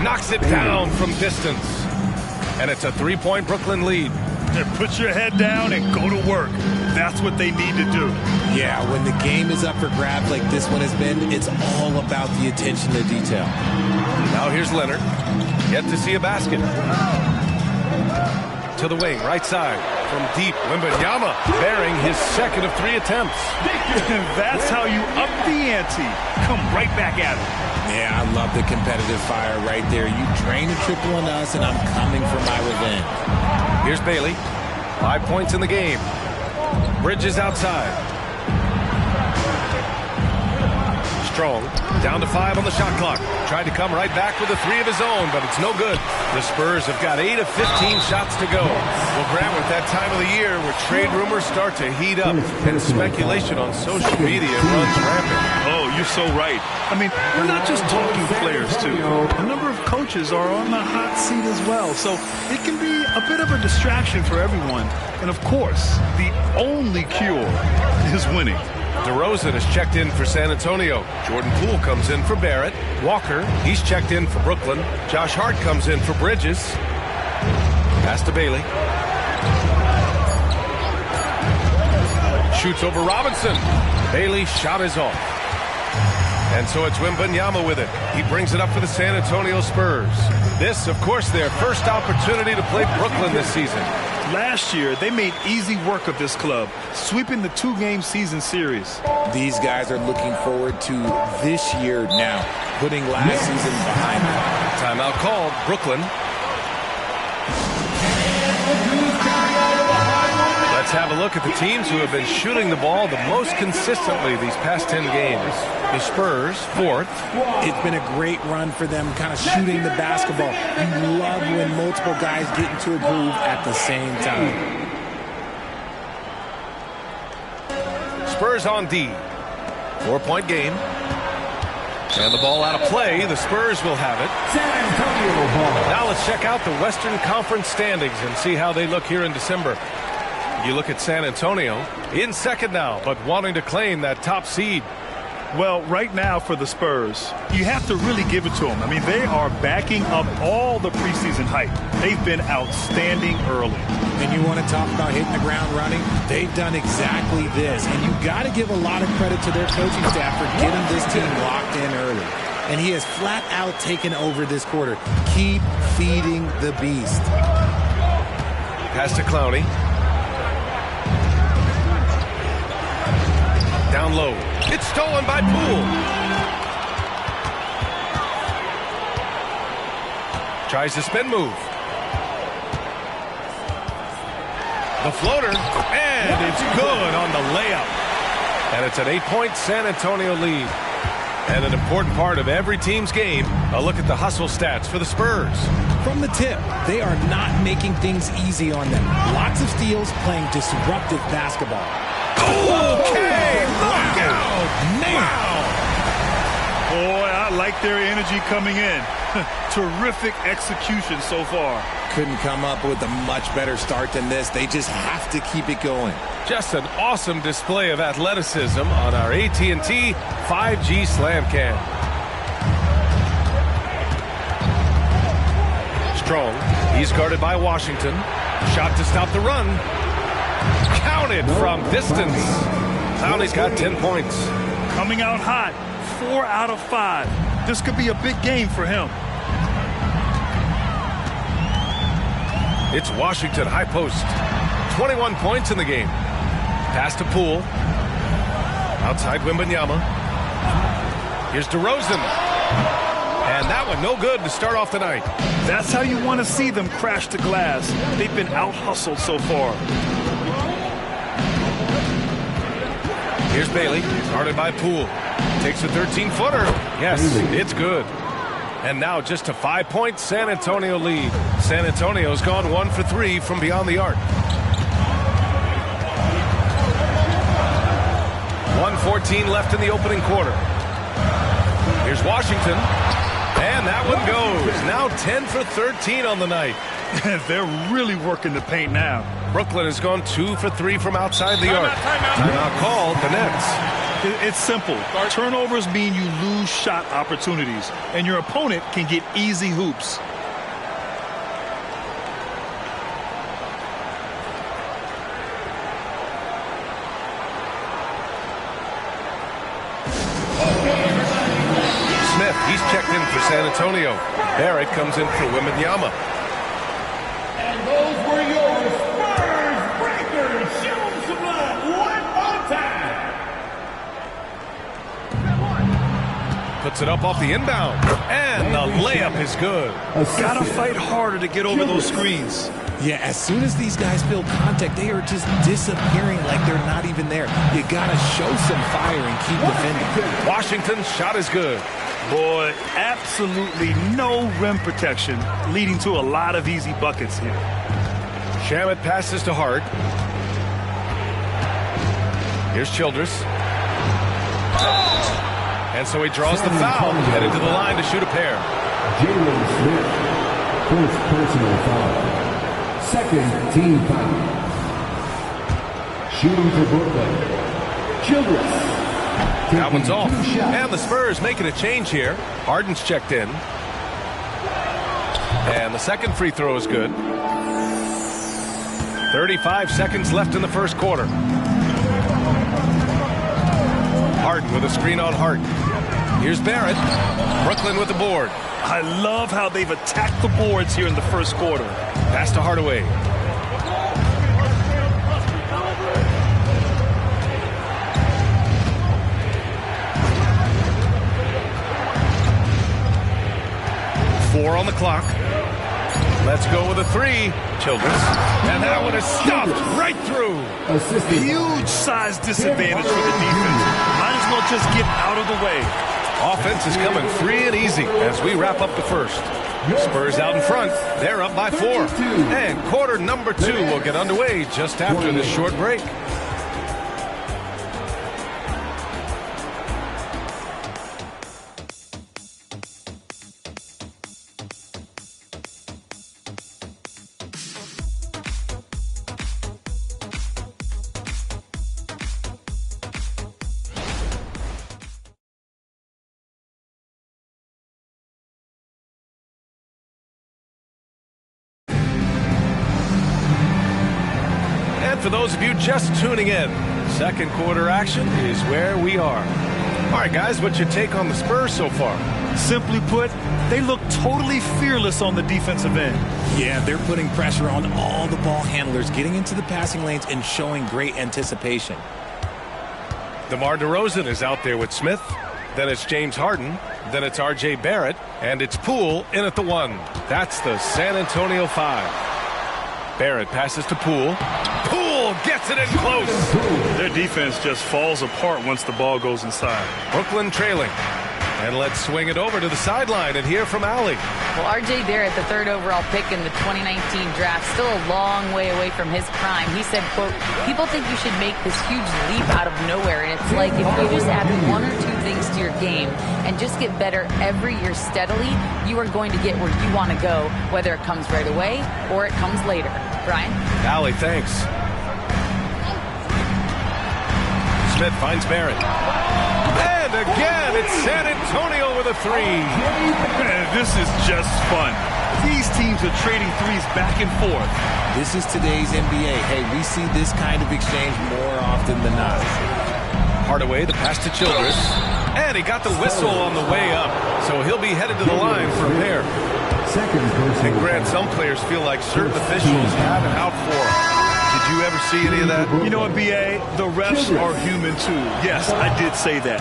Knocks it down from distance. And it's a 3-point Brooklyn lead. Put your head down and go to work. That's what they need to do. Yeah, when the game is up for grabs like this one has been, it's all about the attention to detail. Now here's Leonard. Yet to see a basket. To the wing, right side. From deep, Wembanyama bearing his second of 3 attempts. That's how you up the ante. Come right back at him. Yeah, I love the competitive fire right there. You drain a triple on us, and I'm coming for my revenge. Here's Bailey. 5 points in the game. Bridges outside. Strong. Down to 5 on the shot clock. Tried to come right back with a 3 of his own, but it's no good. The Spurs have got 8 of 15 shots to go. Well, Grant, with that time of the year where trade rumors start to heat up and speculation on social media runs rampant. Oh, you're so right. I mean, we're not just talking players, too. A number of coaches are on the hot seat as well, so it can be a bit of a distraction for everyone. And, of course, the only cure is winning. DeRozan is checked in for San Antonio. Jordan Poole comes in for Barrett. Walker, he's checked in for Brooklyn. Josh Hart comes in for Bridges. Pass to Bailey. Shoots over Robinson. Bailey's shot is off. And so it's Wembanyama with it. He brings it up for the San Antonio Spurs. This, of course, their first opportunity to play Brooklyn this season. Last year, they made easy work of this club, sweeping the 2-game season series. These guys are looking forward to this year now, putting last season behind them. Timeout called, Brooklyn. Let's have a look at the teams who have been shooting the ball the most consistently these past 10 games. The Spurs, 4th. It's been a great run for them, kind of shooting the basketball. You love when multiple guys get into a groove at the same time. Spurs on D. 4-point game. And the ball out of play. The Spurs will have it. Now let's check out the Western Conference standings and see how they look here in December. You look at San Antonio, in second now, but wanting to claim that top seed. Well, right now for the Spurs, you have to really give it to them. I mean, they are backing up all the preseason hype. They've been outstanding early. And you want to talk about hitting the ground running? They've done exactly this. And you've got to give a lot of credit to their coaching staff for getting this team locked in early. And he has flat out taken over this quarter. Keep feeding the beast. Pass to Clowney. Down low. It's stolen by Poole. Tries the spin move. The floater, and it's good on the layup. And it's an 8-point San Antonio lead. And an important part of every team's game, a look at the hustle stats for the Spurs. From the tip, they are not making things easy on them. Lots of steals, playing disruptive basketball. Okay, look out! Wow! Boy, I like their energy coming in. Terrific execution so far. Couldn't come up with a much better start than this. They just have to keep it going. Just an awesome display of athleticism on our AT&T 5G Slam Cam. Strong. He's guarded by Washington. Shot to stop the run. Counted from distance. Clowney's got 10 points. Coming out hot. 4 out of 5. This could be a big game for him. It's Washington high post. 21 points in the game. Pass to Poole. Outside Wembanyama. Here's DeRozan. And that one no good to start off the night. That's how you want to see them crash the glass. They've been out-hustled so far. Here's Bailey, guarded by Poole. Takes a 13-footer. Yes, it's good. And now just a 5-point San Antonio lead. San Antonio's gone 1 for 3 from beyond the arc. 1:14 left in the opening quarter. Here's Washington. And that one goes. Now 10 for 13 on the night. They're really working the paint now. Brooklyn has gone 2 for 3 from outside the arc. Timeout called, the Nets. It's simple. Turnovers mean you lose shot opportunities, and your opponent can get easy hoops. Smith, he's checked in for San Antonio. Barrett comes in for Wembanyama. And those were your Spurs breakers. Show them some love one more time. Puts it up off the inbound. And the layup is good. Gotta fight harder to get over those screens. Yeah, as soon as these guys feel contact, they are just disappearing like they're not even there. You gotta show some fire and keep defending. Washington's shot is good. Boy, absolutely no rim protection, leading to a lot of easy buckets here. Shamet passes to Hart. Here's Childress. And so he draws the foul, headed to the line to shoot a pair. Jalen Smith, first personal foul. Second team foul. Shooting for Brooklyn. Childress. That one's off. And the Spurs making a change here. Harden's checked in. And the second free throw is good. 35 seconds left in the first quarter. Harden with a screen on Hart. Here's Barrett. Brooklyn with the board. I love how they've attacked the boards here in the first quarter. Pass to Hardaway. Four on the clock. Let's go with a three. Childress. And that one is stuffed right through. Huge size disadvantage for the defense. Might as well just get out of the way. Offense is coming free and easy as we wrap up the first. Spurs out in front. They're up by 4. And quarter number 2 will get underway just after this short break. For those of you just tuning in, second quarter action is where we are. All right, guys, what's your take on the Spurs so far? Simply put, they look totally fearless on the defensive end. Yeah, they're putting pressure on all the ball handlers, getting into the passing lanes and showing great anticipation. DeMar DeRozan is out there with Smith. Then it's James Harden. Then it's R.J. Barrett. And it's Poole in at the 1. That's the San Antonio 5. Barrett passes to Poole. Poole gets it in close. Their defense just falls apart once the ball goes inside. Brooklyn trailing. And let's swing it over to the sideline and hear from Allie. Well, R.J. Barrett, the 3rd overall pick in the 2019 draft, still a long way away from his prime. He said, quote, people think you should make this huge leap out of nowhere. And it's like if you just add 1 or 2 things to your game and just get better every year steadily, you are going to get where you want to go, whether it comes right away or it comes later. Brian? Allie, thanks. Smith finds Barrett. And again, it's San Antonio with a 3. This is just fun. These teams are trading threes back and forth. This is today's NBA. Hey, we see this kind of exchange more often than not. Hardaway, the pass to Childress. And he got the whistle on the way up. So he'll be headed to the line for a pair. And Grant, some players feel like certain officials have it out for them. Did you ever see any of that? You know what, B.A.? The refs are human too. Yes, I did say that.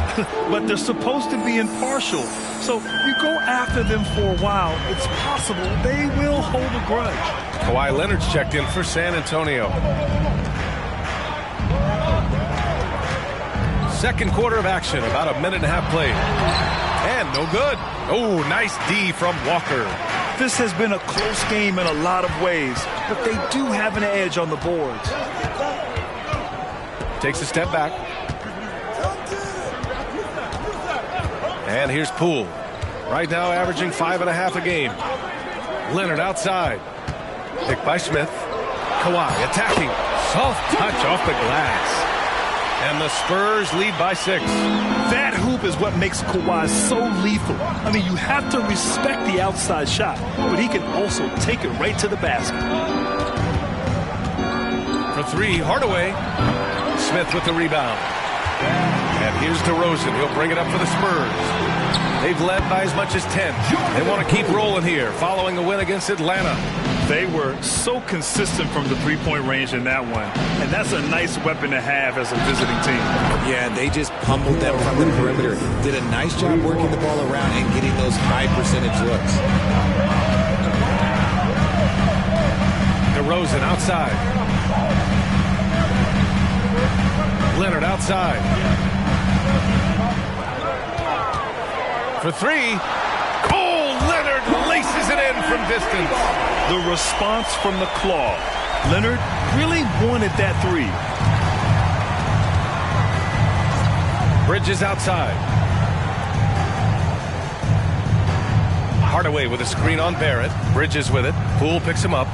But they're supposed to be impartial. So you go after them for a while, it's possible they will hold a grudge. Kawhi Leonard's checked in for San Antonio. Second quarter of action, about a minute and a half played. And no good. Oh, nice D from Walker. This has been a close game in a lot of ways, but they do have an edge on the boards. Takes a step back. And here's Poole. Right now averaging 5.5 a game. Leonard outside. Picked by Smith. Kawhi attacking. Soft touch off the glass. And the Spurs lead by 6. That hoop is what makes Kawhi so lethal. I mean, you have to respect the outside shot, but he can also take it right to the basket. For 3, Hardaway. Smith with the rebound. And here's DeRozan. He'll bring it up for the Spurs. They've led by as much as 10. They want to keep rolling here following a win against Atlanta. They were so consistent from the three-point range in that one, and that's a nice weapon to have as a visiting team. Yeah, they just pummeled them from the perimeter. Did a nice job working the ball around and getting those high percentage looks. DeRozan outside. Leonard outside. For 3. Oh, Leonard laces it in from distance. The response from the claw. Leonard really wanted that 3. Bridges outside. Hardaway with a screen on Barrett. Bridges with it. Poole picks him up.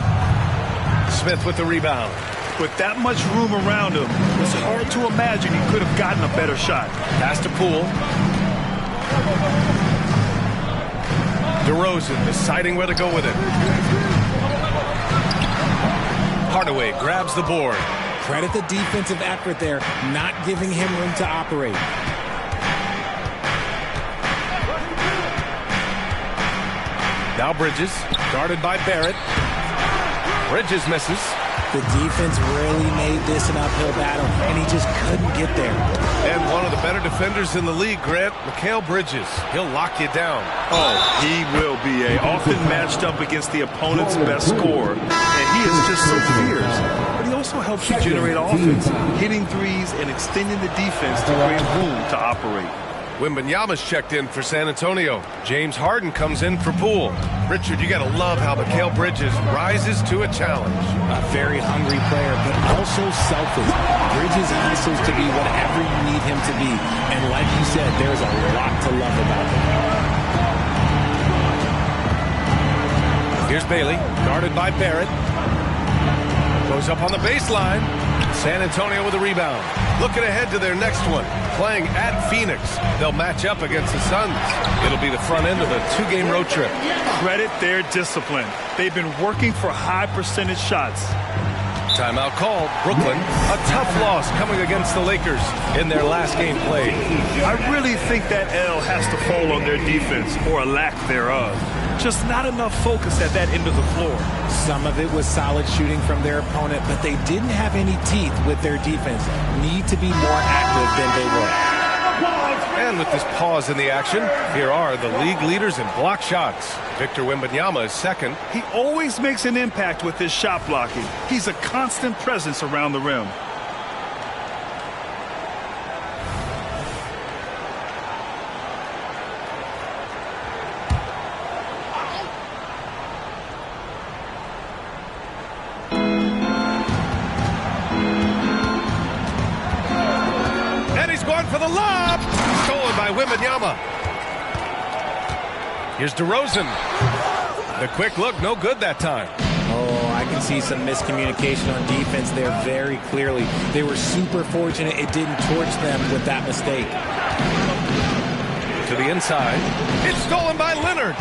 Smith with the rebound. With that much room around him, it's hard to imagine he could have gotten a better shot. Pass to Poole. DeRozan deciding where to go with it. Hardaway grabs the board. Credit the defensive effort there, not giving him room to operate. Now Bridges, guarded by Barrett. Bridges misses. The defense really made this an uphill battle, and he just couldn't get there. And one of the better defenders in the league, Grant, Mikal Bridges. He'll lock you down. Oh, he will be often matched up against the opponent's best scorer, and he is just so fierce. But he also helps you generate offense, hitting threes and extending the defense to create room to operate. Wembanyama's checked in for San Antonio. James Harden comes in for Poole. Richard, you got to love how Mikal Bridges rises to a challenge. A very hungry player, but also selfless. Bridges hustles to be whatever you need him to be. And like you said, there's a lot to love about him. Here's Bailey, guarded by Barrett. Goes up on the baseline. San Antonio with a rebound. Looking ahead to their next one. Playing at Phoenix. They'll match up against the Suns. It'll be the front end of a 2-game road trip. Credit their discipline. They've been working for high percentage shots. Timeout called. Brooklyn, a tough loss coming against the Lakers in their last game played. I really think that L has to fall on their defense, or a lack thereof. Just not enough focus at that end of the floor. Some of it was solid shooting from their opponent, but they didn't have any teeth with their defense. Need to be more active than they were. And with this pause in the action, here are the league leaders in block shots. Victor Wembanyama is second. He always makes an impact with his shot blocking. He's a constant presence around the rim. For the lob, stolen by Wembanyama. Here's DeRozan. The quick look, no good that time. Oh, I can see some miscommunication on defense there very clearly. They were super fortunate it didn't torch them with that mistake. To the inside. It's stolen by Leonard.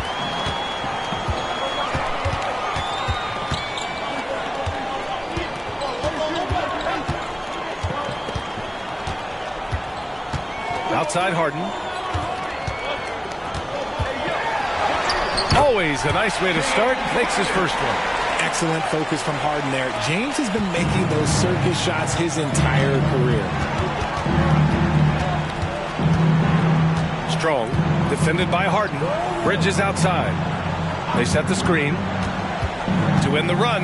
Outside Harden. Always a nice way to start. Makes his first one. Excellent focus from Harden there. James has been making those circus shots his entire career. Strong, defended by Harden. Bridges outside. They set the screen to win the run.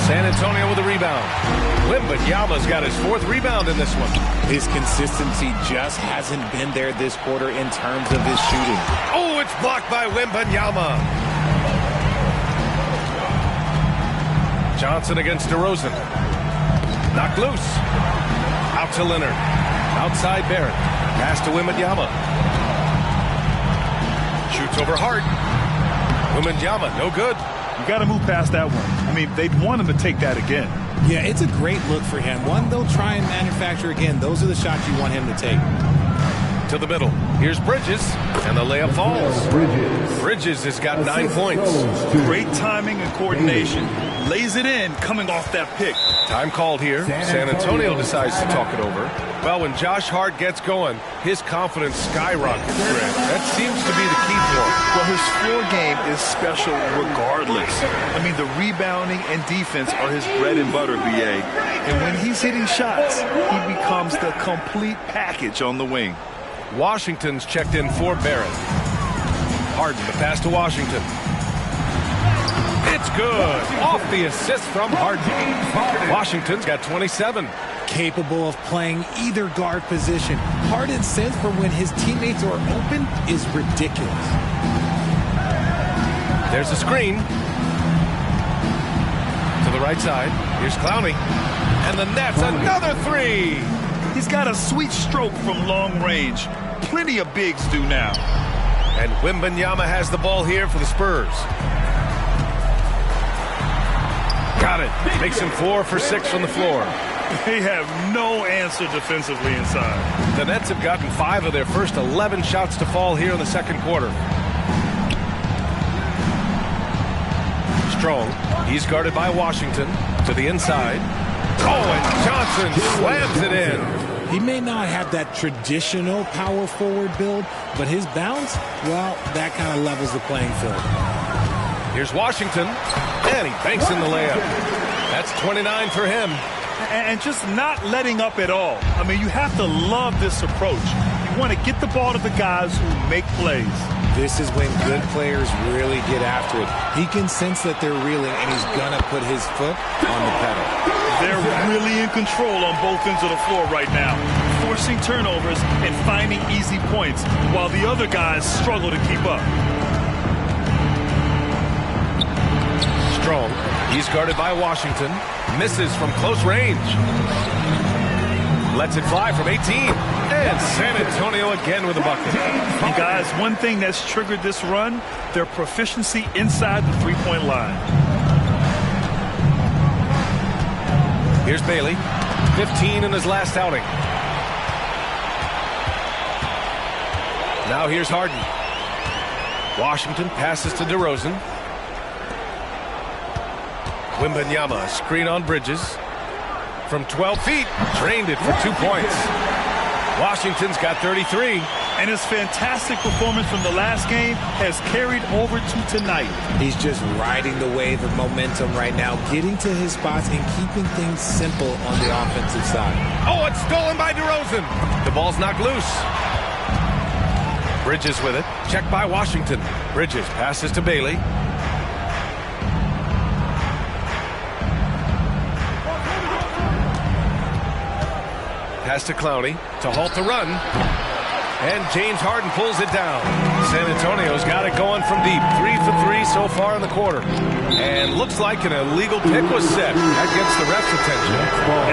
San Antonio with a rebound. Wembanyama's got his 4th rebound in this one. His consistency just hasn't been there this quarter in terms of his shooting. Oh, it's blocked by Wembanyama. Johnson against DeRozan. Knocked loose. Out to Leonard. Outside Barrett. Pass to Wembanyama. Shoots over Hart. Wembanyama, no good. You got to move past that one. I mean, they'd want him to take that again. Yeah, it's a great look for him. One they'll try and manufacture again. Those are the shots you want him to take. To the middle. Here's Bridges, and the layup falls. Bridges has got 9 points. Great timing and coordination. Lays it in, coming off that pick. Time called here. San Antonio decides to talk it over. Well, when Josh Hart gets going, his confidence skyrockets. That seems to be the key for him. Well, his floor game is special regardless. I mean, the rebounding and defense are his bread and butter, BA. And when he's hitting shots, he becomes the complete package on the wing. Washington's checked in for Barrett. Harden, the pass to Washington. It's good. Off the assist from Harden. Washington's got 27. Capable of playing either guard position. Harden's sense for when his teammates are open is ridiculous. There's a screen. To the right side. Here's Clowney. And the Nets, another 3. He's got a sweet stroke from long range. Plenty of bigs do now. And Wembanyama has the ball here for the Spurs. Got it. Makes him 4 for 6 from the floor. They have no answer defensively inside. The Nets have gotten 5 of their first 11 shots to fall here in the second quarter. Strong. He's guarded by Washington. To the inside. Oh, and Johnson slams it in. He may not have that traditional power forward build, but his bounce, well, that kind of levels the playing field. Here's Washington, and he banks in the layup. That's 29 for him. And just not letting up at all. I mean, you have to love this approach. You want to get the ball to the guys who make plays. This is when good players really get after it. He can sense that they're reeling, and he's going to put his foot on the pedal. They're really in control on both ends of the floor right now, forcing turnovers and finding easy points while the other guys struggle to keep up. Strong. He's guarded by Washington. Misses from close range. Lets it fly from 18. And San Antonio again with a bucket. And guys, one thing that's triggered this run, their proficiency inside the three-point line. Here's Bailey. 15 in his last outing. Now here's Harden. Washington passes to DeRozan. Wembanyama, screen on Bridges. From 12 feet, drained it for 2 points. Washington's got 33. And his fantastic performance from the last game has carried over to tonight. He's just riding the wave of momentum right now, getting to his spots and keeping things simple on the offensive side. Oh, it's stolen by DeRozan. The ball's knocked loose. Bridges with it. Checked by Washington. Bridges passes to Bailey. Pass to Clowney to halt the run. And James Harden pulls it down. San Antonio's got it going from deep. 3 for 3 so far in the quarter. And looks like an illegal pick was set. That gets the ref's attention.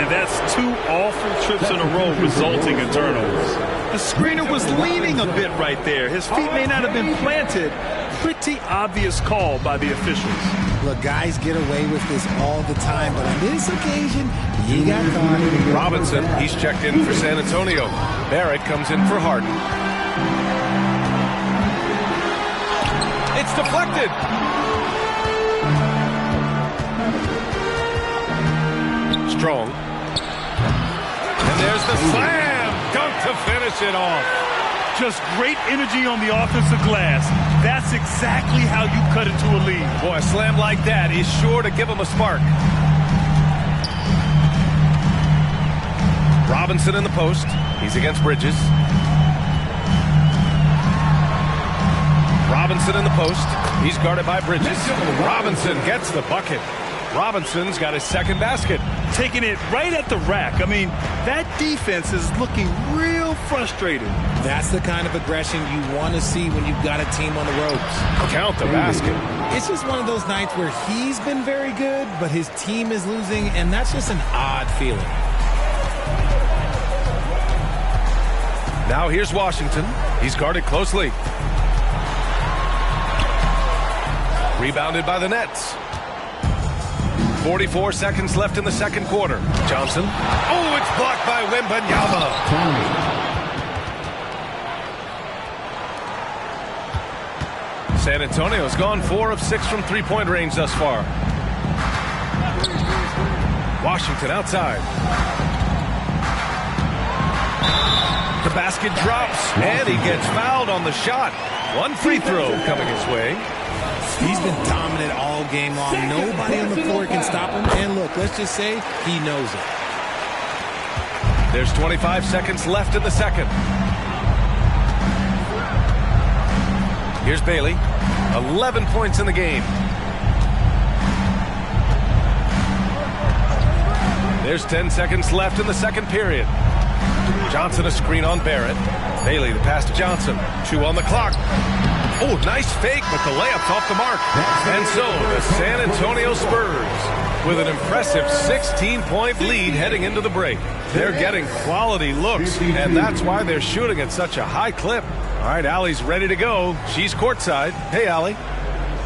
And that's 2 awful trips in a row resulting in turnovers. The screener was leaning a bit right there. His feet may not have been planted. Pretty obvious call by the officials. Look, guys get away with this all the time, but on this occasion, he got caught. Robinson, he's checked in for San Antonio. Barrett comes in for Harden. It's deflected. Strong. And there's the slam. Dunk to finish it off. Just great energy on the offensive glass. That's exactly how you cut into a lead. Boy, a slam like that is sure to give him a spark. Robinson in the post. He's against Bridges. Robinson in the post. He's guarded by Bridges. Robinson gets the bucket. Robinson's got his second basket. Taking it right at the rack. I mean, that defense is looking real frustrated. That's the kind of aggression you want to see when you've got a team on the ropes. Count the basket. It's just one of those nights where he's been very good, but his team is losing, and that's just an odd feeling. Now here's Washington. He's guarded closely. Rebounded by the Nets. 44 seconds left in the second quarter. Johnson. Oh, it's blocked by Wembanyama. San Antonio's gone 4 of 6 from three-point range thus far. Washington outside. The basket drops, and he gets fouled on the shot. One free throw coming his way. He's been dominant all game long. Nobody on the floor can stop him. And look, let's just say he knows it. There's 25 seconds left in the second. Here's Bailey. 11 points in the game. There's 10 seconds left in the second period. Johnson a screen on Barrett. Bailey the pass to Johnson. 2 on the clock. Oh, nice fake, but the layup's off the mark. And so the San Antonio Spurs with an impressive 16-point lead heading into the break. They're getting quality looks, and that's why they're shooting at such a high clip. All right, Allie's ready to go. She's courtside. Hey, Allie.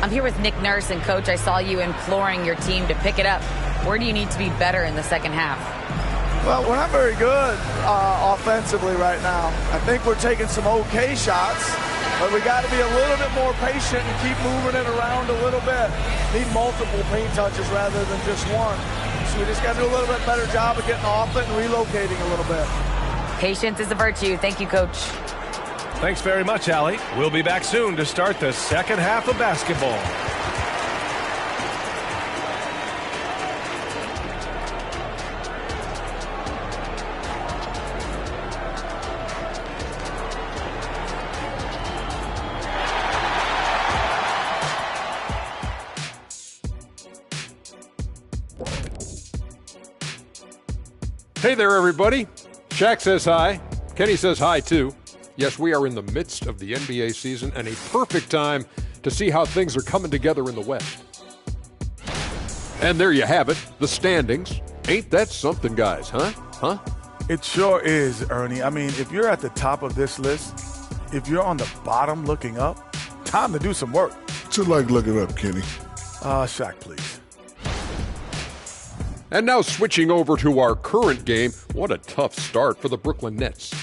I'm here with Nick Nurse, and Coach, I saw you imploring your team to pick it up. Where do you need to be better in the second half? Well, we're not very good offensively right now. I think we're taking some okay shots, but we got to be a little bit more patient and keep moving it around a little bit. Need multiple paint touches rather than just one. So we just got to do a little bit better job of getting off it and relocating a little bit. Patience is a virtue. Thank you, Coach. Thanks very much, Allie. We'll be back soon to start the second half of basketball. Hey there, everybody. Shaq says hi. Kenny says hi, too. Yes, we are in the midst of the NBA season and a perfect time to see how things are coming together in the West. And there you have it, the standings. Ain't that something, guys, huh? It sure is, Ernie. I mean, if you're at the top of this list, if you're on the bottom looking up, time to do some work. What's it like looking up, Kenny? Shaq, please. And now switching over to our current game, what a tough start for the Brooklyn Nets.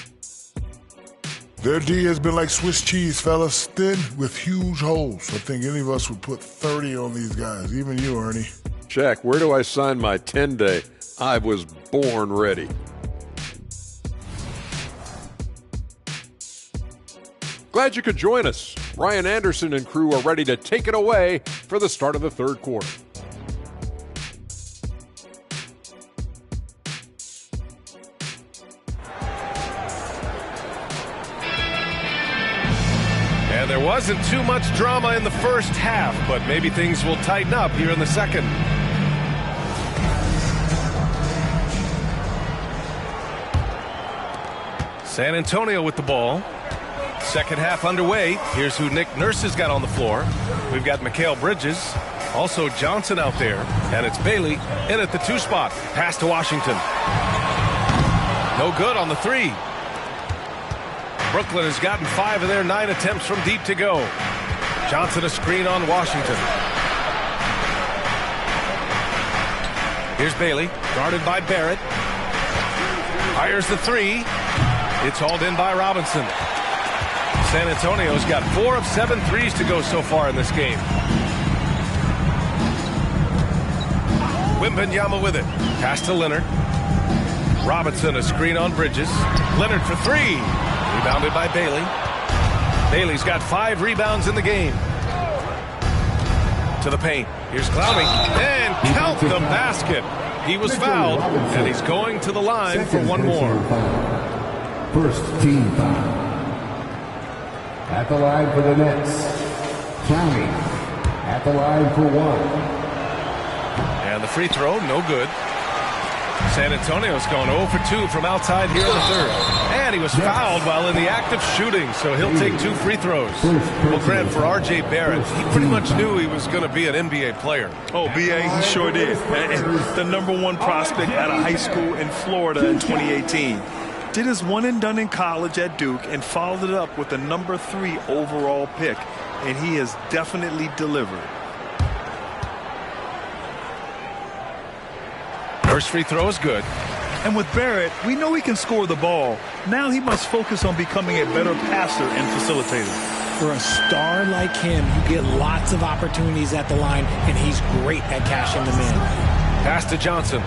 Their D has been like Swiss cheese, fellas, thin with huge holes. I think any of us would put 30 on these guys, even you, Ernie. Shaq, where do I sign my 10-day? I was born ready. Glad you could join us. Ryan Anderson and crew are ready to take it away for the start of the third quarter. And there wasn't too much drama in the first half, but maybe things will tighten up here in the second. San Antonio with the ball. Second half underway. Here's who Nick Nurse has got on the floor. We've got Mikal Bridges, also Johnson out there, and it's Bailey in at the 2 spot. Pass to Washington. No good on the 3. Brooklyn has gotten 5 of their 9 attempts from deep to go. Johnson a screen on Washington. Here's Bailey, guarded by Barrett. Fires the 3. It's hauled in by Robinson. San Antonio's got 4 of 7 threes to go so far in this game. Wembanyama with it. Pass to Leonard. Robinson a screen on Bridges. Leonard for 3. Rebounded by Bailey. Bailey's got 5 rebounds in the game. To the paint. Here's Clowney. And count the basket. He was fouled, and he's going to the line for one more. First team foul. At the line for the Nets, Clowney. At the line for 1. And the free throw, no good. San Antonio's gone 0 for 2 from outside here in the third. And he was fouled while in the act of shooting, so he'll take 2 free throws. Well, Grant, for R.J. Barrett, he pretty much knew he was going to be an NBA player. Oh, B.A., he sure did. The #1 prospect out of high school in Florida in 2018. Did his one and done in college at Duke and followed it up with the #3 overall pick, and he has definitely delivered. First free throw is good. And with Barrett, we know he can score the ball. Now he must focus on becoming a better passer and facilitator. For a star like him, you get lots of opportunities at the line, and he's great at cashing them in. Pass to Johnson.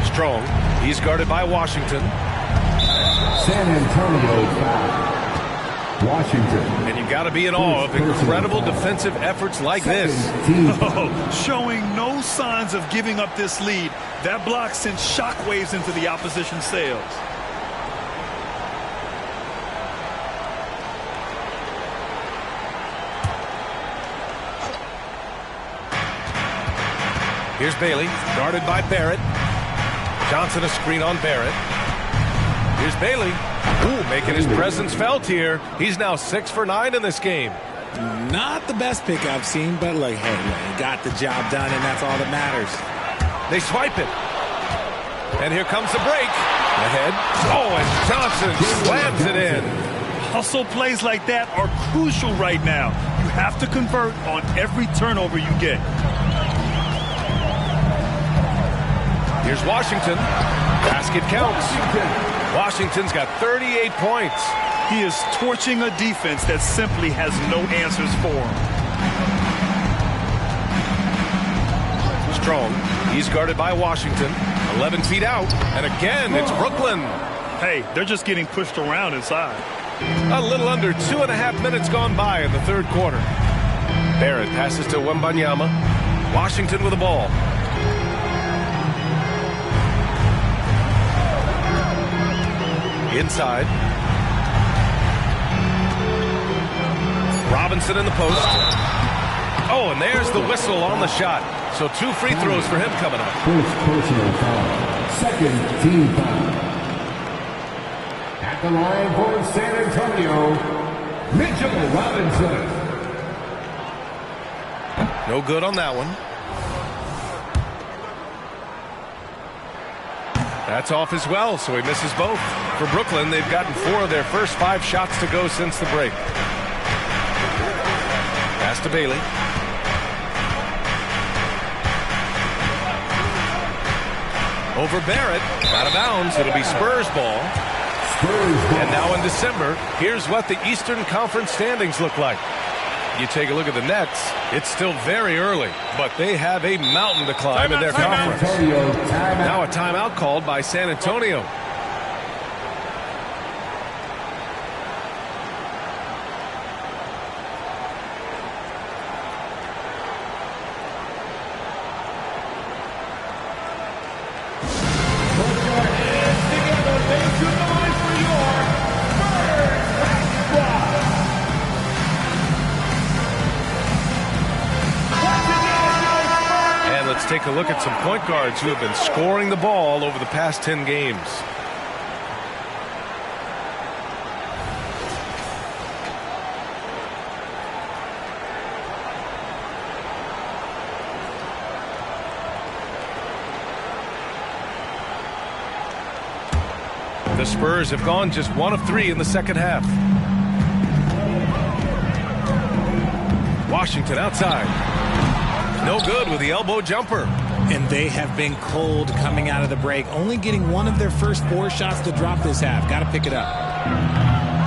Strong. He's guarded by Washington. San Antonio foul. Washington. And you got to be in awe of incredible defensive efforts like this. Showing no signs of giving up this lead. That block sent shockwaves into the opposition sails. Here's Bailey, guarded by Barrett. Johnson a screen on Barrett. Here's Bailey. Ooh, making his presence felt here. He's now 6 for 9 in this game. Not the best pick I've seen, but like, hey, he got the job done, and that's all that matters. They swipe it. And here comes the break. Ahead. Oh, and Johnson slams it in. Hustle plays like that are crucial right now. You have to convert on every turnover you get. Here's Washington. Basket counts. Washington's got 38 points. He is torching a defense that simply has no answers for him. Strong. He's guarded by Washington. 11 feet out. And again, it's Brooklyn. Hey, they're just getting pushed around inside. A little under 2.5 minutes gone by in the third quarter. Barrett passes to Wembanyama. Washington with the ball. Inside. Robinson in the post. Oh, and there's the whistle on the shot. So 2 free throws for him coming up. First personal foul. Second team foul. At the line for San Antonio, Mitchell Robinson. No good on that one. That's off as well, so he misses both. For Brooklyn, they've gotten 4 of their first 5 shots to go since the break. Pass to Bailey. Over Barrett. Out of bounds. It'll be Spurs ball. And now in December, here's what the Eastern Conference standings look like. You take a look at the Nets, it's still very early, but they have a mountain to climb in their conference. Now a timeout called by San Antonio. Take a look at some point guards who have been scoring the ball over the past 10 games. The Spurs have gone just 1 of 3 in the second half. Washington outside. No good with the elbow jumper. And they have been cold coming out of the break, only getting 1 of their first 4 shots to drop this half. Got to pick it up.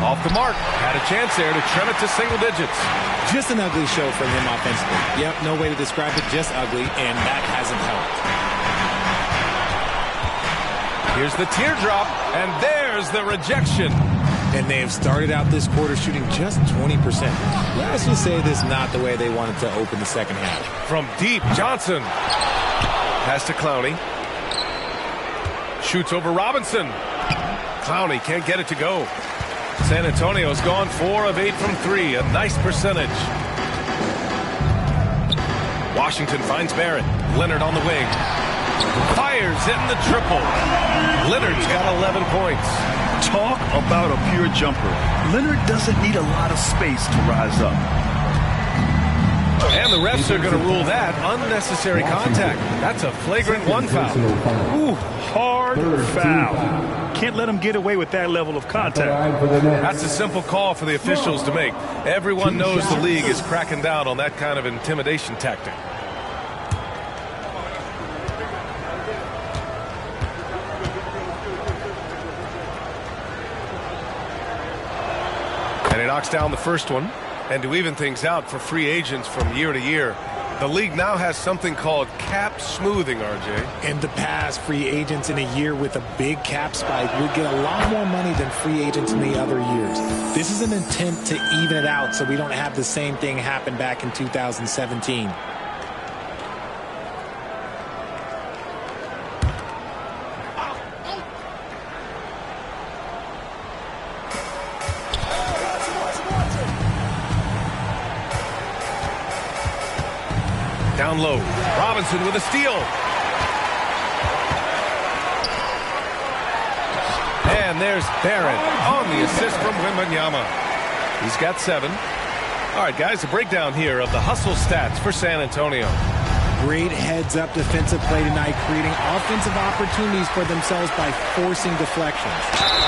Off the mark. Had a chance there to trim it to single digits. Just an ugly show for him offensively. Yep, no way to describe it, just ugly, and that hasn't helped. Here's the teardrop, and there's the rejection. And they have started out this quarter shooting just 20%. Let's just say this is not the way they wanted to open the second half. From deep, Johnson. Pass to Clowney. Shoots over Robinson. Clowney can't get it to go. San Antonio's gone 4 of 8 from 3. A nice percentage. Washington finds Barrett. Leonard on the wing. Fires in the triple. Leonard's got 11 points. Talk about a pure jumper. Leonard doesn't need a lot of space to rise up. And the refs are going to rule that unnecessary contact. That's a flagrant 1 foul. Ooh, hard foul. Can't let him get away with that level of contact. That's a simple call for the officials to make. Everyone knows the league is cracking down on that kind of intimidation tactic. And he knocks down the first one. And to even things out for free agents from year to year, the league now has something called cap smoothing, RJ. In the past, free agents in a year with a big cap spike would get a lot more money than free agents in the other years. This is an attempt to even it out so we don't have the same thing happen back in 2017. Down low. Robinson with a steal. And there's Barrett on the assist from Wembanyama. He's got 7. All right, guys, a breakdown here of the hustle stats for San Antonio. Great heads-up defensive play tonight, creating offensive opportunities for themselves by forcing deflections.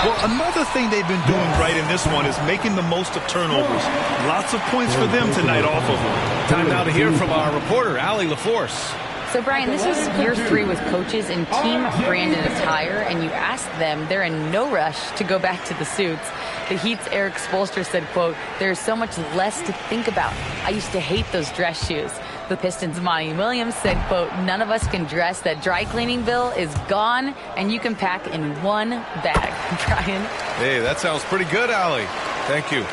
Well, another thing they've been doing right in this one is making the most of turnovers. Lots of points for them tonight off of them. Time now to hear from our reporter, Allie LaForce. So, Brian, this is year 3 with coaches in team-branded attire, and you ask them, they're in no rush to go back to the suits. The Heat's Eric Spoelstra said, quote, "There's so much less to think about. I used to hate those dress shoes." The Pistons' Monty Williams said, quote, "None of us can dress. That dry cleaning bill is gone, and you can pack in one bag." Brian? Hey, that sounds pretty good, Allie. Thank you.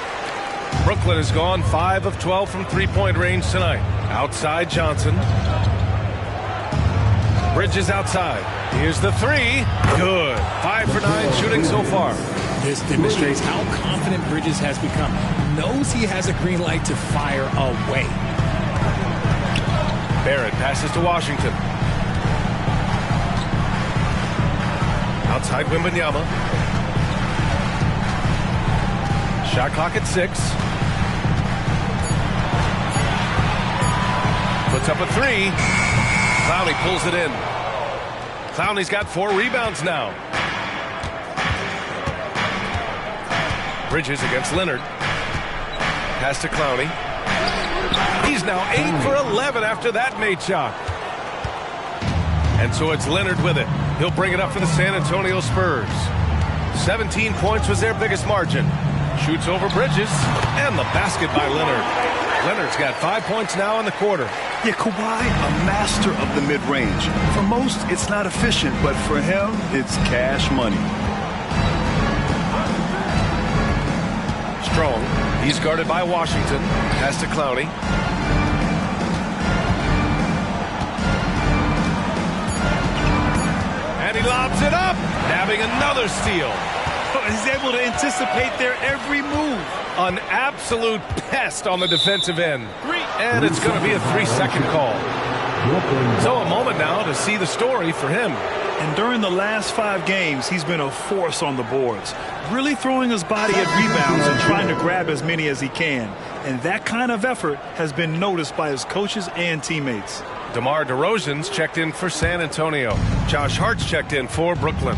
Brooklyn has gone 5 of 12 from three-point range tonight. Outside Johnson. Bridges outside. Here's the 3. Good. 5 for 9 shooting so far. This demonstrates how confident Bridges has become. Knows he has a green light to fire away. Barrett passes to Washington. Outside Wembanyama. Shot clock at 6. Puts up a 3. Clowney pulls it in. Clowney's got 4 rebounds now. Bridges against Leonard. Pass to Clowney. He's now 8 for 11 after that made shot. And so it's Leonard with it. He'll bring it up for the San Antonio Spurs. 17 points was their biggest margin. Shoots over Bridges, and the basket by Leonard. Leonard's got 5 points now in the quarter. Yeah, Kawhi, a master of the mid-range. For most, it's not efficient, but for him, it's cash money. Strong. He's guarded by Washington. Pass to Clowney. And he lobs it up, nabbing another steal. He's able to anticipate their every move. An absolute pest on the defensive end. And it's going to be a 3-second call. So a moment now to see the story for him. And during the last 5 games, he's been a force on the boards, really throwing his body at rebounds and trying to grab as many as he can. And that kind of effort has been noticed by his coaches and teammates. DeMar DeRozan's checked in for San Antonio. Josh Hart's checked in for Brooklyn.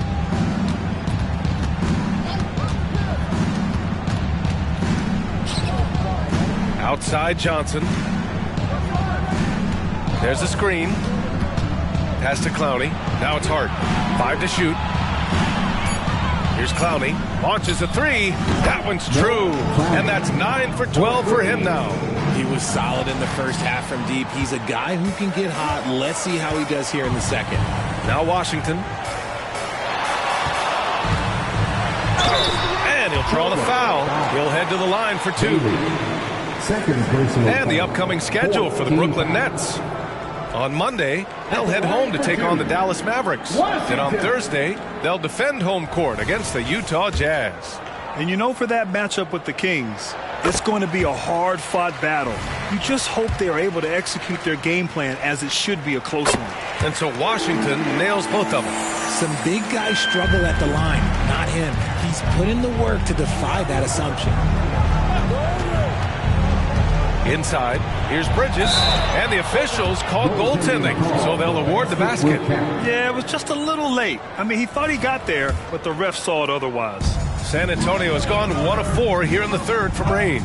Outside Johnson. There's a screen. Pass to Clowney. Now it's Hart. 5 to shoot. Here's Clowney. Launches a 3. That one's true. And that's 9 for 12 for him now. He was solid in the first half from deep. He's a guy who can get hot. Let's see how he does here in the second. Now Washington. And he'll draw the foul. He'll head to the line for 2. And the upcoming schedule for the Brooklyn Nets. On Monday, they'll head home to take on the Dallas Mavericks. Then on Thursday, they'll defend home court against the Utah Jazz. And you know, for that matchup with the Kings, it's going to be a hard-fought battle. You just hope they are able to execute their game plan, as it should be a close one. And so Washington nails both of them. Some big guys struggle at the line, not him. He's put in the work to defy that assumption. Inside, here's Bridges, and the officials call goaltending, so they'll award the basket. Yeah, it was just a little late. I mean, he thought he got there, but the ref saw it otherwise. San Antonio has gone 1 of 4 here in the third from range.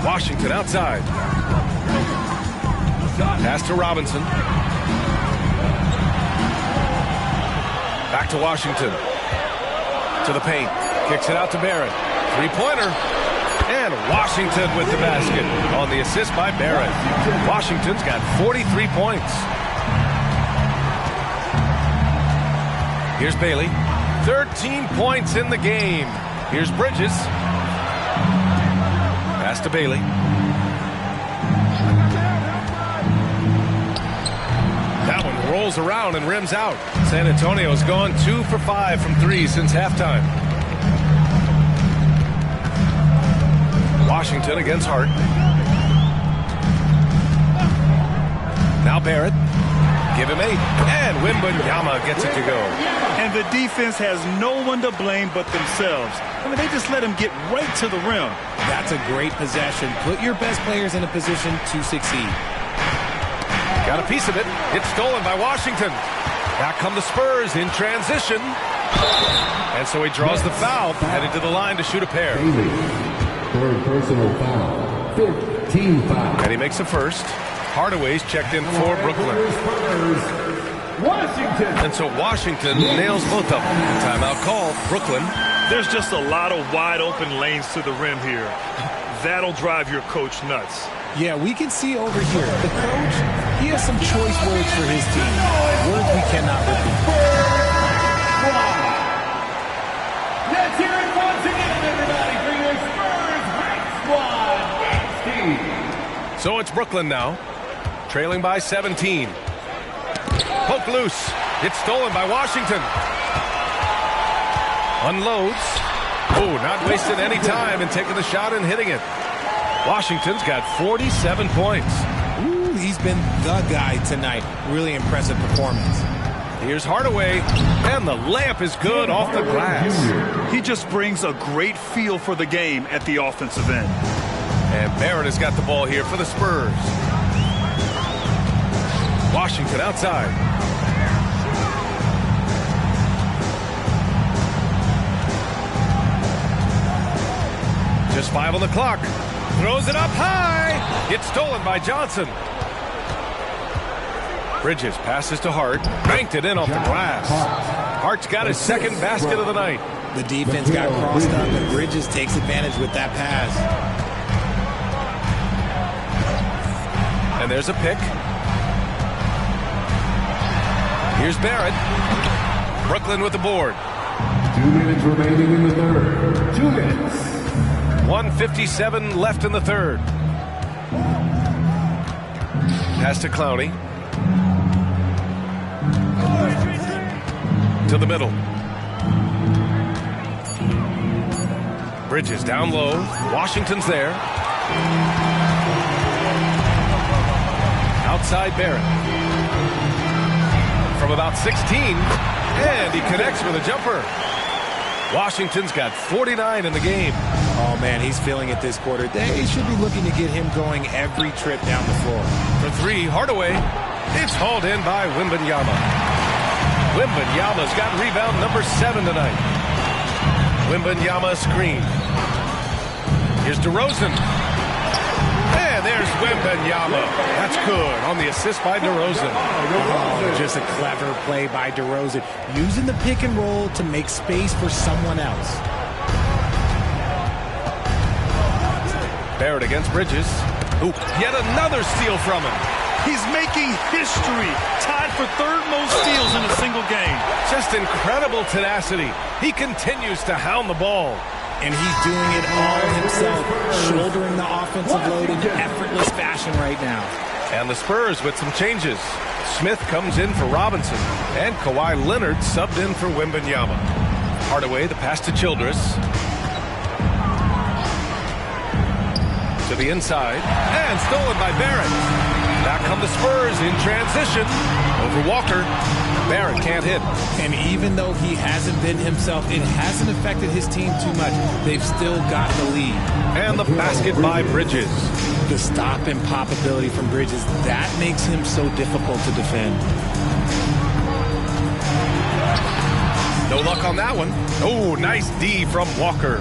Washington outside. Pass to Robinson. Back to Washington. To the paint. Kicks it out to Barrett. Three-pointer. And Washington with the basket on the assist by Barrett. Washington's got 43 points. Here's Bailey. 13 points in the game. Here's Bridges. Pass to Bailey. That one rolls around and rims out. San Antonio's gone 2 for 5 from 3 since halftime. Washington against Hart. Now Barrett. Give him 8. And Wembanyama gets it to go. And the defense has no one to blame but themselves. I mean, they just let him get right to the rim. That's a great possession. Put your best players in a position to succeed. Got a piece of it. It's stolen by Washington. Back come the Spurs in transition. And so he draws the foul, headed to the line to shoot a pair. Third personal foul. 15 foul. And he makes a first. Hardaway's checked in for Brooklyn. Washington. And so Washington nails both of them. Timeout called. Brooklyn. There's just a lot of wide open lanes to the rim here. That'll drive your coach nuts. Yeah, we can see over here. The coach, he has some choice words for his team. Words we cannot repeat. Let's hear it once again, everybody, for your Spurs Hype Squad team. So it's Brooklyn now, trailing by 17. Poke loose. It's stolen by Washington. Unloads. Oh, not wasting any time and taking the shot and hitting it. Washington's got 47 points. Ooh, he's been the guy tonight. Really impressive performance. Here's Hardaway, and the layup is good off the glass. He just brings a great feel for the game at the offensive end. And Barrett has got the ball here for the Spurs. Washington outside. Just 5 on the clock. Throws it up high. It's stolen by Johnson. Bridges passes to Hart. Banked it in off the glass. Hart's got his second basket of the night. The defense got crossed up, and Bridges takes advantage with that pass. And there's a pick. Here's Barrett. Brooklyn with the board. 2 minutes remaining in the third. 2 minutes. 1:57 left in the third. Pass to Clowney. To the middle. Bridges down low. Washington's there. Outside Barrett. From about 16. And he connects with a jumper. Washington's got 49 in the game. Oh, man, he's feeling it this quarter. They should be looking to get him going every trip down the floor. For 3, Hardaway. It's hauled in by Wembanyama. Wembanyama's got rebound number 7 tonight. Wembanyama screen. Here's DeRozan. And there's Wembanyama. That's good on the assist by DeRozan. Oh, just a clever play by DeRozan. Using the pick and roll to make space for someone else. Barrett against Bridges. Ooh, yet another steal from him. He's making history, tied for third most steals in a single game. Just incredible tenacity. He continues to hound the ball. And he's doing it all himself, shouldering the offensive load in effortless fashion right now. And the Spurs with some changes. Smith comes in for Robinson, and Kawhi Leonard subbed in for Wembanyama. Hardaway, the pass to Childress. To the inside, and stolen by Barrett. Back come the Spurs in transition over Walker. Barrett can't hit. And even though he hasn't been himself, it hasn't affected his team too much. They've still got the lead. And the basket by Bridges. The stop and pop ability from Bridges, that makes him so difficult to defend. No luck on that one. Oh, nice D from Walker.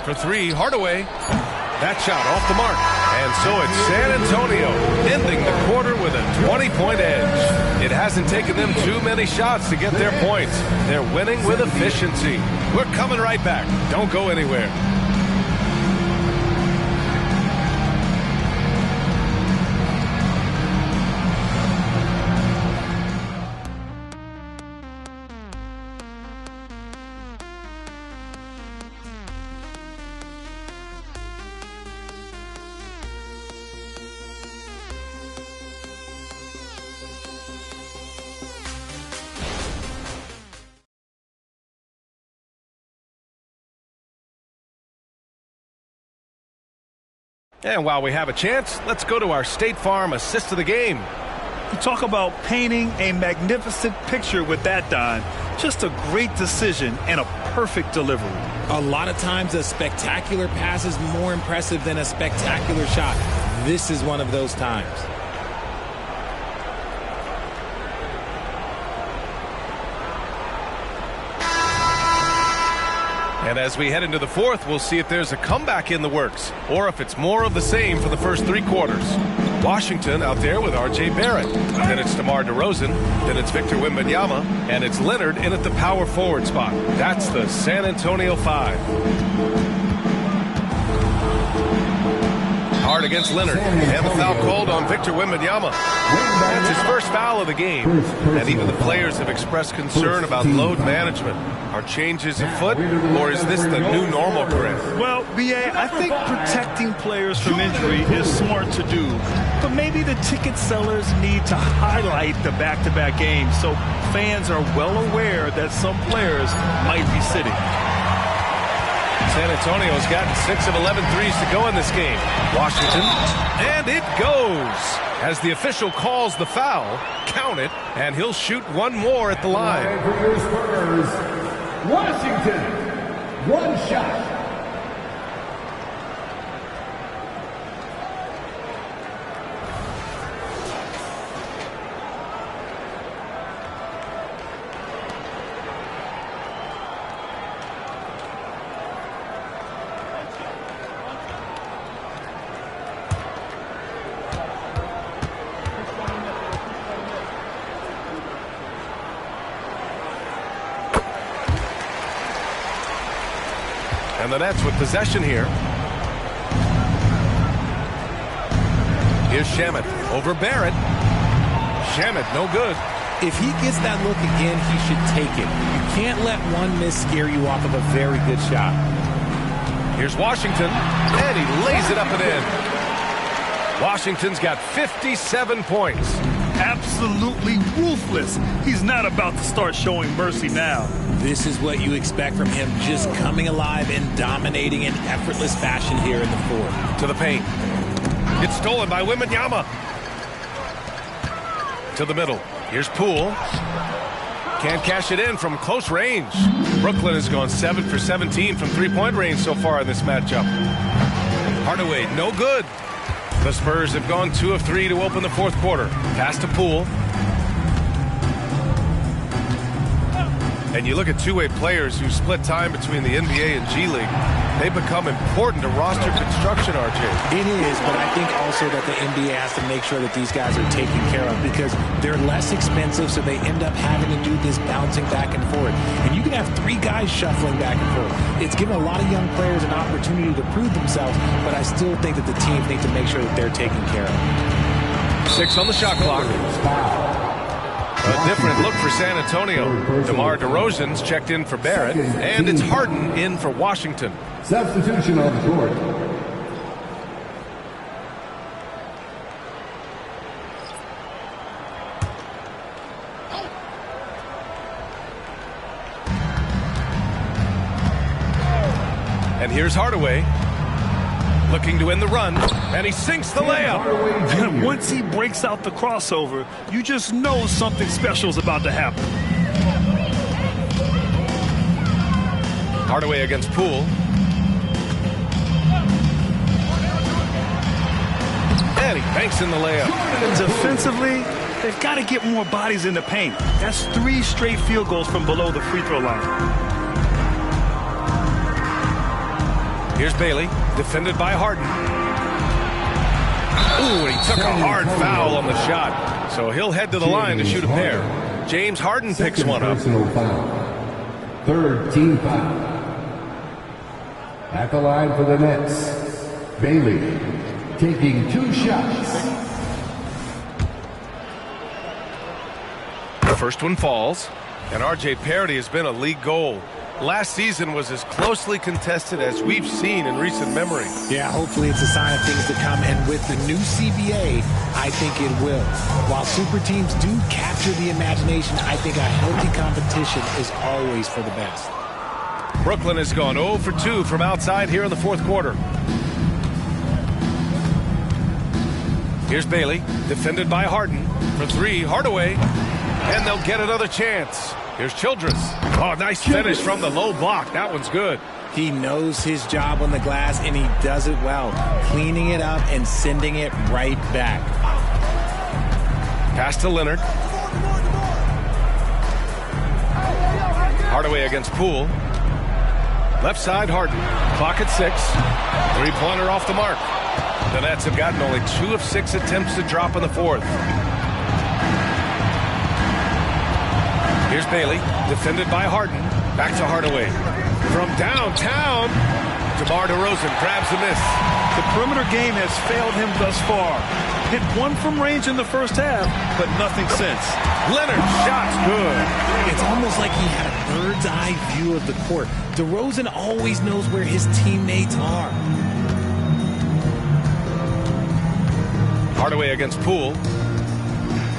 For three, Hardaway. That shot off the mark. And so it's San Antonio ending the quarter with a 20-point edge. It hasn't taken them too many shots to get their points. They're winning with efficiency. We're coming right back. Don't go anywhere. And while we have a chance, let's go to our State Farm assist of the game. You talk about painting a magnificent picture with that, Don. Just a great decision and a perfect delivery. A lot of times a spectacular pass is more impressive than a spectacular shot. This is one of those times. And as we head into the fourth, we'll see if there's a comeback in the works or if it's more of the same for the first three quarters. Washington out there with R.J. Barrett. Then it's DeMar DeRozan. Then it's Victor Wembanyama. And it's Leonard in at the power forward spot. That's the San Antonio 5. Hard against Leonard. And the foul called on Victor Wembanyama. That's his first foul of the game. And even the players have expressed concern about load management. Are changes afoot, or is this the new normal, Chris? Well, B.A., I think protecting players from injury is smart to do. But maybe the ticket sellers need to highlight the back-to-back games so fans are well aware that some players might be sitting. San Antonio's gotten 6 of 11 threes to go in this game. Washington, and it goes. As the official calls the foul, count it, and he'll shoot one more at the line. Washington, one shot. And the Nets with possession here. Here's Shamet over Barrett. Shamet, no good. If he gets that look again, he should take it. You can't let one miss scare you off of a very good shot. Here's Washington, and he lays it up and in. Washington's got 57 points. Absolutely ruthless. He's not about to start showing mercy now. This is what you expect from him, just coming alive and dominating in effortless fashion here in the fourth. To the paint. It's stolen by Wembanyama. To the middle. Here's Poole. Can't cash it in from close range. Brooklyn has gone 7 for 17 from three-point range so far in this matchup. Hardaway, no good. The Spurs have gone 2 of 3 to open the fourth quarter. Pass to Poole. And you look at two-way players who split time between the NBA and G League, they become important to roster construction, RJ. It is, but I think also that the NBA has to make sure that these guys are taken care of because they're less expensive, so they end up having to do this bouncing back and forth. And you can have 3 guys shuffling back and forth. It's given a lot of young players an opportunity to prove themselves, but I still think that the teams need to make sure that they're taken care of. 6 on the shot clock. A different look for San Antonio. DeMar DeRozan's checked in for Barrett, and it's Harden in for Washington. Substitution on the court. And here's Hardaway, looking to win the run, and he sinks the layup. And once he breaks out the crossover, you just know something special is about to happen. Hardaway against Poole. And he banks in the layup. Defensively, they've got to get more bodies in the paint. That's 3 straight field goals from below the free throw line. Here's Bailey, defended by Harden. Ooh, and he took a hard foul on the shot. So he'll head to the line to shoot a pair. James Harden picks one up. Third team foul. At the line for the Nets, Bailey taking 2 shots. The first one falls, and RJ parity has been a league goal. Last season was as closely contested as we've seen in recent memory. Yeah, hopefully it's a sign of things to come. And with the new CBA, I think it will. While super teams do capture the imagination, I think a healthy competition is always for the best. Brooklyn has gone 0 for 2 from outside here in the fourth quarter. Here's Bailey, defended by Harden. For 3, Hardaway. And they'll get another chance. Here's Childress. Oh, nice finish from the low block. That one's good. He knows his job on the glass, and he does it well. Cleaning it up and sending it right back. Pass to Leonard. Hardaway against Poole. Left side, Harden. Clock at 6. 3-pointer off the mark. The Nets have gotten only 2 of 6 attempts to drop in the fourth. Here's Bailey, defended by Harden. Back to Hardaway. From downtown, DeMar DeRozan grabs the miss. The perimeter game has failed him thus far. Hit 1 from range in the first half, but nothing since. Leonard, shot's good. It's almost like he had a bird's eye view of the court. DeRozan always knows where his teammates are. Hardaway against Poole.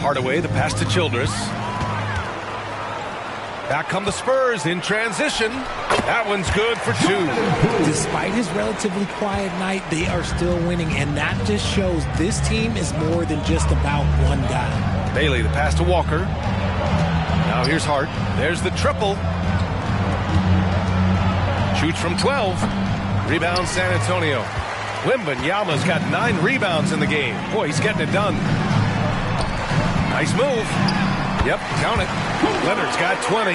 Hardaway, the pass to Childress. Back come the Spurs in transition. That one's good for 2. Despite his relatively quiet night, they are still winning, and that just shows this team is more than just about one guy. Bailey, the pass to Walker. Now here's Hart. There's the triple. Shoots from 12. Rebound San Antonio. Wembanyama's got 9 rebounds in the game. Boy, he's getting it done. Nice move. Yep, count it. Leonard's got 20.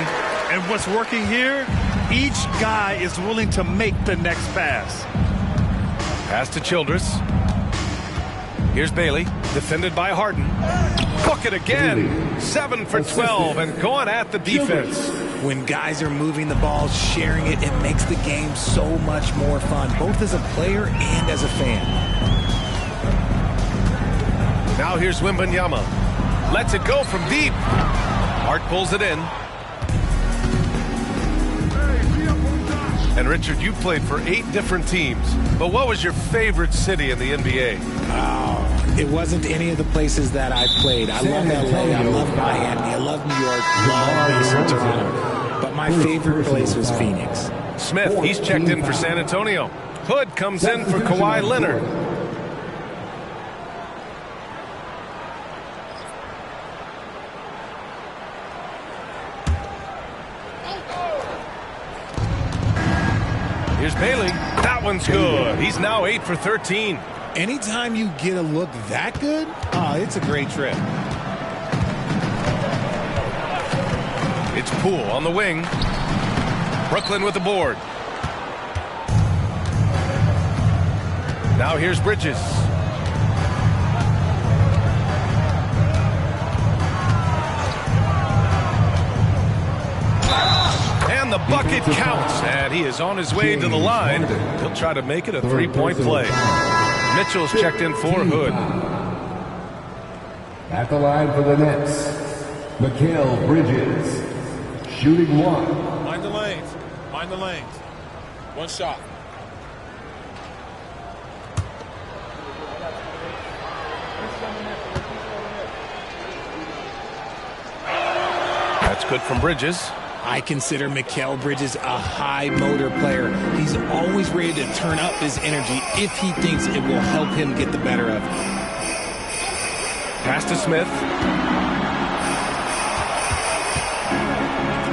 And what's working here? Each guy is willing to make the next pass. Pass to Childress. Here's Bailey, defended by Harden. Book it again. 7 for 12 and going at the defense. When guys are moving the ball, sharing it, it makes the game so much more fun, both as a player and as a fan. Now here's Wembanyama. Lets it go from deep. Hart pulls it in. And Richard, you played for 8 different teams, but what was your favorite city in the NBA? Oh, it wasn't any of the places that I played. I love LA, I love Miami, I love New York, love Toronto. But my favorite place was Phoenix. Smith, he's checked in for San Antonio. Hood comes in for Kawhi Leonard. Here's Bailey. That one's good. He's now 8 for 13. Anytime you get a look that good, it's a great trip. It's Poole on the wing. Brooklyn with the board. Now here's Bridges. And the bucket counts, and he is on his way to the line. He'll try to make it a three-point play. Mitchell's checked in for Hood. At the line for the Nets, Mikal Bridges, shooting one. Mind the lanes. Mind the lanes. One shot. That's good from Bridges. I consider Mikal Bridges a high motor player. He's always ready to turn up his energy if he thinks it will help him get the better of it. Pass to Smith.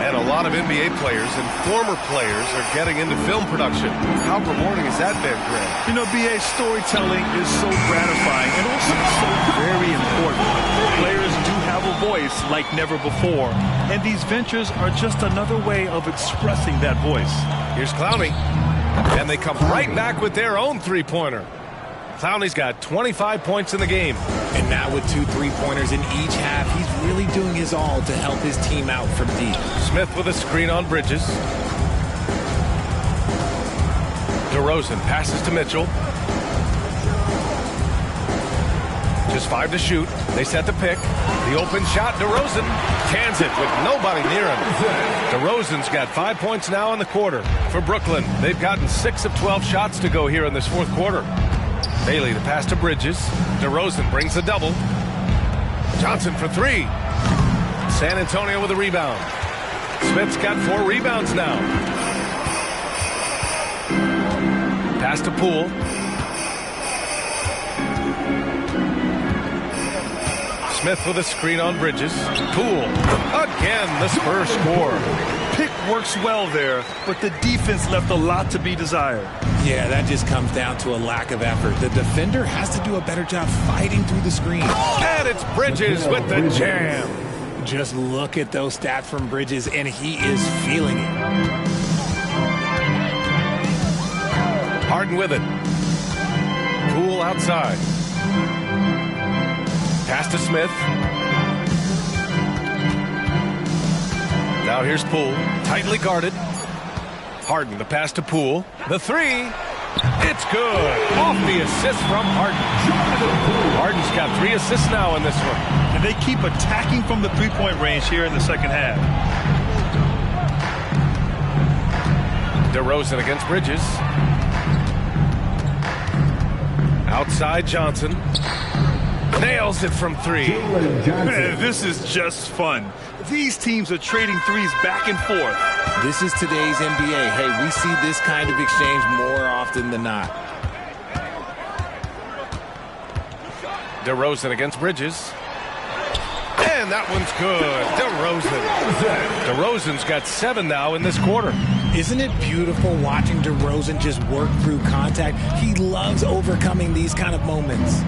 And a lot of NBA players and former players are getting into film production. How rewarding has that been, Greg? You know, BA, storytelling is so gratifying and also so very important. Players do have a voice like never before, and these ventures are just another way of expressing that voice. Here's Clowney, and they come right back with their own three-pointer. Clowney's got 25 points in the game. And now with 2 3-pointers in each half, he's really doing his all to help his team out from deep. Smith with a screen on Bridges. DeRozan passes to Mitchell. Just 5 to shoot. They set the pick. The open shot. DeRozan cans it with nobody near him. DeRozan's got 5 points now in the quarter. For Brooklyn, they've gotten 6 of 12 shots to go here in this fourth quarter. Bailey, the pass to Bridges. DeRozan brings the double. Johnson for 3. San Antonio with a rebound. Smith's got 4 rebounds now. Pass to Poole. Smith with a screen on Bridges. Poole. Again, the Spurs score. Pick works well there, but the defense left a lot to be desired. Yeah, that just comes down to a lack of effort. The defender has to do a better job fighting through the screen. And it's Bridges with the jam. Just look at those stats from Bridges, and he is feeling it. Harden with it. Poole outside. Pass to Smith. Now here's Poole, tightly guarded. Harden, the pass to Poole. The 3. It's good. Off the assist from Harden. Harden's got 3 assists now in this one. And they keep attacking from the three-point range here in the second half. DeRozan against Bridges. Outside Johnson. Nails it from 3. Man, this is just fun. These teams are trading threes back and forth. This is today's NBA. Hey, we see this kind of exchange more often than not. DeRozan against Bridges. And that one's good. DeRozan's got 7 now in this quarter. Isn't it beautiful watching DeRozan just work through contact? He loves overcoming these kind of moments.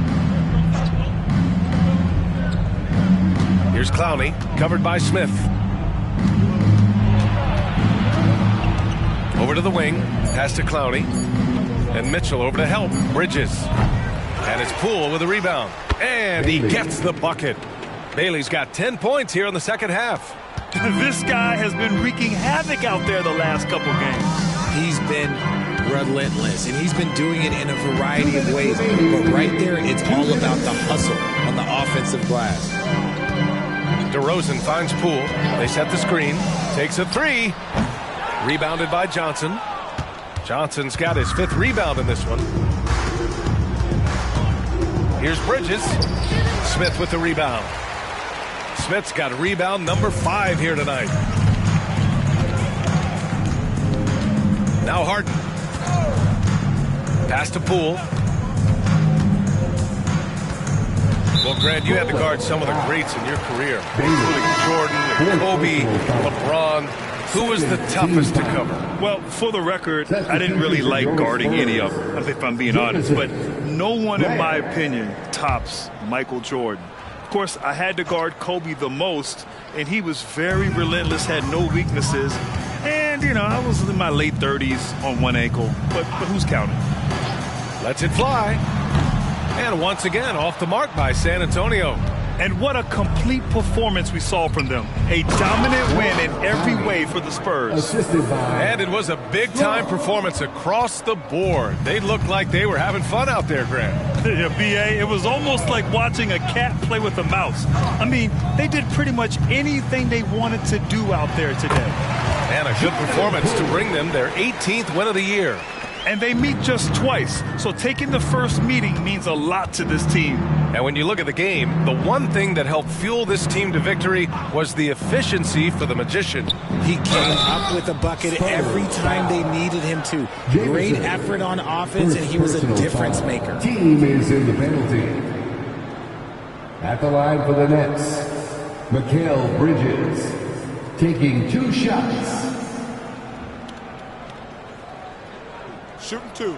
Here's Clowney, covered by Smith. Over to the wing, pass to Clowney. And Mitchell over to help, Bridges. And it's Poole with a rebound. And he gets the bucket. Bailey's got 10 points here in the second half. This guy has been wreaking havoc out there the last couple games. He's been relentless, and he's been doing it in a variety of ways. But right there, it's all about the hustle on the offensive glass. DeRozan finds Poole. They set the screen. Takes a 3. Rebounded by Johnson. Johnson's got his 5th rebound in this one. Here's Bridges. Smith with the rebound. Smith's got rebound number 5 here tonight. Now Harden. Pass to Poole. Well, Grant, you had to guard some of the greats in your career, including Jordan, Kobe, LeBron. Who was the toughest to cover? Well, for the record, I didn't really like guarding any of them, if I'm being honest. But no one, in my opinion, tops Michael Jordan. Of course, I had to guard Kobe the most, and he was very relentless, had no weaknesses. And, you know, I was in my late 30s on one ankle, but who's counting? Lets it fly. And once again, off the mark by San Antonio. And what a complete performance we saw from them. A dominant win in every way for the Spurs. And it was a big-time performance across the board. They looked like they were having fun out there, Grant. Yeah, B.A., it was almost like watching a cat play with a mouse. I mean, they did pretty much anything they wanted to do out there today. And a good performance to bring them their 18th win of the year. And they meet just twice, so taking the first meeting means a lot to this team. And when you look at the game, the one thing that helped fuel this team to victory was the efficiency for the Magician. He came up with a bucket every time they needed him to. Great effort on offense, and he was a difference maker. Team is in the penalty. At the line for the Nets, Mikal Bridges taking 2 shots. Shooting 2.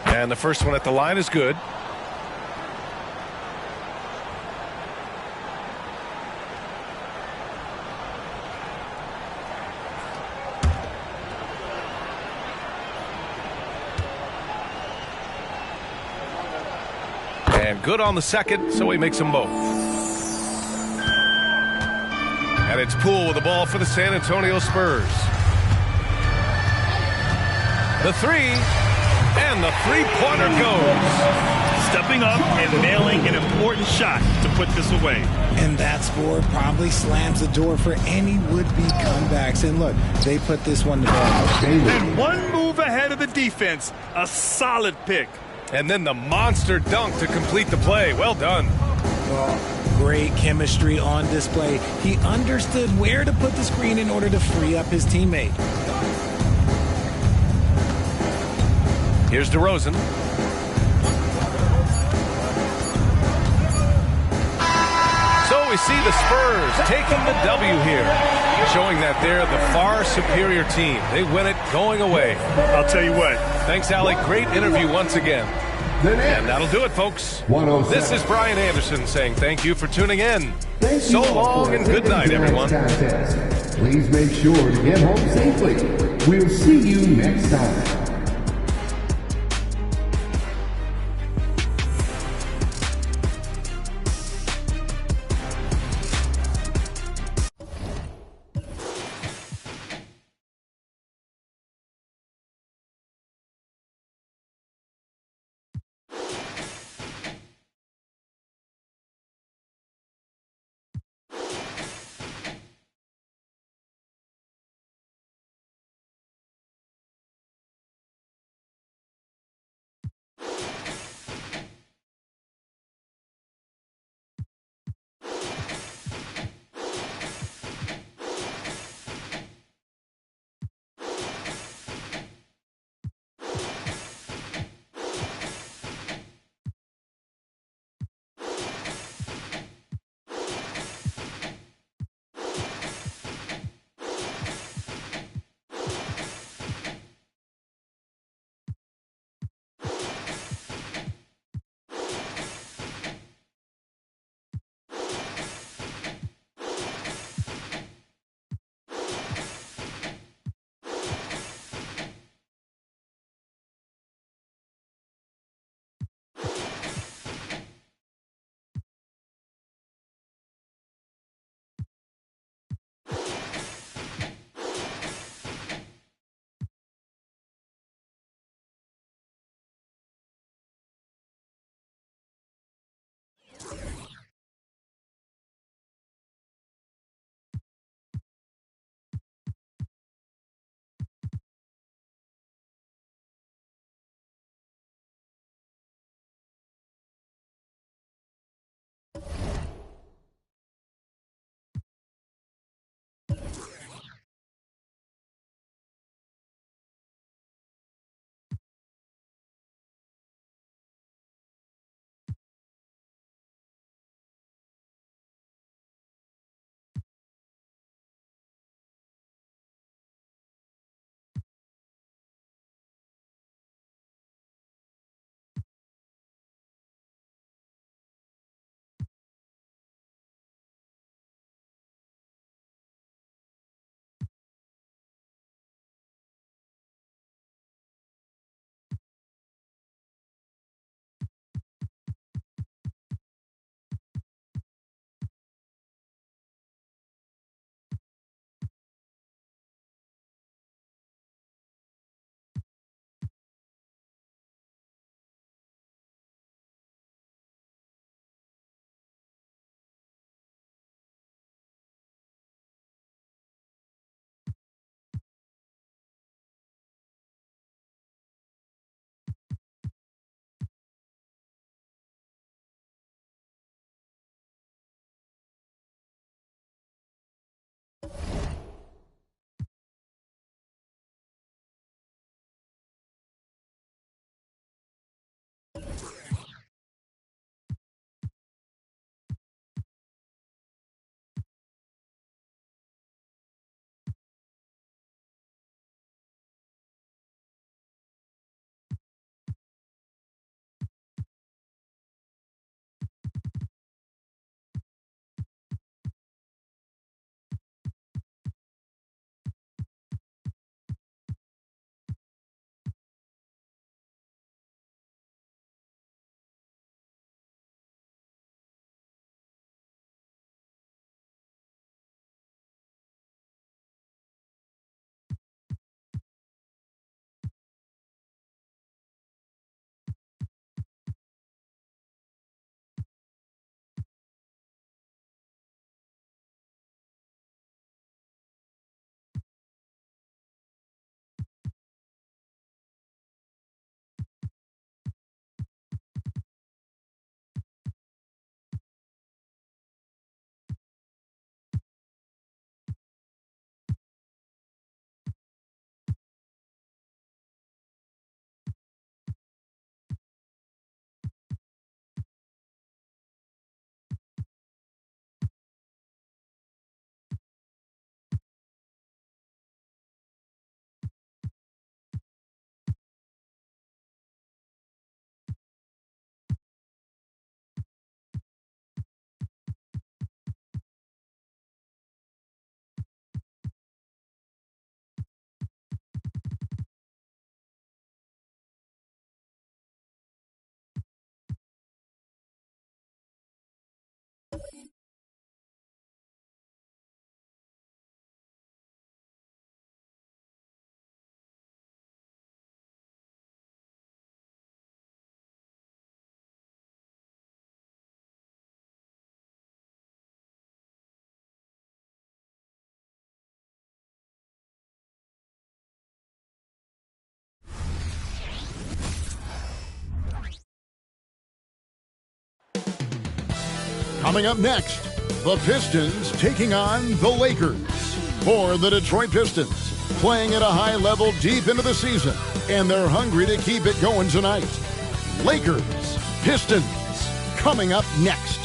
And the first one at the line is good. And good on the second, so he makes them both. And it's Poole with the ball for the San Antonio Spurs. The three, and the three-pointer goes. Stepping up and nailing an important shot to put this away. And that score probably slams the door for any would-be comebacks. And look, they put this one to bed. And one move ahead of the defense. A solid pick. And then the monster dunk to complete the play. Well done. Well, great chemistry on display. He understood where to put the screen in order to free up his teammate. Here's DeRozan. So we see the Spurs taking the W here, showing that they're the far superior team. They win it going away. I'll tell you what. Thanks, Alec. Great interview once again. And that'll do it, folks. This is Brian Anderson saying thank you for tuning in. So long and good night, everyone. Please make sure to get home safely. We'll see you next time. Coming up next, the Pistons taking on the Lakers. For the Detroit Pistons, playing at a high level deep into the season, and they're hungry to keep it going tonight. Lakers, Pistons, coming up next.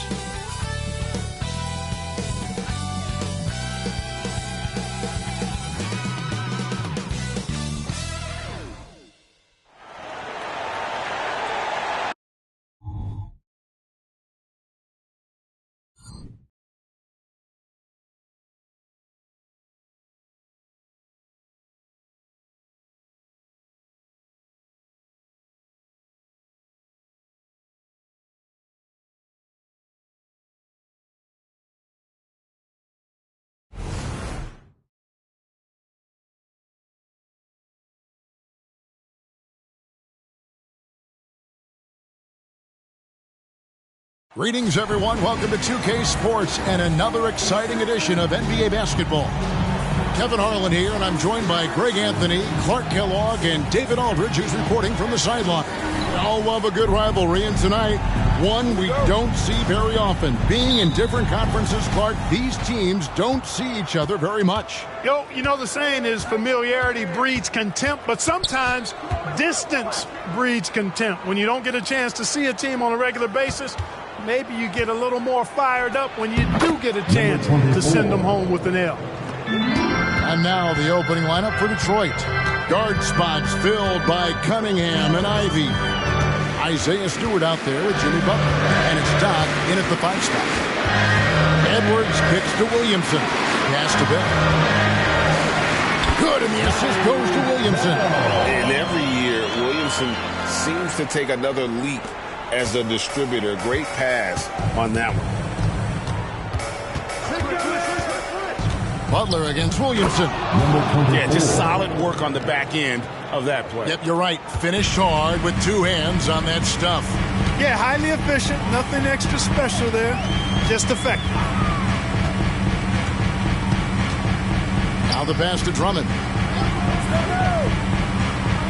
Greetings, everyone. Welcome to 2K Sports and another exciting edition of NBA basketball. Kevin Harlan here, and I'm joined by Greg Anthony, Clark Kellogg, and David Aldridge, who's reporting from the sideline. We all love a good rivalry, and tonight, one we don't see very often. Being in different conferences, Clark, these teams don't see each other very much. You know the saying is familiarity breeds contempt, but sometimes distance breeds contempt. When you don't get a chance to see a team on a regular basis, maybe you get a little more fired up when you do get a chance to send them home with an L. And now the opening lineup for Detroit. Guard spots filled by Cunningham and Ivy. Isaiah Stewart out there with Jimmy Butler. And it's Doc in at the 5 spot. Edwards kicks to Williamson. Pass to Bell. Good, and the assist goes to Williamson. And every year, Williamson seems to take another leap as a distributor. Great pass on that one. Butler against Williamson. Yeah, just solid work on the back end of that play. Yep, you're right. Finished hard with 2 hands on that stuff. Yeah, highly efficient. Nothing extra special there. Just effective. Now the pass to Drummond.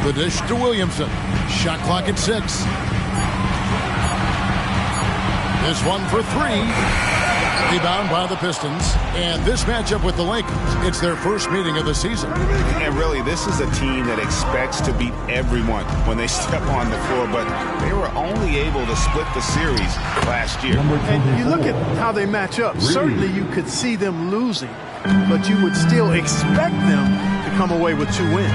The dish to Williamson. Shot clock at 6. This one for 3. Rebound by the Pistons. And this matchup with the Lakers, it's their first meeting of the season. And really, this is a team that expects to beat everyone when they step on the floor, but they were only able to split the series last year. And you look at how they match up. Certainly you could see them losing, but you would still expect them to come away with 2 wins.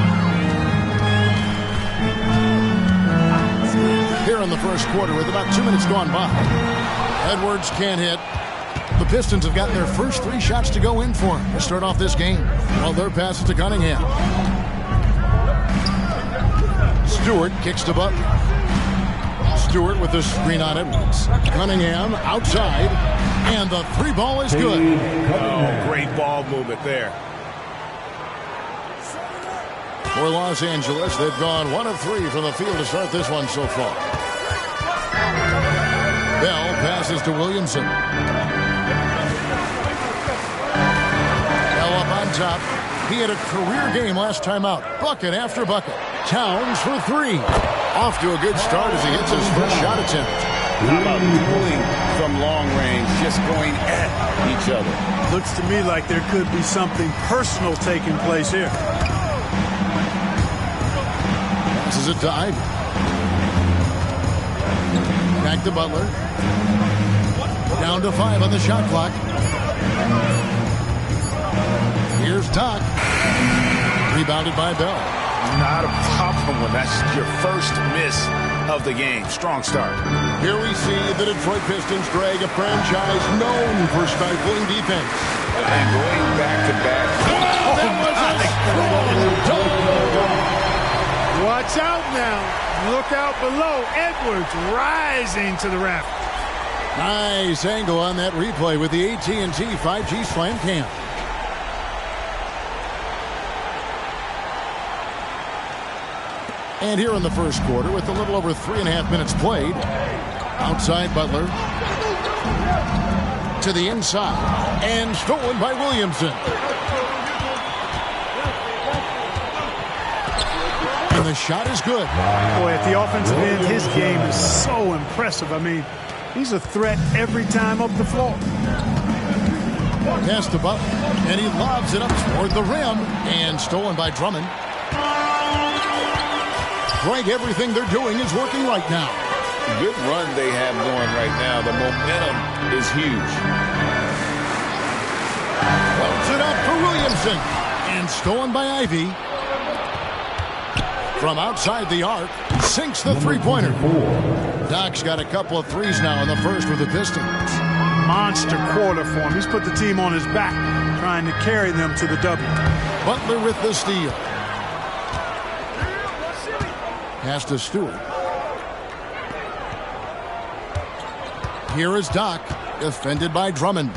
Here in the first quarter with about 2 minutes gone by. Edwards can't hit. The Pistons have gotten their first 3 shots to go in for him to start off this game. Well, their pass is to Cunningham. Stewart kicks to Butler. Stewart with the screen on Edwards. Cunningham outside, and the 3 ball is good. Oh, great ball movement there. For Los Angeles, they've gone 1 of 3 from the field to start this one so far. Bell passes to Williamson. Bell up on top. He had a career game last time out. Bucket after bucket. Towns for 3. Off to a good start as he hits his first shot attempt. How about dueling from long range, just going at each other? Looks to me like there could be something personal taking place here. This is a dive. Back to Butler. Down to 5 on the shot clock. Here's Doc. Rebounded by Bell. Not a problem when that's your first miss of the game. Strong start. Here we see the Detroit Pistons drag a franchise known for stifling defense. And going back-to-back. Watch out now. Look out below. Edwards rising to the raft. Nice angle on that replay with the AT&T 5G Slam Cam. And here in the first quarter, with a little over 3.5 minutes played, outside Butler to the inside, and stolen by Williamson. And the shot is good. Boy, at the offensive end, his game is so impressive. I mean, He's a threat every time up the floor. Pass to Butler, and he lobs it up toward the rim, and stolen by Drummond. Greg, everything they're doing is working right now. Good run they have going right now. The momentum is huge. Loads it up for Williamson, and stolen by Ivy. From outside the arc, sinks the three-pointer. Doc's got a couple of threes now in the first with the Pistons. Monster quarter for him. He's put the team on his back, trying to carry them to the W. Butler with the steal. Pass to Stewart. Here is Doc, defended by Drummond.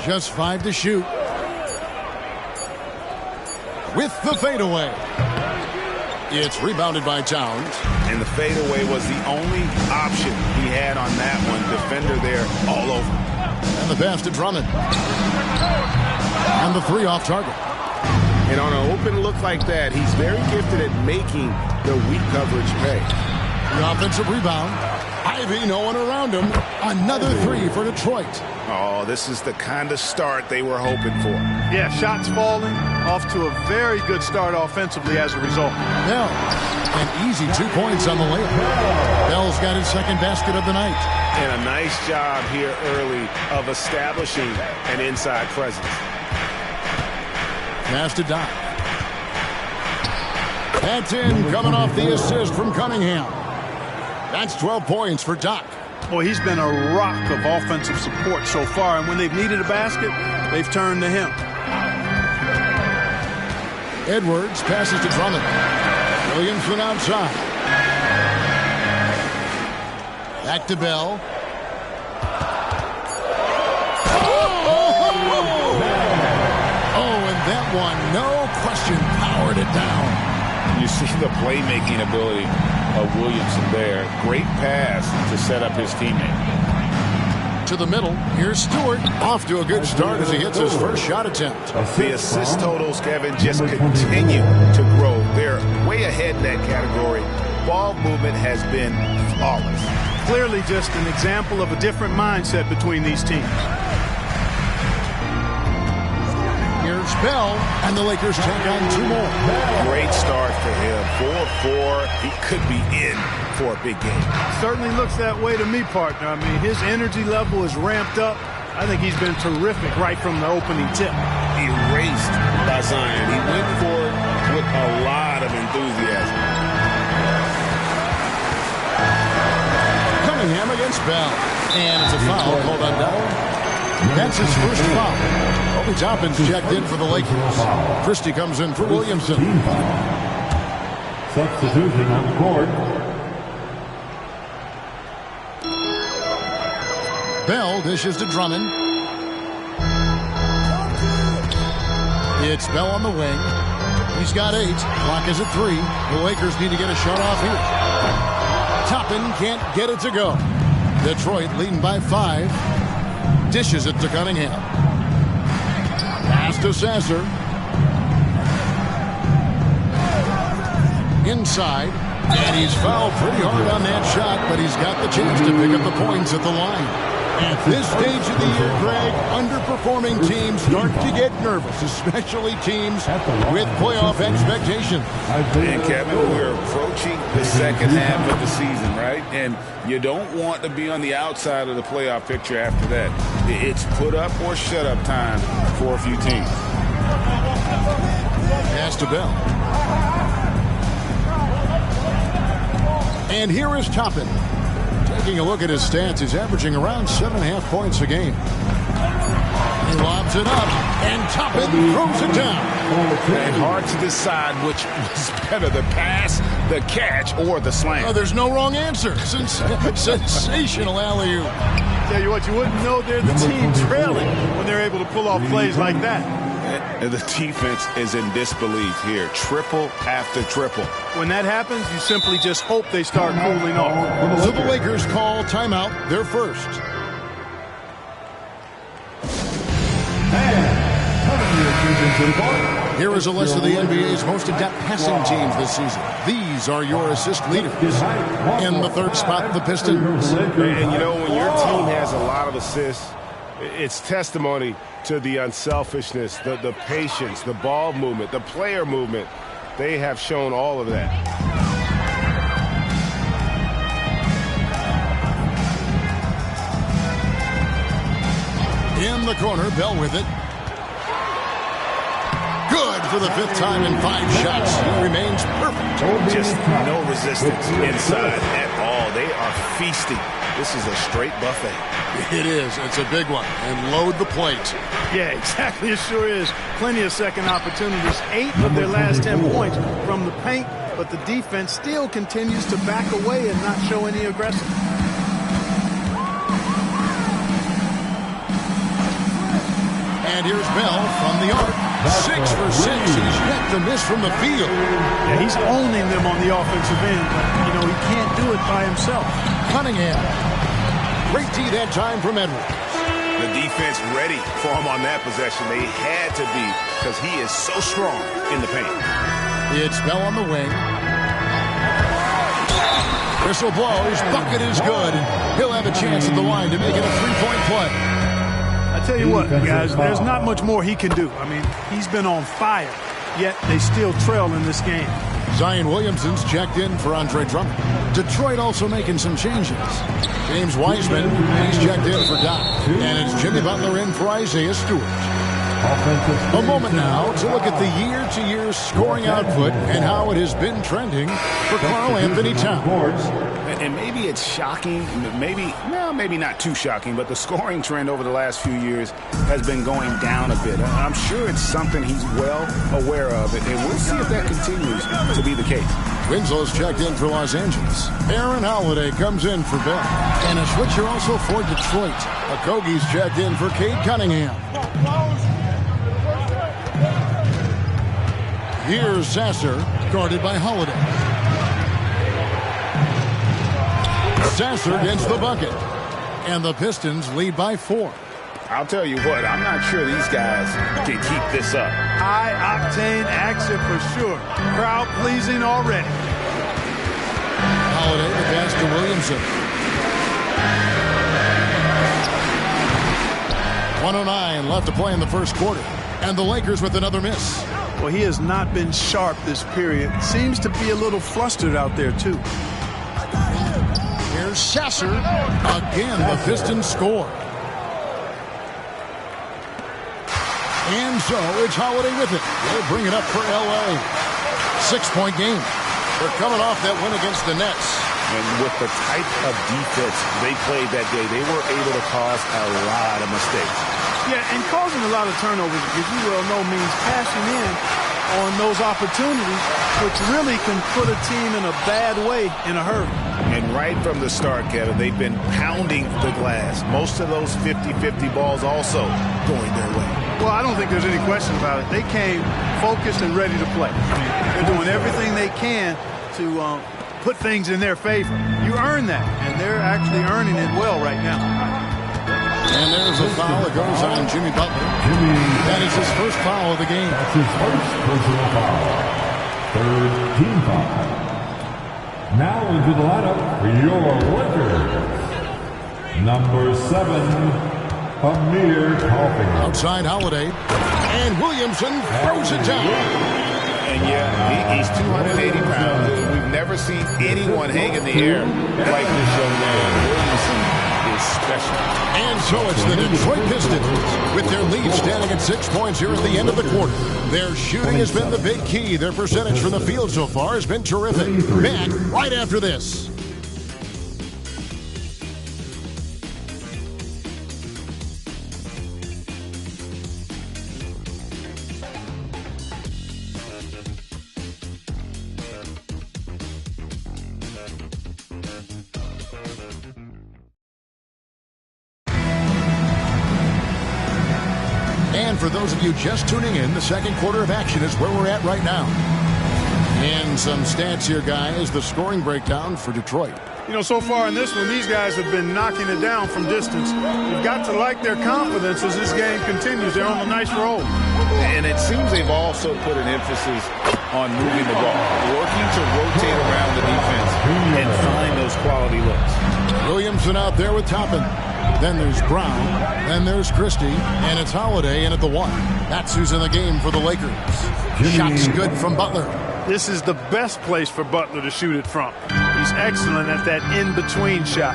Just 5 to shoot. With the fadeaway. It's rebounded by Towns. And the fadeaway was the only option he had on that one. Defender there all over. And the pass to Drummond. And the three off target. And on an open look like that, he's very gifted at making the weak coverage pay. The offensive rebound. Ivy, no one around him. Another three for Detroit. Oh, this is the kind of start they were hoping for. Yeah, shots falling. Off to a very good start offensively as a result. Bell, an easy 2 points on the layup. Bell's got his second basket of the night. And a nice job here early of establishing an inside presence. Pass to Doc. That's in, coming off the assist from Cunningham. That's 12 points for Doc. Boy, he's been a rock of offensive support so far, and when they've needed a basket, they've turned to him. Edwards passes to Drummond. Williamson outside. Back to Bell. Oh, and that one, no question, powered it down. You see the playmaking ability of Williamson there. Great pass to set up his teammate. To the middle. Here's Stewart. Off to a good start as he hits his first shot attempt. The assist totals, Kevin, just continue to grow. They're way ahead in that category. Ball movement has been flawless. Clearly just an example of a different mindset between these teams. Here's Bell, and the Lakers take on 2 more. Great start for him. 4-4. He could be in for a big game. Certainly looks that way to me, partner. I mean, his energy level is ramped up. I think he's been terrific right from the opening tip. Erased by Zion. He went for it with a lot of enthusiasm. Cunningham against Bell. And it's a foul called on Dow. That's his first foul. Obi Toppin's checked in for the Lakers. Christie comes in for Williamson. Substitution on the court. Bell dishes to Drummond. It's Bell on the wing. He's got 8. Clock is at 3. The Lakers need to get a shot off here. Toppin can't get it to go. Detroit leading by 5. Dishes it to Cunningham. Pass to Sasser. Inside. And he's fouled pretty hard on that shot, but he's got the chance to pick up the points at the line. At this stage of the year, Greg, underperforming teams start to get nervous, especially teams with playoff expectations. And Kevin, we're approaching the second half of the season, right? And you don't want to be on the outside of the playoff picture after that. It's put up or shut up time for a few teams. Pass to Bell. And here is Toppin. Taking a look at his stats, he's averaging around 7.5 points a game. He lobs it up, and Toppin throws it down. And hard to decide which was better, the pass, the catch, or the slam. Oh, there's no wrong answer. Sensational alley-oop. Tell you what, you wouldn't know they're the team trailing when they're able to pull off plays like that. And the defense is in disbelief here. Triple after triple. When that happens, you simply just hope they start cooling off. So the Lakers call timeout, their first. And coming to you Here is a list of the NBA's most adept passing teams this season. These are your assist leaders. In the third spot, the Pistons. And you know, when your team has a lot of assists, it's testimony to the unselfishness, the patience, the ball movement, the player movement. They have shown all of that. In the corner, Bell with it. Good for the 5th time in 5 shots. He remains perfect. Just no resistance inside at all. They are feasting. This is a straight buffet. It is. It's a big one. And load the plate. Yeah, exactly. It sure is. Plenty of second opportunities. 8 of their last 10 points from the paint, but the defense still continues to back away and not show any aggression. And here's Bell from the arc. 6 for 6. He's yet to miss from the field. Yeah, he's owning them on the offensive end. You know, he can't do it by himself. Cunningham. Great D that time from Edwards. The defense ready for him on that possession. They had to be, because he is so strong in the paint. It's Bell on the wing. Whistle blows. Bucket is good. He'll have a chance at the line to make it a 3-point play. I tell you what, guys, there's not much more he can do. I mean, he's been on fire, yet they still trail in this game. Zion Williamson's checked in for Andre Drummond. Detroit also making some changes. James Wiseman, he's checked in for Doc. And it's Jimmy Butler in for Isaiah Stewart. A moment now to look at the year-to-year scoring output and how it has been trending for Karl Anthony Towns. And maybe it's shocking, maybe not too shocking, but the scoring trend over the last few years has been going down a bit. I'm sure it's something he's well aware of, and we'll see if that continues to be the case. Winslow's checked in for Los Angeles. Aaron Holiday comes in for Bell. And a switcher also for Detroit. Okogie's checked in for Cade Cunningham. Here's Sasser, guarded by Holiday. Sasser gets the bucket. And the Pistons lead by 4. I'll tell you what, I'm not sure these guys can keep this up. High-octane action for sure. Crowd-pleasing already. Holiday, the pass to Williamson. 1:09 left to play in the first quarter. And the Lakers with another miss. Well, he has not been sharp this period. Seems to be a little flustered out there, too. Here's Sasser. Again, the Pistons score. And so it's Holiday with it. They'll bring it up for L.A. 6-point game. They're coming off that win against the Nets. And with the type of defense they played that day, they were able to cause a lot of mistakes. Yeah, and causing a lot of turnovers, as you well know, means cashing in on those opportunities, which really can put a team in a bad way in a hurry. And right from the start, Kevin, they've been pounding the glass. Most of those 50-50 balls also going their way. Well, I don't think there's any question about it. They came focused and ready to play. I mean, they're doing everything they can to put things in their favor. You earn that, and they're actually earning it well right now. And there's a foul that goes on Jimmy Butler. That is his first foul of the game. That's his first personal foul. Third team foul. Now into the lineup for your Lakers. Number 7, Amir Coffey. Outside Holiday. And Williamson throws it down. And yeah, he's 280 pounds. We've never seen anyone hang in the air like this young man. Williamson is special. And so it's the Detroit Pistons with their lead standing at 6 points here at the end of the quarter. Their shooting has been the big key. Their percentage from the field so far has been terrific. Back right after this. And for those of you just tuning in, the second quarter of action is where we're at right now. And some stats here, guys. The scoring breakdown for Detroit. You know, so far in this one, these guys have been knocking it down from distance. You've got to like their confidence as this game continues. They're on a nice roll. And it seems they've also put an emphasis on moving the ball, working to rotate around the defense and find those quality looks. Williamson out there with Toppin. Then there's Brown. Then there's Christie. And it's Holiday in at the 1. That's who's in the game for the Lakers. Shots good from Butler. This is the best place for Butler to shoot it from. He's excellent at that in-between shot.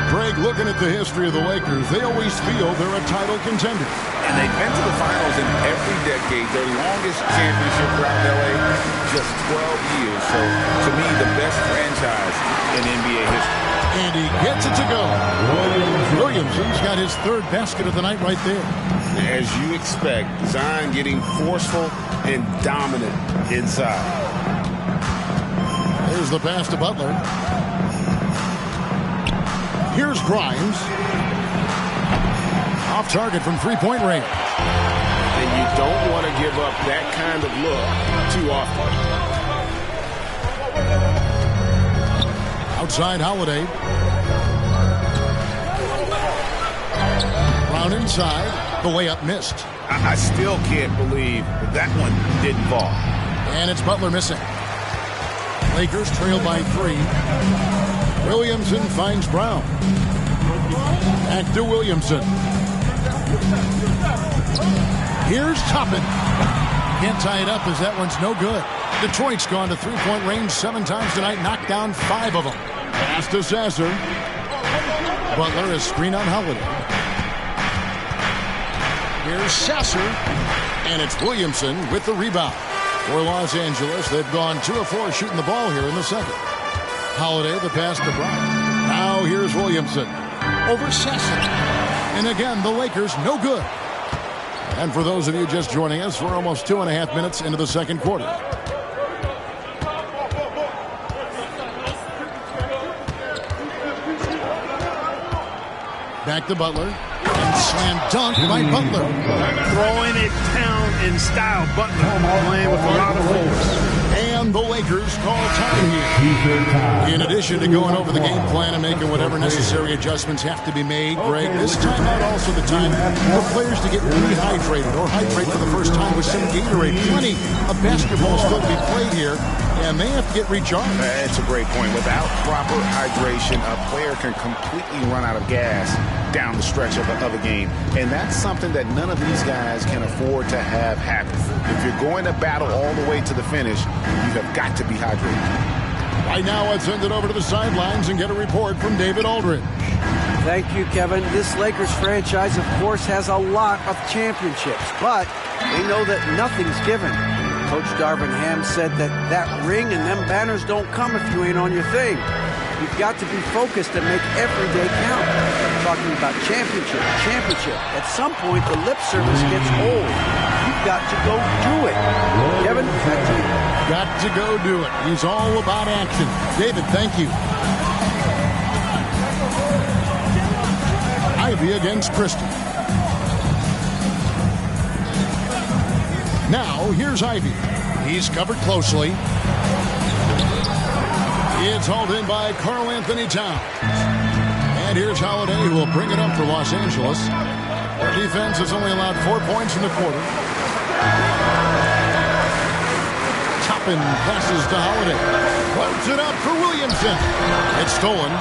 Greg, looking at the history of the Lakers, they always feel they're a title contender. And they've been to the finals in every decade. Their longest championship around LA, just 12 years. So, to me, the best franchise in NBA history. And he gets it to go. Williamson's got his 3rd basket of the night right there. As you expect, Zion getting forceful and dominant inside. There's the pass to Butler. Here's Grimes. Off target from three-point range. And you don't want to give up that kind of look too often. Outside Holiday. Brown inside. The layup missed. I still can't believe that one didn't fall. And it's Butler missing. Lakers trail by 3. Williamson finds Brown. Back to Williamson. Here's Toppin. Can't tie it up as that one's no good. Detroit's gone to three-point range 7 times tonight, knocked down 5 of them. Pass to Sasser. Butler is screen on Holiday. Here's Sasser. And it's Williamson with the rebound. For Los Angeles, they've gone 2 of 4 shooting the ball here in the second. Holiday, the pass to Brown. Now here's Williamson. Over Sasser. And again, the Lakers no good. And for those of you just joining us, we're almost 2.5 minutes into the second quarter. Back to Butler. And slam dunk by Butler. Throwing it down in style. Butler playing with a lot of force. And the Lakers call time here. In addition to going over the game plan and making whatever necessary adjustments have to be made, Greg, this timeout also the time for players to get rehydrated or hydrate for the first time with some Gatorade. Plenty of basketball still to be played here, and they have to get recharged. That's a great point. Without proper hydration, a player can completely run out of gas down the stretch of a game. And that's something that none of these guys can afford to have happen. If you're going to battle all the way to the finish, you have got to be hydrated. Right now, let's send it over to the sidelines and get a report from David Aldridge. Thank you, Kevin. This Lakers franchise, of course, has a lot of championships, but they know that nothing's given. Coach Darvin Ham said that ring and them banners don't come if you ain't on your thing. You've got to be focused and make every day count. Talking about championship. At some point, the lip service gets old. You've got to go do it. Kevin, back to you. Got to go do it. He's all about action. David, thank you. Ivy against Christie. Now, here's Ivy. He's covered closely. It's hauled in by Karl Anthony Towns. And here's Holiday, who will bring it up for Los Angeles. Their defense has only allowed 4 points in the quarter. Toppin passes to Holiday. Floats it up for Williamson. It's stolen.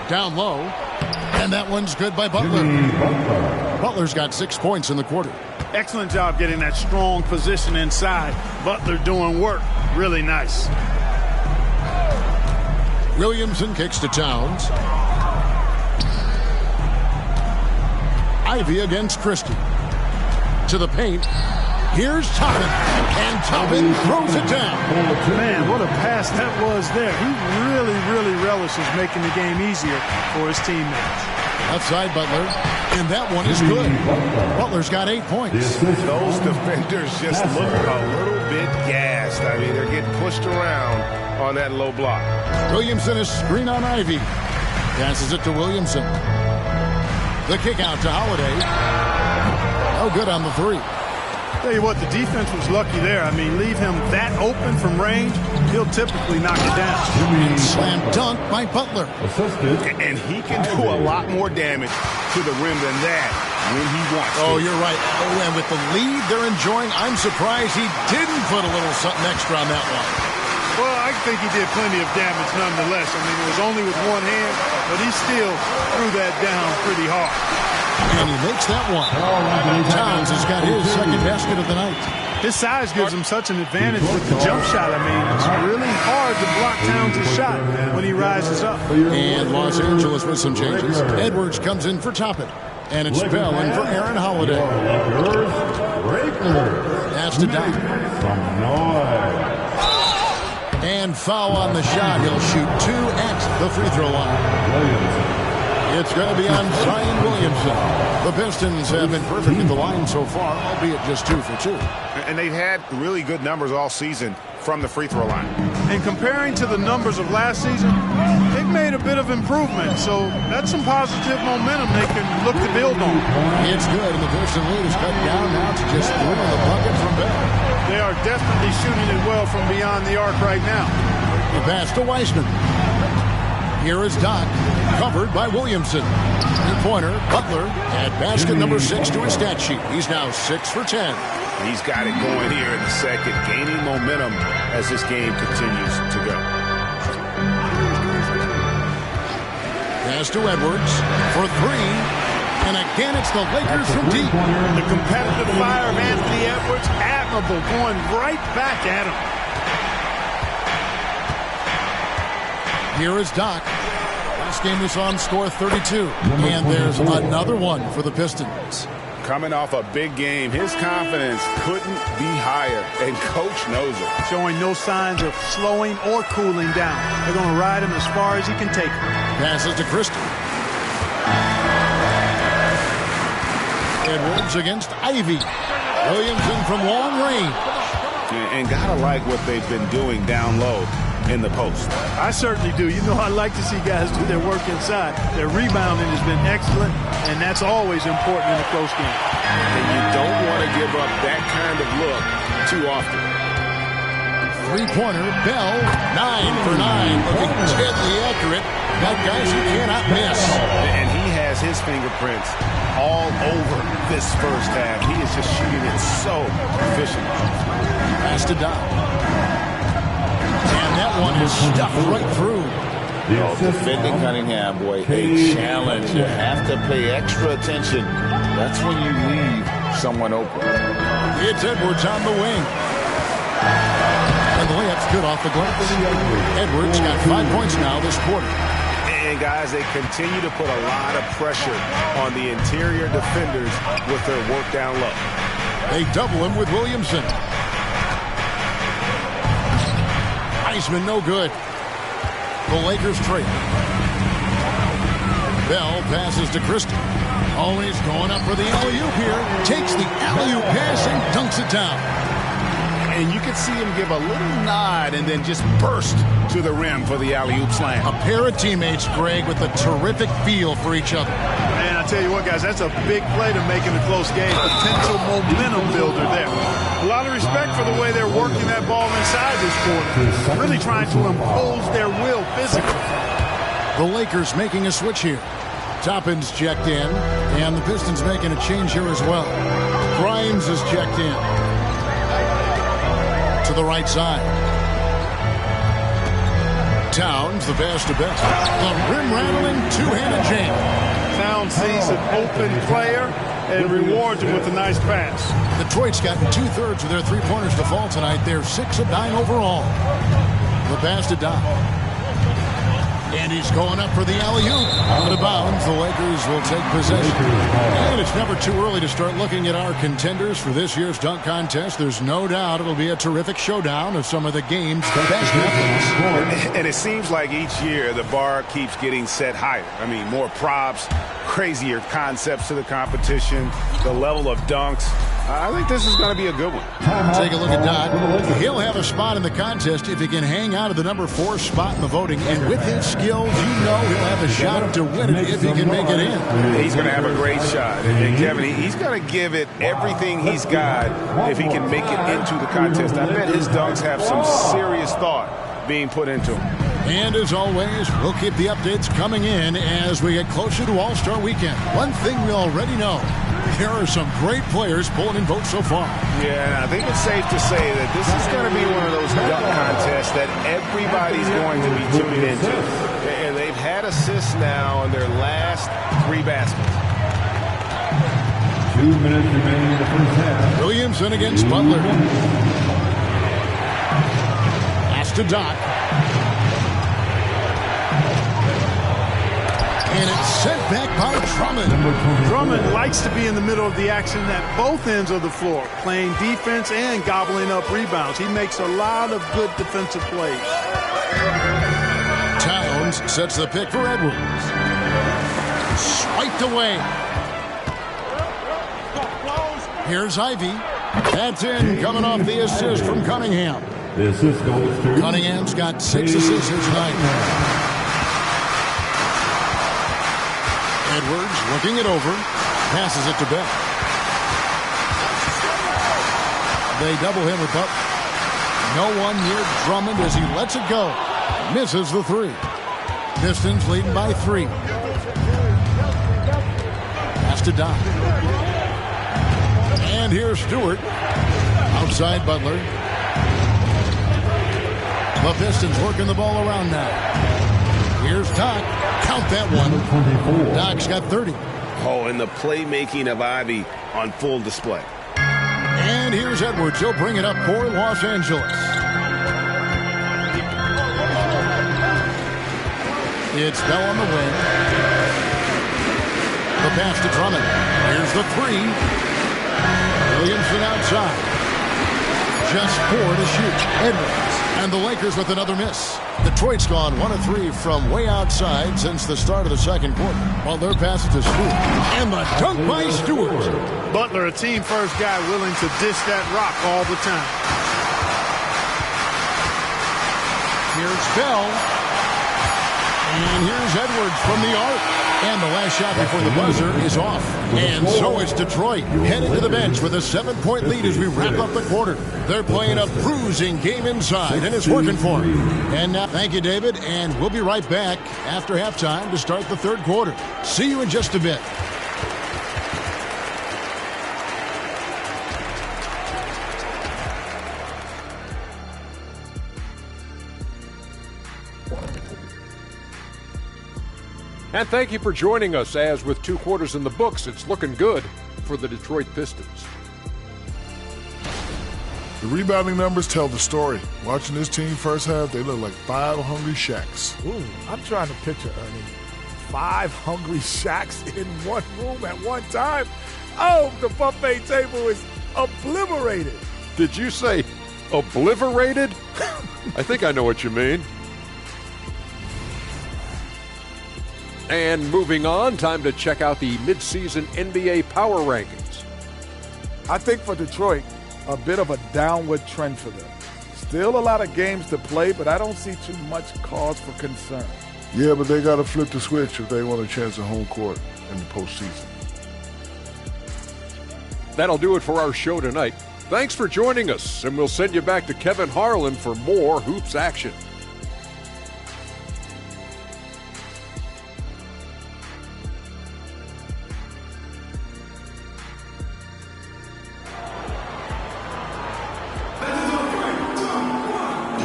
Down low. And that one's good by Butler. Butler's got 6 points in the quarter. Excellent job getting that strong position inside. Butler doing work. Really nice. Williamson kicks to Towns. Ivy against Christie. To the paint. Here's Toppin. And Toppin throws it down. Man, what a pass that was there. He really relishes making the game easier for his teammates. Outside Butler. And that one is good. Butler's got 8 points. Those defenders just look a little bit gassed. I mean, they're getting pushed around on that low block. Williamson is screen on Ivy. Passes it to Williamson. The kick out to Holiday. No good on the 3. Tell you what, the defense was lucky there. I mean, leave him that open from range, he'll typically knock it down. Slam dunk by Butler. And he can do a lot more damage to the rim than that when he wants to. Oh, you're right. Oh, and with the lead they're enjoying, I'm surprised he didn't put a little something extra on that one. Well, I think he did plenty of damage nonetheless. I mean, it was only with one hand, but he still threw that down pretty hard. And he makes that one. Towns has got his second basket of the night. His size gives him such an advantage with the jump shot. I mean, it's really hard to block Towns' shot when he rises up. And Los Angeles with some changes. Edwards comes in for Toppin. And it's Bell in for Aaron Holiday. That's to Doc. And foul on the shot. He'll shoot 2 at the free throw line. It's going to be on Zion Williamson. The Pistons have been perfect at the line so far, albeit just 2 for 2. And they've had really good numbers all season from the free throw line. And comparing to the numbers of last season, they've made a bit of improvement. So that's some positive momentum they can look to build on. It's good, and the Piston lead is cut down now to just 3 on the bucket from Bell. They are definitely shooting it well from beyond the arc right now. The pass to Weissman. Here is Doc, covered by Williamson. 3-pointer, Butler, and basket number 6 to his stat sheet. He's now 6 for 10. He's got it going here in the second, gaining momentum as this game continues to go. Pass to Edwards for 3. And again, it's the Lakers from deep. The competitive fire of Anthony Edwards, admirable, going right back at him. Here is Doc. Last game we saw him score 32. And there's another one for the Pistons. Coming off a big game, his confidence couldn't be higher, and Coach knows it. Showing no signs of slowing or cooling down. They're going to ride him as far as he can take him. Passes to Christie. Edwards against Ivy. Williamson from long range. And gotta like what they've been doing down low in the post. I certainly do. You know, I like to see guys do their work inside. Their rebounding has been excellent, and that's always important in a close game. And you don't want to give up that kind of look too often. 3-pointer, Bell, 9 for 9, looking deadly accurate. Got guys you cannot miss. And he has his fingerprints all over this first half. He is just shooting it so efficient. Pass to Doc. And that one is stuffed right through. Defending Cunningham, boy, a challenge. You have to pay extra attention. That's when you leave someone open. It's Edwards on the wing. And the layup's good off the glass. Edwards got 5 points now this quarter. And guys, they continue to put a lot of pressure on the interior defenders with their work down low. They double him with Williamson. Iceman no good. The Lakers trail. Bell passes to Christie. Oh, he's going up for the alley-oop here. Takes the alley-oop pass and dunks it down. And you can see him give a little nod and then just burst to the rim for the alley-oop slam. A pair of teammates, Greg, with a terrific feel for each other. Man, I tell you what, guys, that's a big play to make in a close game. Potential momentum builder there. A lot of respect for the way they're working that ball inside this quarter. Really trying to impose their will physically. The Lakers making a switch here. Toppin's checked in, and the Pistons making a change here as well. Grimes is checked in. To the right side. Towns, the pass to Bell. The rim-rattling two-handed jam. Towns sees an open player and rewards him with a nice pass. Detroit's gotten 2/3 of their three-pointers to fall tonight. They're 6 of 9 overall. The pass to Doc. And he's going up for the alley-oop. Out of bounds, the Lakers will take possession. And it's never too early to start looking at our contenders for this year's dunk contest. There's no doubt it'll be a terrific showdown of some of the game's best athletes. And it seems like each year the bar keeps getting set higher. I mean, more props, crazier concepts to the competition, the level of dunks. I think this is going to be a good one. Take a look at Dodd. He'll have a spot in the contest if he can hang out of the number 4 spot in the voting. And with his skills, you know he'll have a shot to win it if he can make it in. He's going to have a great shot. And Kevin, he's going to give it everything he's got if he can make it into the contest. I bet his dunks have some serious thought being put into them. And as always, we'll keep the updates coming in as we get closer to All-Star Weekend. One thing we already know, there are some great players pulling in votes so far. Yeah, I think it's safe to say that this is going to be one of those dunk contests that everybody's going to be tuning into. And they've had assists now in their last 3 baskets. 2 minutes remaining in the first half. Williamson against Butler. Pass to Doc. And it's sent back by Drummond. Drummond likes to be in the middle of the action at both ends of the floor, playing defense and gobbling up rebounds. He makes a lot of good defensive plays. Towns sets the pick for Edwards. Swiped away. Here's Ivy. That's in, coming off the assist from Cunningham. The assist goes to Cunningham's got 6 assists here tonight. Edwards looking it over, passes it to Beck. They double him with Butler. No one near Drummond as he lets it go. Misses the 3. Pistons leading by 3. Pass to Doc. And here's Stewart. Outside Butler. The Pistons working the ball around now. Here's Doc. Count that one. Doc's got 30. Oh, and the playmaking of Ivy on full display. And here's Edwards. He'll bring it up for Los Angeles. It's Bell on the wing. The pass to Drummond. Here's the 3. Williamson outside. Just 4 to shoot. Edwards. And the Lakers with another miss. Detroit's gone 1 of 3 from way outside since the start of the second quarter. Butler passes to Stewart. And the dunk by Stewart. Butler, a team-first guy willing to dish that rock all the time. Here's Bell. And here's Edwards from the arc. And the last shot before the buzzer is off. And so is Detroit, headed to the bench with a 7-point lead as we wrap up the quarter. They're playing a bruising game inside, and it's working for them. And now, thank you, David, and we'll be right back after halftime to start the third quarter. See you in just a bit. And thank you for joining us as with 2 quarters in the books, it's looking good for the Detroit Pistons. The rebounding numbers tell the story. Watching this team first half, they look like 5 hungry Shaqs. Ooh, I'm trying to picture, Ernie, 5 hungry Shaqs in one room at one time. Oh, the buffet table is obliterated. Did you say obliterated? I think I know what you mean. And moving on, time to check out the midseason NBA power rankings. I think for Detroit, a bit of a downward trend for them. Still a lot of games to play, but I don't see too much cause for concern. Yeah, but they got to flip the switch if they want a chance at home court in the postseason. That'll do it for our show tonight. Thanks for joining us, and we'll send you back to Kevin Harlan for more hoops action.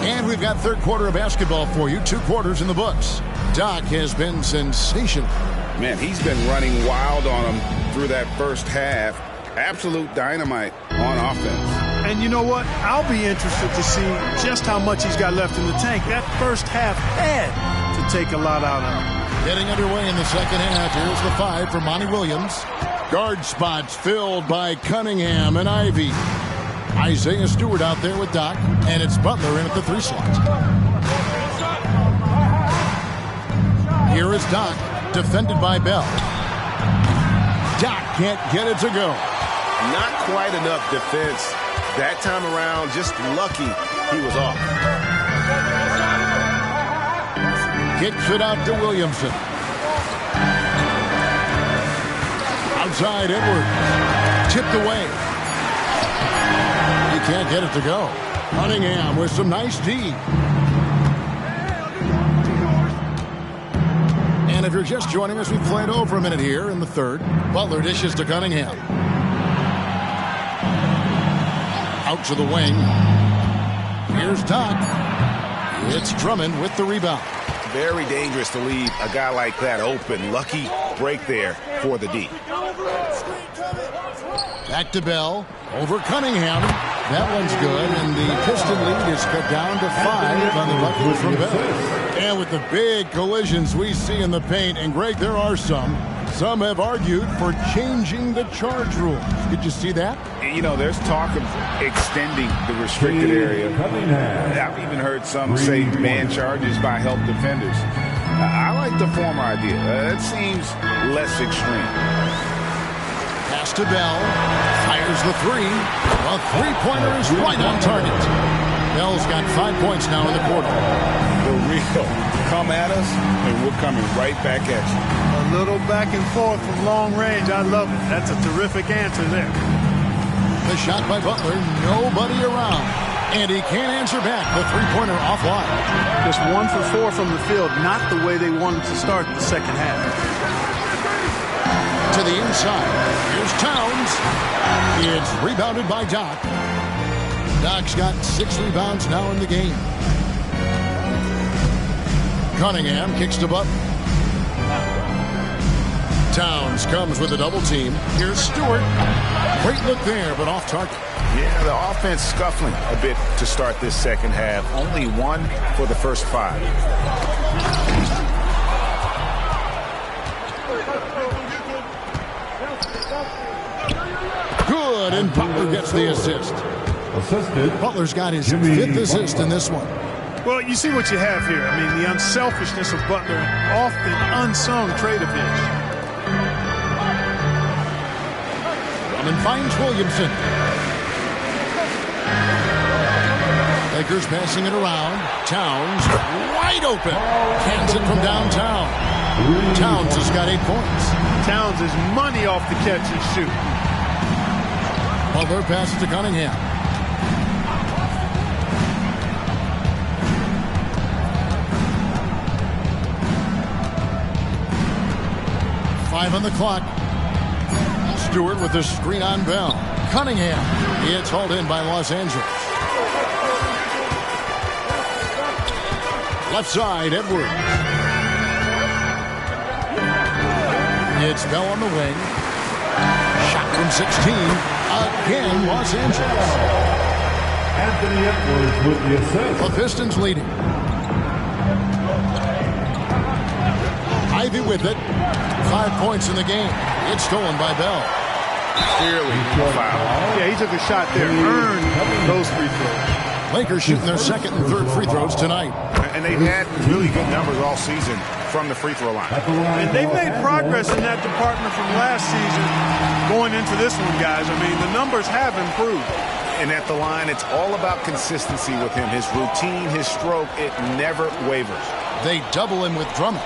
And we've got third quarter of basketball for you. 2 quarters in the books. Doc has been sensational. Man, he's been running wild on him through that first half. Absolute dynamite on offense. And you know what? I'll be interested to see just how much he's got left in the tank. That first half had to take a lot out of him. Getting underway in the second half. Here's the 5 for Monty Williams. Guard spots filled by Cunningham and Ivy. Isaiah Stewart out there with Doc, and it's Butler in at the 3 slot. Here is Doc, defended by Bell. Doc can't get it to go. Not quite enough defense. That time around, just lucky he was off. Kicks it out to Williamson. Outside Edwards. Tipped away. He can't get it to go. Cunningham with some nice D. And if you're just joining us, we've played over a minute here in the third. Butler dishes to Cunningham. Out to the wing. Here's Doc. It's Drummond with the rebound. Very dangerous to leave a guy like that open. Lucky break there for the D. Back to Bell. Over Cunningham. That one's good, and the Piston lead is cut down to 5 on the bucket from Bell. And with the big collisions we see in the paint, and Greg, there are some have argued for changing the charge rules. Did you see that? You know, there's talk of extending the restricted area. I've even heard some say ban charges by help defenders. I like the former idea. It seems less extreme. Pass to Bell. Fires the three. A three-pointer is right on target. Bell's got 5 points now in the quarter. For real. Come at us, and we're coming right back at you. A little back and forth from long range. I love it. That's a terrific answer there. The shot by Butler. Nobody around. And he can't answer back. The three-pointer offline. Just 1 for 4 from the field. Not the way they wanted to start the second half. To the inside. Here's Towns. It's rebounded by Doc. Doc's got 6 rebounds now in the game. Cunningham kicks to Butler. Towns comes with a double team. Here's Stewart. Great look there, but off target. Yeah, the offense scuffling a bit to start this second half. Only 1 for the first 5. Good, and Butler gets the assist. Butler's got his 5th assist in this one. Well, you see what you have here. I mean, the unselfishness of Butler, often unsung trait of his. Drummond finds Williamson. Lakers passing it around. Towns wide open. Cans it from downtown. Towns has got 8 points. Towns is money off the catch and shoot. Butler passes to Cunningham. Five on the clock. Stewart with the screen on Bell. Cunningham. It's hauled in by Los Angeles. Left side, Edwards. It's Bell on the wing. Shot from 16. Again, Los Angeles. Anthony Edwards with the assist. The Pistons leading. Ivy with it. 5 points in the game. It's stolen by Bell. Clearly foul. Yeah, he took a shot there. Earned those free throws. Lakers shooting their second and third free throws tonight. And they've had really good numbers all season from the free throw line. And they've made progress in that department from last season going into this one, guys. I mean, the numbers have improved. And at the line, it's all about consistency with him. His routine, his stroke, it never wavers. They double him with Drummond.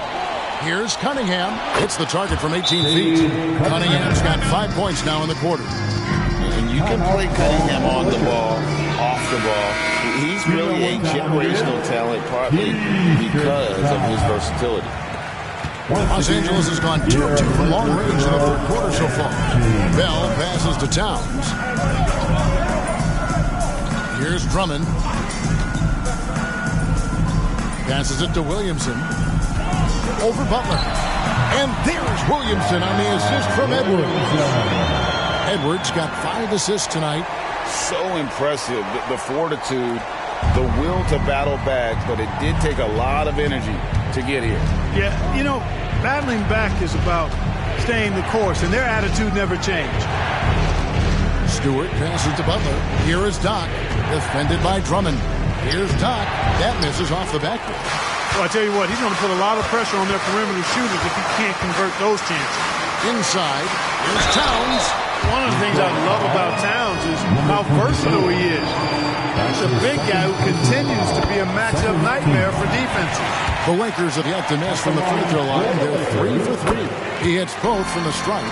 Here's Cunningham. It's the target from 18 feet. Cunningham's got 5 points now in the quarter. When you can play Cunningham on the ball, off the ball, he's really a generational talent, partly because of his versatility. Los Angeles has gone 2 of 2 from long range in the third quarter so far. Bell passes to Towns. Here's Drummond. Passes it to Williamson. Over Butler. And there's Williamson on the assist from Edwards. Edwards got 5 assists tonight. So impressive. The fortitude, the will to battle back, but it did take a lot of energy to get here. Yeah, you know, battling back is about staying the course, and their attitude never changed. Stewart passes to Butler. Here is Doc, defended by Drummond. Here's Doc. That misses off the backboard. Well, I tell you what, he's going to put a lot of pressure on their perimeter shooters if he can't convert those chances. Inside, here's Towns. One of the things I love about Towns is how versatile he is. He's a big guy who continues to be a matchup nightmare for defenses. The Lakers have yet to miss from the free throw line. They're 3 for 3. He hits both from the stripe.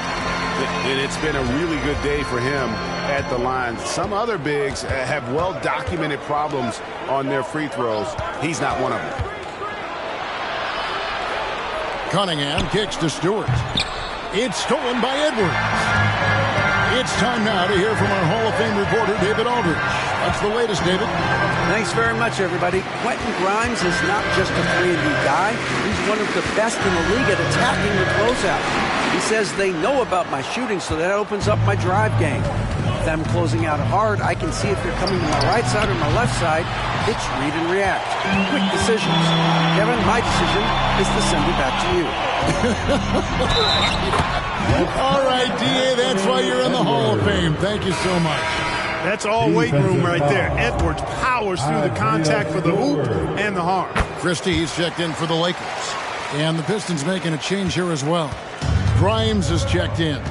And it's been a really good day for him at the line. Some other bigs have well-documented problems on their free throws. He's not one of them. Cunningham kicks to Stewart. It's stolen by Edwards. It's time now to hear from our Hall of Fame reporter, David Aldridge. What's the latest, David? Thanks very much, everybody. Quentin Grimes is not just a 3-and-D guy. He's one of the best in the league at attacking the closeout. He says they know about my shooting, so that opens up my drive game. If I'm closing out hard, I can see if they're coming to my right side or my left side. It's read and react. Quick decisions. Kevin, my decision is to send it back to you. All right, D.A., that's why you're in the Hall of Fame. Thank you so much. That's all weight room right there. Edwards powers through the contact for the hoop and the harm. Christie's checked in for the Lakers. And the Pistons making a change here as well. Grimes is checked in.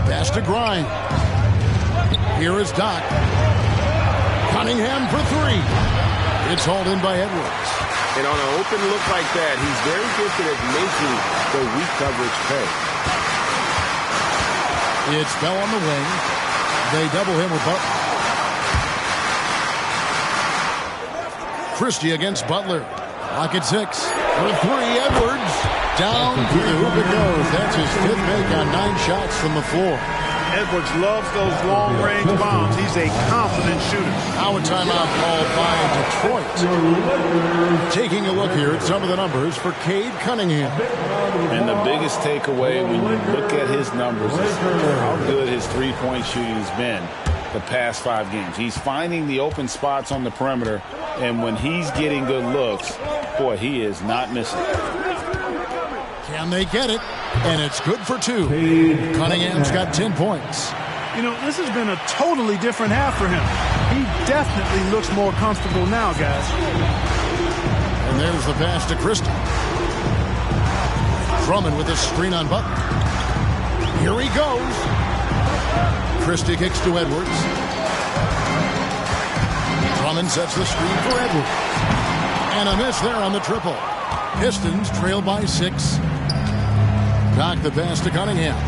Pass to Grimes. Here is Doc. Cunningham for 3. It's hauled in by Edwards. And on an open look like that, he's very gifted at making the weak coverage pay. It's Bell on the wing. They double him with Butler. Christie against Butler. Lock at 6. For 3, Edwards. Down through the hoop it goes. That's his 5th make on 9 shots from the floor. Edwards loves those long-range bombs. He's a confident shooter. Now a timeout called by Detroit. Taking a look here at some of the numbers for Cade Cunningham. And the biggest takeaway when you look at his numbers is how good his three-point shooting has been the past 5 games. He's finding the open spots on the perimeter, and when he's getting good looks, boy, he is not missing. Can they get it? And it's good for 2. Cunningham's got 10 points. You know, this has been a totally different half for him. He definitely looks more comfortable now, guys. And there's the pass to Christie. Drummond with a screen on Butler. Here he goes. Christie kicks to Edwards. Drummond sets the screen for Edwards. And a miss there on the triple. Pistons trail by 6. Doc the pass to Cunningham.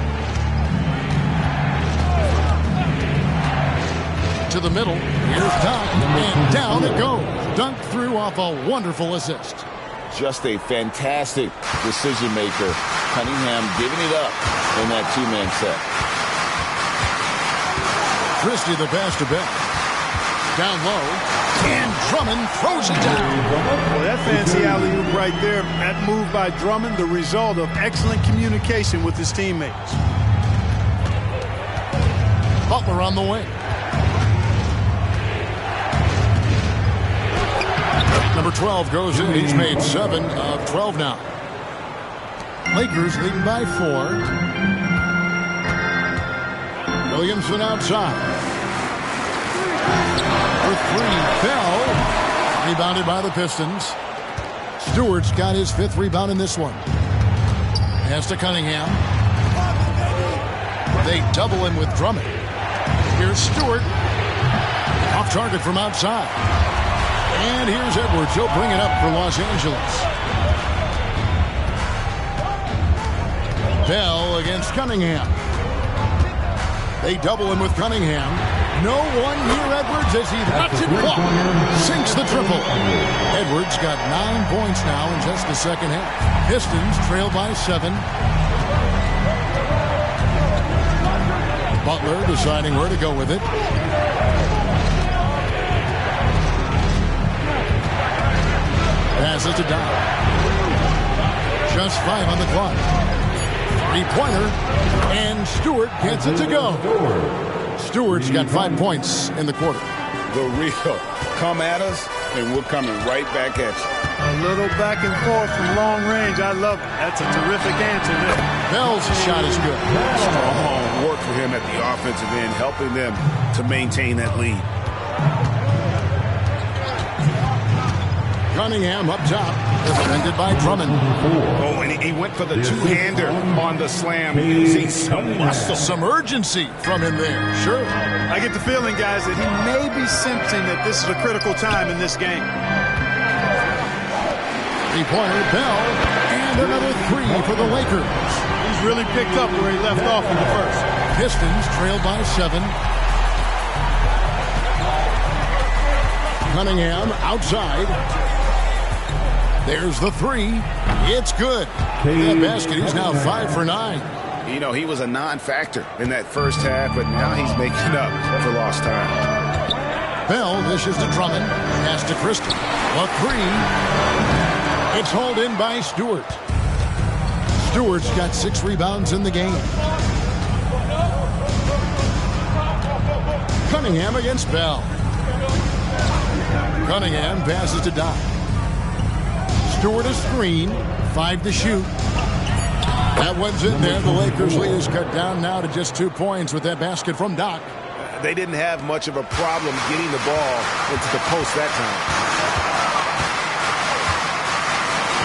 To the middle. Here's Doc. And down it goes. Dunk through off a wonderful assist. Just a fantastic decision maker. Cunningham giving it up in that 2-man set. Christie the pass to Bell. Down low. And Drummond throws it down. Well, that fancy alley-oop right there, that move by Drummond, the result of excellent communication with his teammates. Butler on the wing. Number 12 goes in. He's made 7 of 12 now. Lakers leading by 4. Williamson outside. For 3, Bell. Rebounded by the Pistons. Stewart's got his 5th rebound in this one. Pass to Cunningham. They double him with Drummond. Here's Stewart. Off target from outside. And here's Edwards. He'll bring it up for Los Angeles. Bell against Cunningham. They double him with Cunningham. No one near Edwards as he lets it walk. Sinks the triple. Edwards got 9 points now in just the second half. Pistons trail by 7. Butler deciding where to go with it. Passes to Doc. Just 5 on the clock. 3-pointer. And Stewart gets it to go. Stewart's got 5 points in the quarter. The real come at us, and we're coming right back at you. A little back and forth from long range. I love it. That's a terrific answer there. Bell's shot is good. Strong work for him at the offensive end, helping them to maintain that lead. Cunningham up top, defended by Drummond. Oh, and he went for the two-hander on the slam using some muscle. Some urgency from him there, sure. I get the feeling, guys, that he may be sensing that this is a critical time in this game. Three-pointer, Bell, and another three for the Lakers. He's really picked up where he left off in the first. Pistons trailed by 7. Cunningham outside. There's the three. It's good. That basket, he's now 5 for 9. You know, he was a non-factor in that first half, but now he's making up for lost time. Bell dishes to Drummond. Pass to Christie. A three. It's hauled in by Stewart. Stewart's got 6 rebounds in the game. Cunningham against Bell. Cunningham passes to Doc. Stewart a screen. 5 to shoot. That one's in there. The Lakers lead is cut down now to just 2 points with that basket from Doc. They didn't have much of a problem getting the ball into the post that time.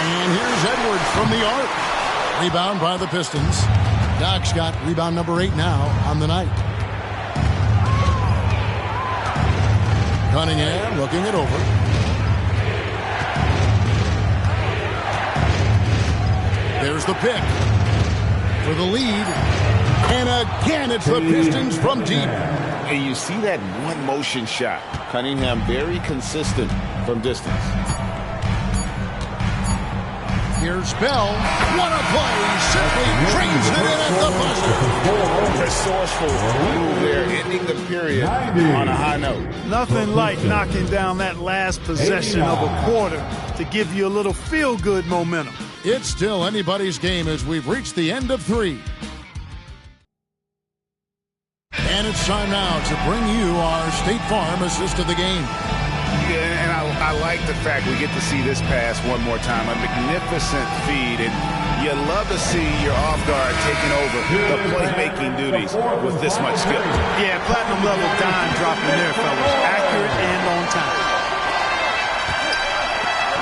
And here's Edwards from the arc. Rebound by the Pistons. Doc's got rebound number 8 now on the night. Cunningham looking it over. There's the pick for the lead. And again, it's the Pistons from deep. And you see that one motion shot. Cunningham very consistent from distance. Here's Bell. What a play. Simply trains it in at the buzzer. Resourceful move there, ending the period on a high note. Nothing like knocking down that last possession of a quarter to give you a little feel-good momentum. It's still anybody's game as we've reached the end of 3. And it's time now to bring you our State Farm assist of the game. Yeah, and I like the fact we get to see this pass one more time. A magnificent feed, and you love to see your off guard taking over the playmaking duties with this much skill. Yeah, platinum level dime dropping there, fellas. Accurate and on time.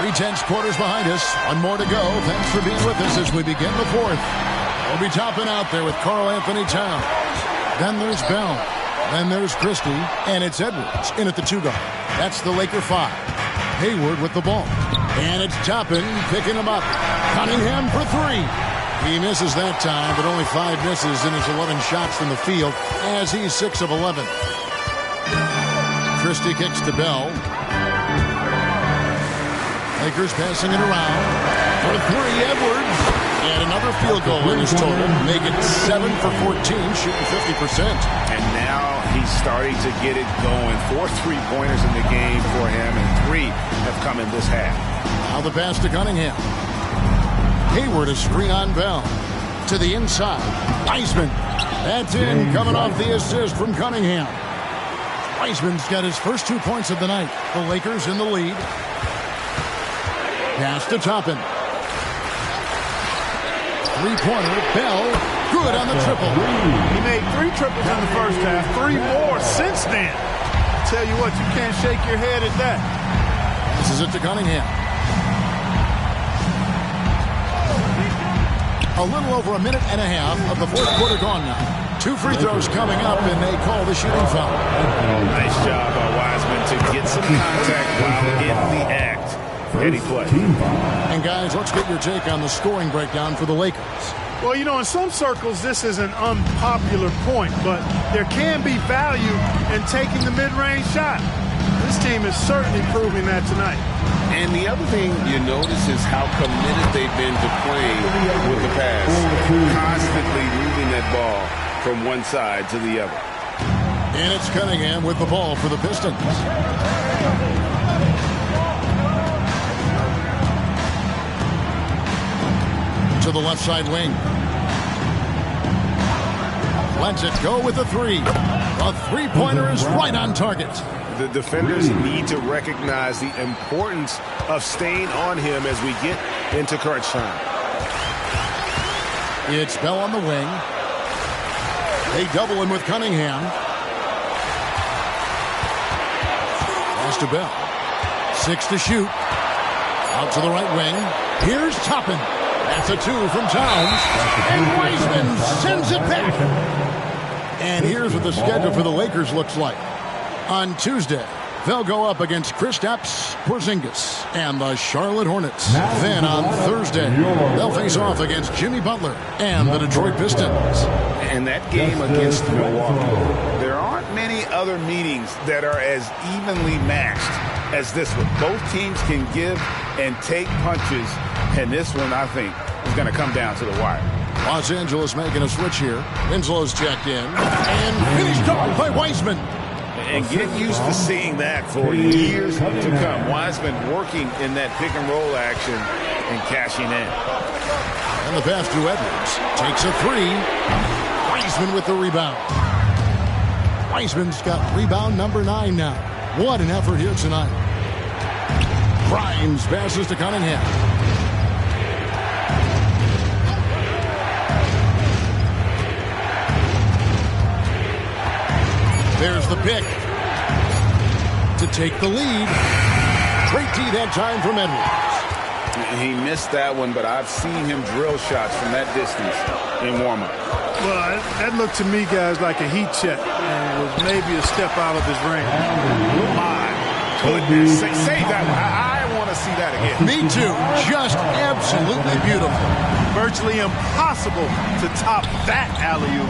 3/10 quarters behind us. One more to go. Thanks for being with us as we begin the 4th. We'll be topping out there with Karl Anthony Towns. Then there's Bell. Then there's Christie. And it's Edwards in at the 2 guard. That's the Laker 5. Hayward with the ball. And it's Toppin picking him up. Cunningham for 3. He misses that time, but only 5 misses in his 11 shots from the field as he's 6 of 11. Christie kicks to Bell. Lakers passing it around. For 3, Edwards. And another field goal in his total. Make it 7 for 14, shooting 50%. And now he's starting to get it going. 4 3-pointers in the game for him, and 3 have come in this half. Now the pass to Cunningham. Hayward a screen on Bell. To the inside. Wiseman. That's in, coming off the assist from Cunningham. Wiseman's got his first 2 points of the night. The Lakers in the lead. Pass to Toppin. 3-pointer, Bell, good on the triple. He made 3 triples in the first half, 3 more since then. Tell you what, you can't shake your head at that. This is it to Cunningham. A little over a minute and a half of the 4th quarter gone now. 2 free throws coming up, and they call the shooting foul. Nice job by Wiseman to get some contact while in the act. Any play. And guys, let's get your take on the scoring breakdown for the Lakers. Well, you know, in some circles, this is an unpopular point, but there can be value in taking the mid-range shot. This team is certainly proving that tonight. And the other thing you notice is how committed they've been to playing with the pass. Constantly moving that ball from one side to the other. And it's Cunningham with the ball for the Pistons. To the left side wing. Lets it go with a 3. A 3-pointer is right on target. The defenders need to recognize the importance of staying on him as we get into crunch time. It's Bell on the wing. They double him with Cunningham. Pass to Bell. 6 to shoot. Out to the right wing. Here's Toppin. That's a 2 from Towns. And Wiseman sends it back. And here's what the schedule for the Lakers looks like. On Tuesday, they'll go up against Kristaps Porzingis and the Charlotte Hornets. Then on Thursday, they'll face off against Jimmy Butler and the Detroit Pistons. And that game against Milwaukee, there aren't many other meetings that are as evenly matched as this one. Both teams can give and take punches, and this one, I think, is going to come down to the wire. Los Angeles making a switch here. Winslow's checked in and finished off by Wiseman. And get used to seeing that for years to come. Wiseman working in that pick-and-roll action and cashing in. And the pass to Edwards. Takes a 3. Wiseman with the rebound. Wiseman's got rebound number 9 now. What an effort here tonight. Grimes passes to Cunningham. There's the pick to take the lead. Great D that time from Edwards. He missed that one, but I've seen him drill shots from that distance in warm-up. Well, that looked to me, guys, like a heat check, and it was maybe a step out of his range. My goodness. Save that one. I want to see that again. Me too. Just absolutely beautiful. Virtually impossible to top that alley-oop.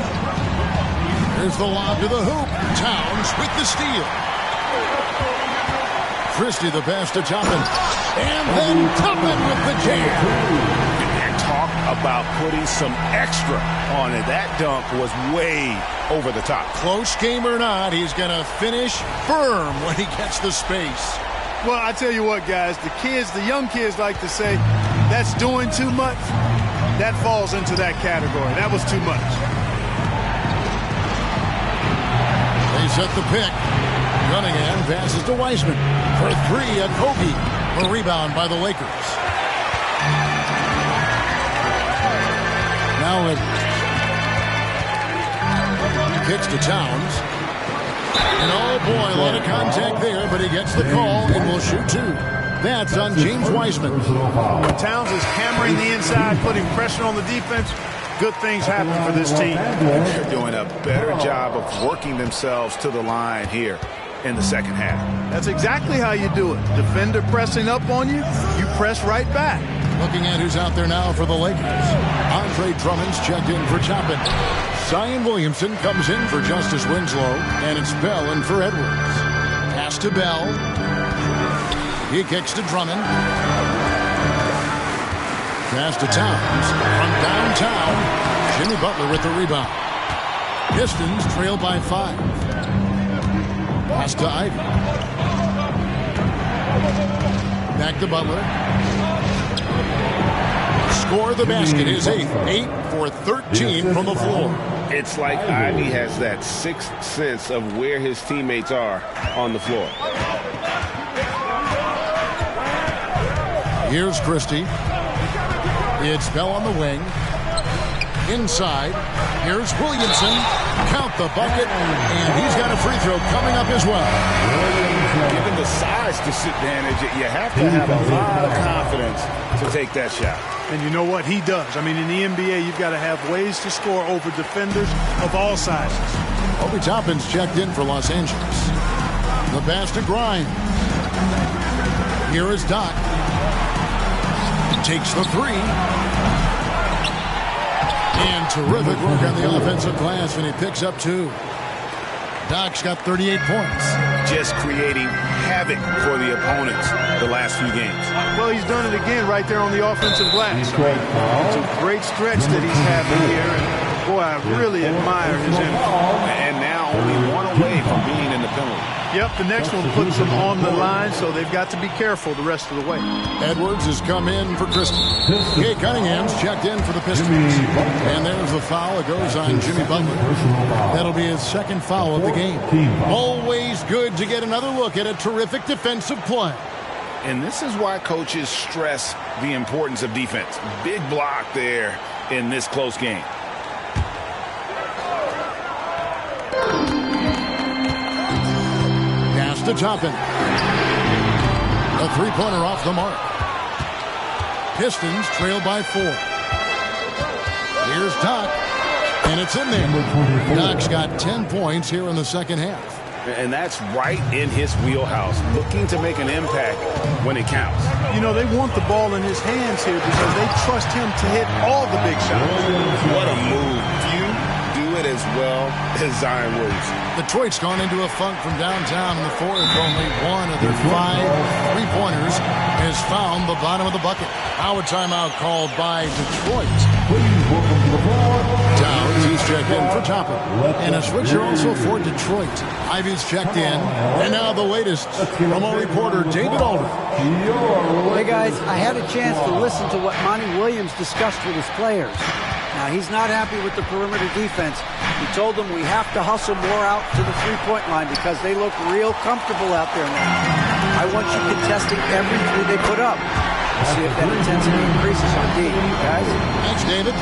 Here's the lob to the hoop. Towns with the steal. Christie the pass to Toppin. And then Toppin with the jam. And talk about putting some extra on it. That dunk was way over the top. Close game or not, he's going to finish firm when he gets the space. Well, I tell you what, guys, the young kids like to say, that's doing too much. That falls into that category. That was too much. They set the pick. Cunningham passes to Wiseman. For 3 at Kobe. A rebound by the Lakers. Now Edwards. Kicks to Towns. And oh boy, a lot of contact there, but he gets the call and will shoot 2. That's on James Wiseman. When Towns is hammering the inside, putting pressure on the defense, good things happen for this team. They're doing a better job of working themselves to the line here in the second half. That's exactly how you do it. Defender pressing up on you, you press right back. Looking at who's out there now for the Lakers. Andre Drummond's checked in for Toppin. Zion Williamson comes in for Justice Winslow, and it's Bell in for Edwards. Pass to Bell. He kicks to Drummond. Pass to Towns. From downtown, Jimmy Butler with the rebound. Pistons trail by 5. Pass to Ivy. Back to Butler. Score the basket, his 8th. 8 for 13 from the floor. It's like Ivy has that sixth sense of where his teammates are on the floor. Here's Christie. It's Bell on the wing. Inside. Here's Williamson. Count the bucket. And he's got a free throw coming up as well. Given the size disadvantage, you have to have a lot of confidence to take that shot. And you know what? He does. I mean, in the NBA, you've got to have ways to score over defenders of all sizes. Obi Toppin's checked in for Los Angeles. The pass to Grimes. Here is Doc. Takes the 3. And terrific work on the offensive glass, and he picks up 2. Doc's got 38 points. Just creating havoc for the opponents the last few games. Well, he's done it again right there on the offensive glass. It's a great stretch that he's having here, and boy, I really admire his energy. And now only 1 away from being in the penalty. Yep, the next one puts them on the line, so they've got to be careful the rest of the way. Edwards has come in for Christie. Kay Cunningham's checked in for the Pistons. And there's the foul. It goes on Jimmy Butler. That'll be his 2nd foul of the game. Always good to get another look at a terrific defensive play. And this is why coaches stress the importance of defense. Big block there in this close game. To Toppin. A 3-pointer off the mark. Pistons trail by 4. Here's Doc, and it's in there. Doc's got 10 points here in the second half. And that's right in his wheelhouse, looking to make an impact when it counts. You know, they want the ball in his hands here because they trust him to hit all the big shots. What a move. Few do it as well as Zion Williamson. Detroit's gone into a funk from downtown in the fourth. Only one of their 5 three-pointers has found the bottom of the bucket. Now a timeout called by Detroit. Please welcome to the floor. Towns, he's checked in for Toppin. And a switcher also for Detroit. Ivy's checked in. And now the latest from our reporter, David Alder. Hey, guys, I had a chance to listen to what Monty Williams discussed with his players. Now, he's not happy with the perimeter defense. He told them we have to hustle more out to the three-point line because they look real comfortable out there now. I want you contesting every three they put up. We'll see if that intensity increases on D, guys. Thanks, David.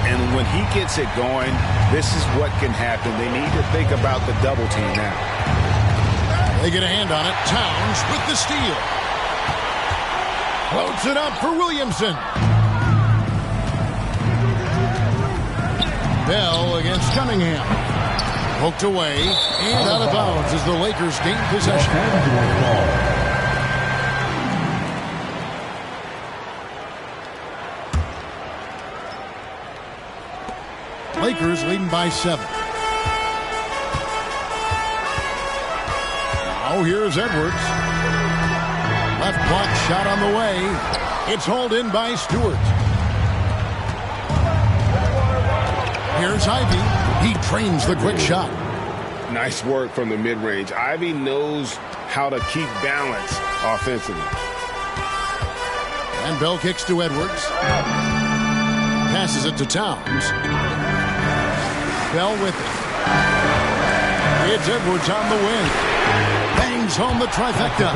And when he gets it going, this is what can happen. They need to think about the double team now. They get a hand on it. Towns with the steal. Floats it up for Williamson. Bell against Cunningham. Poked away and out of bounds as the Lakers gain possession. Lakers leading by 7. Now here's Edwards. Left block shot on the way. It's hauled in by Stewart. Here's Ivy. He trains the quick shot. Nice work from the mid-range. Ivy knows how to keep balance offensively. And Bell kicks to Edwards. Passes it to Towns. Bell with it. It's Edwards on the wing. Bangs home the trifecta.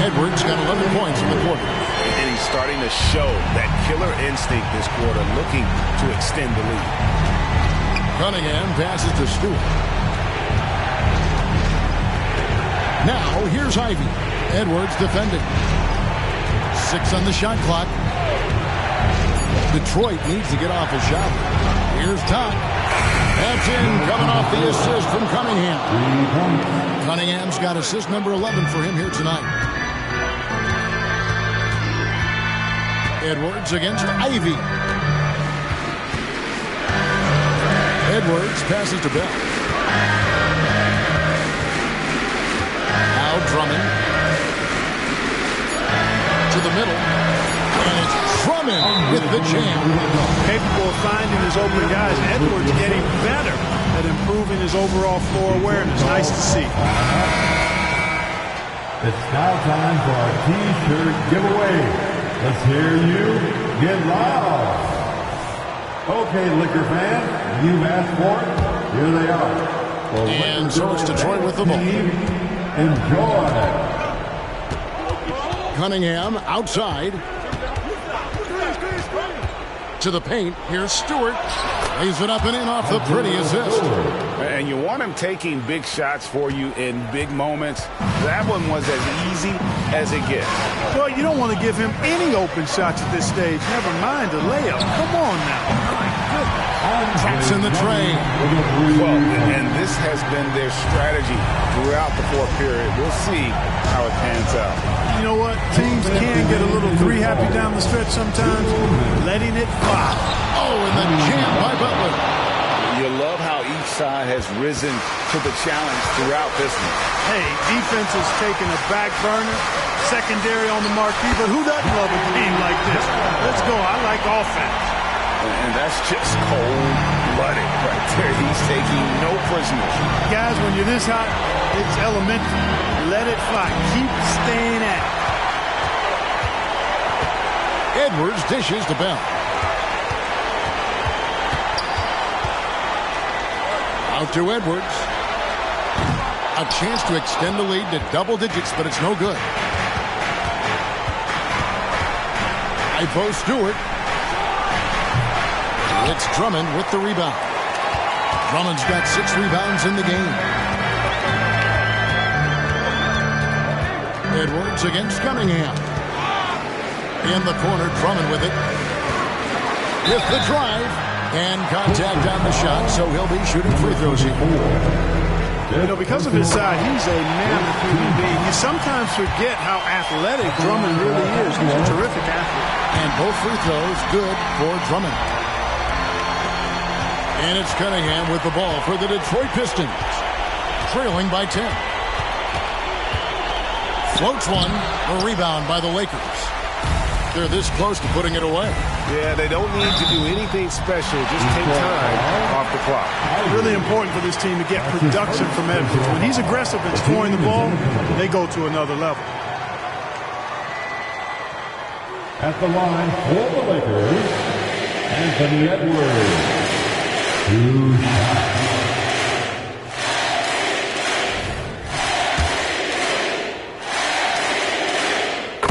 Edwards got 11 points in the quarter. And he's starting to show that killer instinct this quarter, looking to extend the lead. Cunningham passes to Stewart. Now, here's Ivy. Edwards defending. 6 on the shot clock. Detroit needs to get off a shot. Here's Todd. That's in, coming off the assist from Cunningham. Cunningham's got assist number 11 for him here tonight. Edwards against Ivy. Edwards passes to Bell. Now Drummond. To the middle. And it's Drummond with the jam. Capable of finding his open guys. Edwards getting better at improving his overall floor awareness. Nice to see. It's now time for our T-shirt giveaway. Let's hear you get loud. Okay, Liquor fan, you've asked for it. Here they are. Well, and so it's Detroit with the ball. Enjoy. Cunningham outside. To the paint. Here's Stewart. Lays it up and in off the pretty assist. And you want him taking big shots for you in big moments. That one was as easy as it gets. Well, you don't want to give him any open shots at this stage. Never mind a layup. Come on now. My goodness. Traps in the tray. Well, and this has been their strategy throughout the fourth period. We'll see how it pans out. You know what? Teams can get a little three-happy down the stretch sometimes. Letting it fly. Oh, and the jam by Butler. You love how each side has risen to the challenge throughout this one. Hey, defense has taken a back burner, secondary on the marquee, but who doesn't love a game like this? Let's go. I like offense. And that's just cold-blooded right there. He's taking no prisoners. Guys, when you're this hot, it's elementary. Let it fly. Keep staying at it. Edwards dishes to Bell. Out to Edwards. A chance to extend the lead to double digits, but it's no good. Ivo Stewart. It's Drummond with the rebound. Drummond's got 6 rebounds in the game. Edwards against Cunningham. In the corner, Drummond with it. With the drive. And contact on the shot, so he'll be shooting free throws here. Because of his size, he's a mammoth human being. You sometimes forget how athletic Drummond really is. He's a terrific athlete. And both free throws good for Drummond. And it's Cunningham with the ball for the Detroit Pistons. Trailing by 10. Floats one. A rebound by the Lakers. They're this close to putting it away. Yeah, they don't need to do anything special. Just take time off the clock. Really important for this team to get production from Edwards. When he's aggressive and scoring the ball, they go to another level. At the line for the Lakers, Anthony Edwards. 2 shots.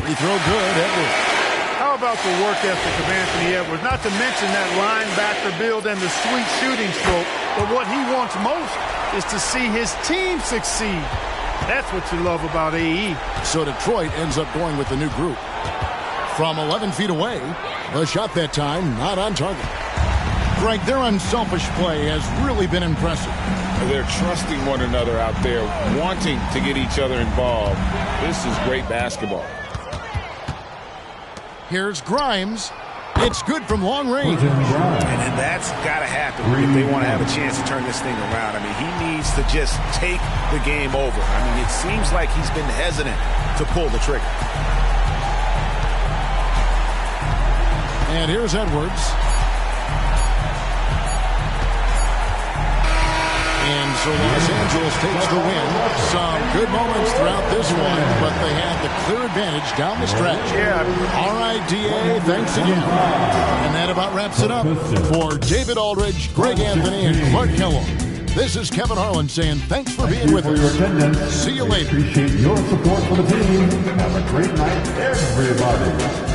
Free throw good, Edwards. How about the work ethic of Anthony Edwards? Not to mention that linebacker build and the sweet shooting stroke. But what he wants most is to see his team succeed. That's what you love about AE. So Detroit ends up going with the new group. From 11 feet away, the shot that time not on target. Greg, their unselfish play has really been impressive. They're trusting one another out there, wanting to get each other involved. This is great basketball. Here's Grimes. It's good from long range. And that's got to happen if they want to have a chance to turn this thing around. I mean, he needs to just take the game over. I mean, it seems like he's been hesitant to pull the trigger. And here's Edwards. And so Los Angeles takes the win. Some good moments throughout this one, but they had the clear advantage down the stretch. Yeah. All right, DA, thanks again. And that about wraps it up. For David Aldridge, Greg Anthony, and Clark Kellogg, this is Kevin Harlan saying thanks for being with us. See you later. Appreciate your support for the team. Have a great night, everybody.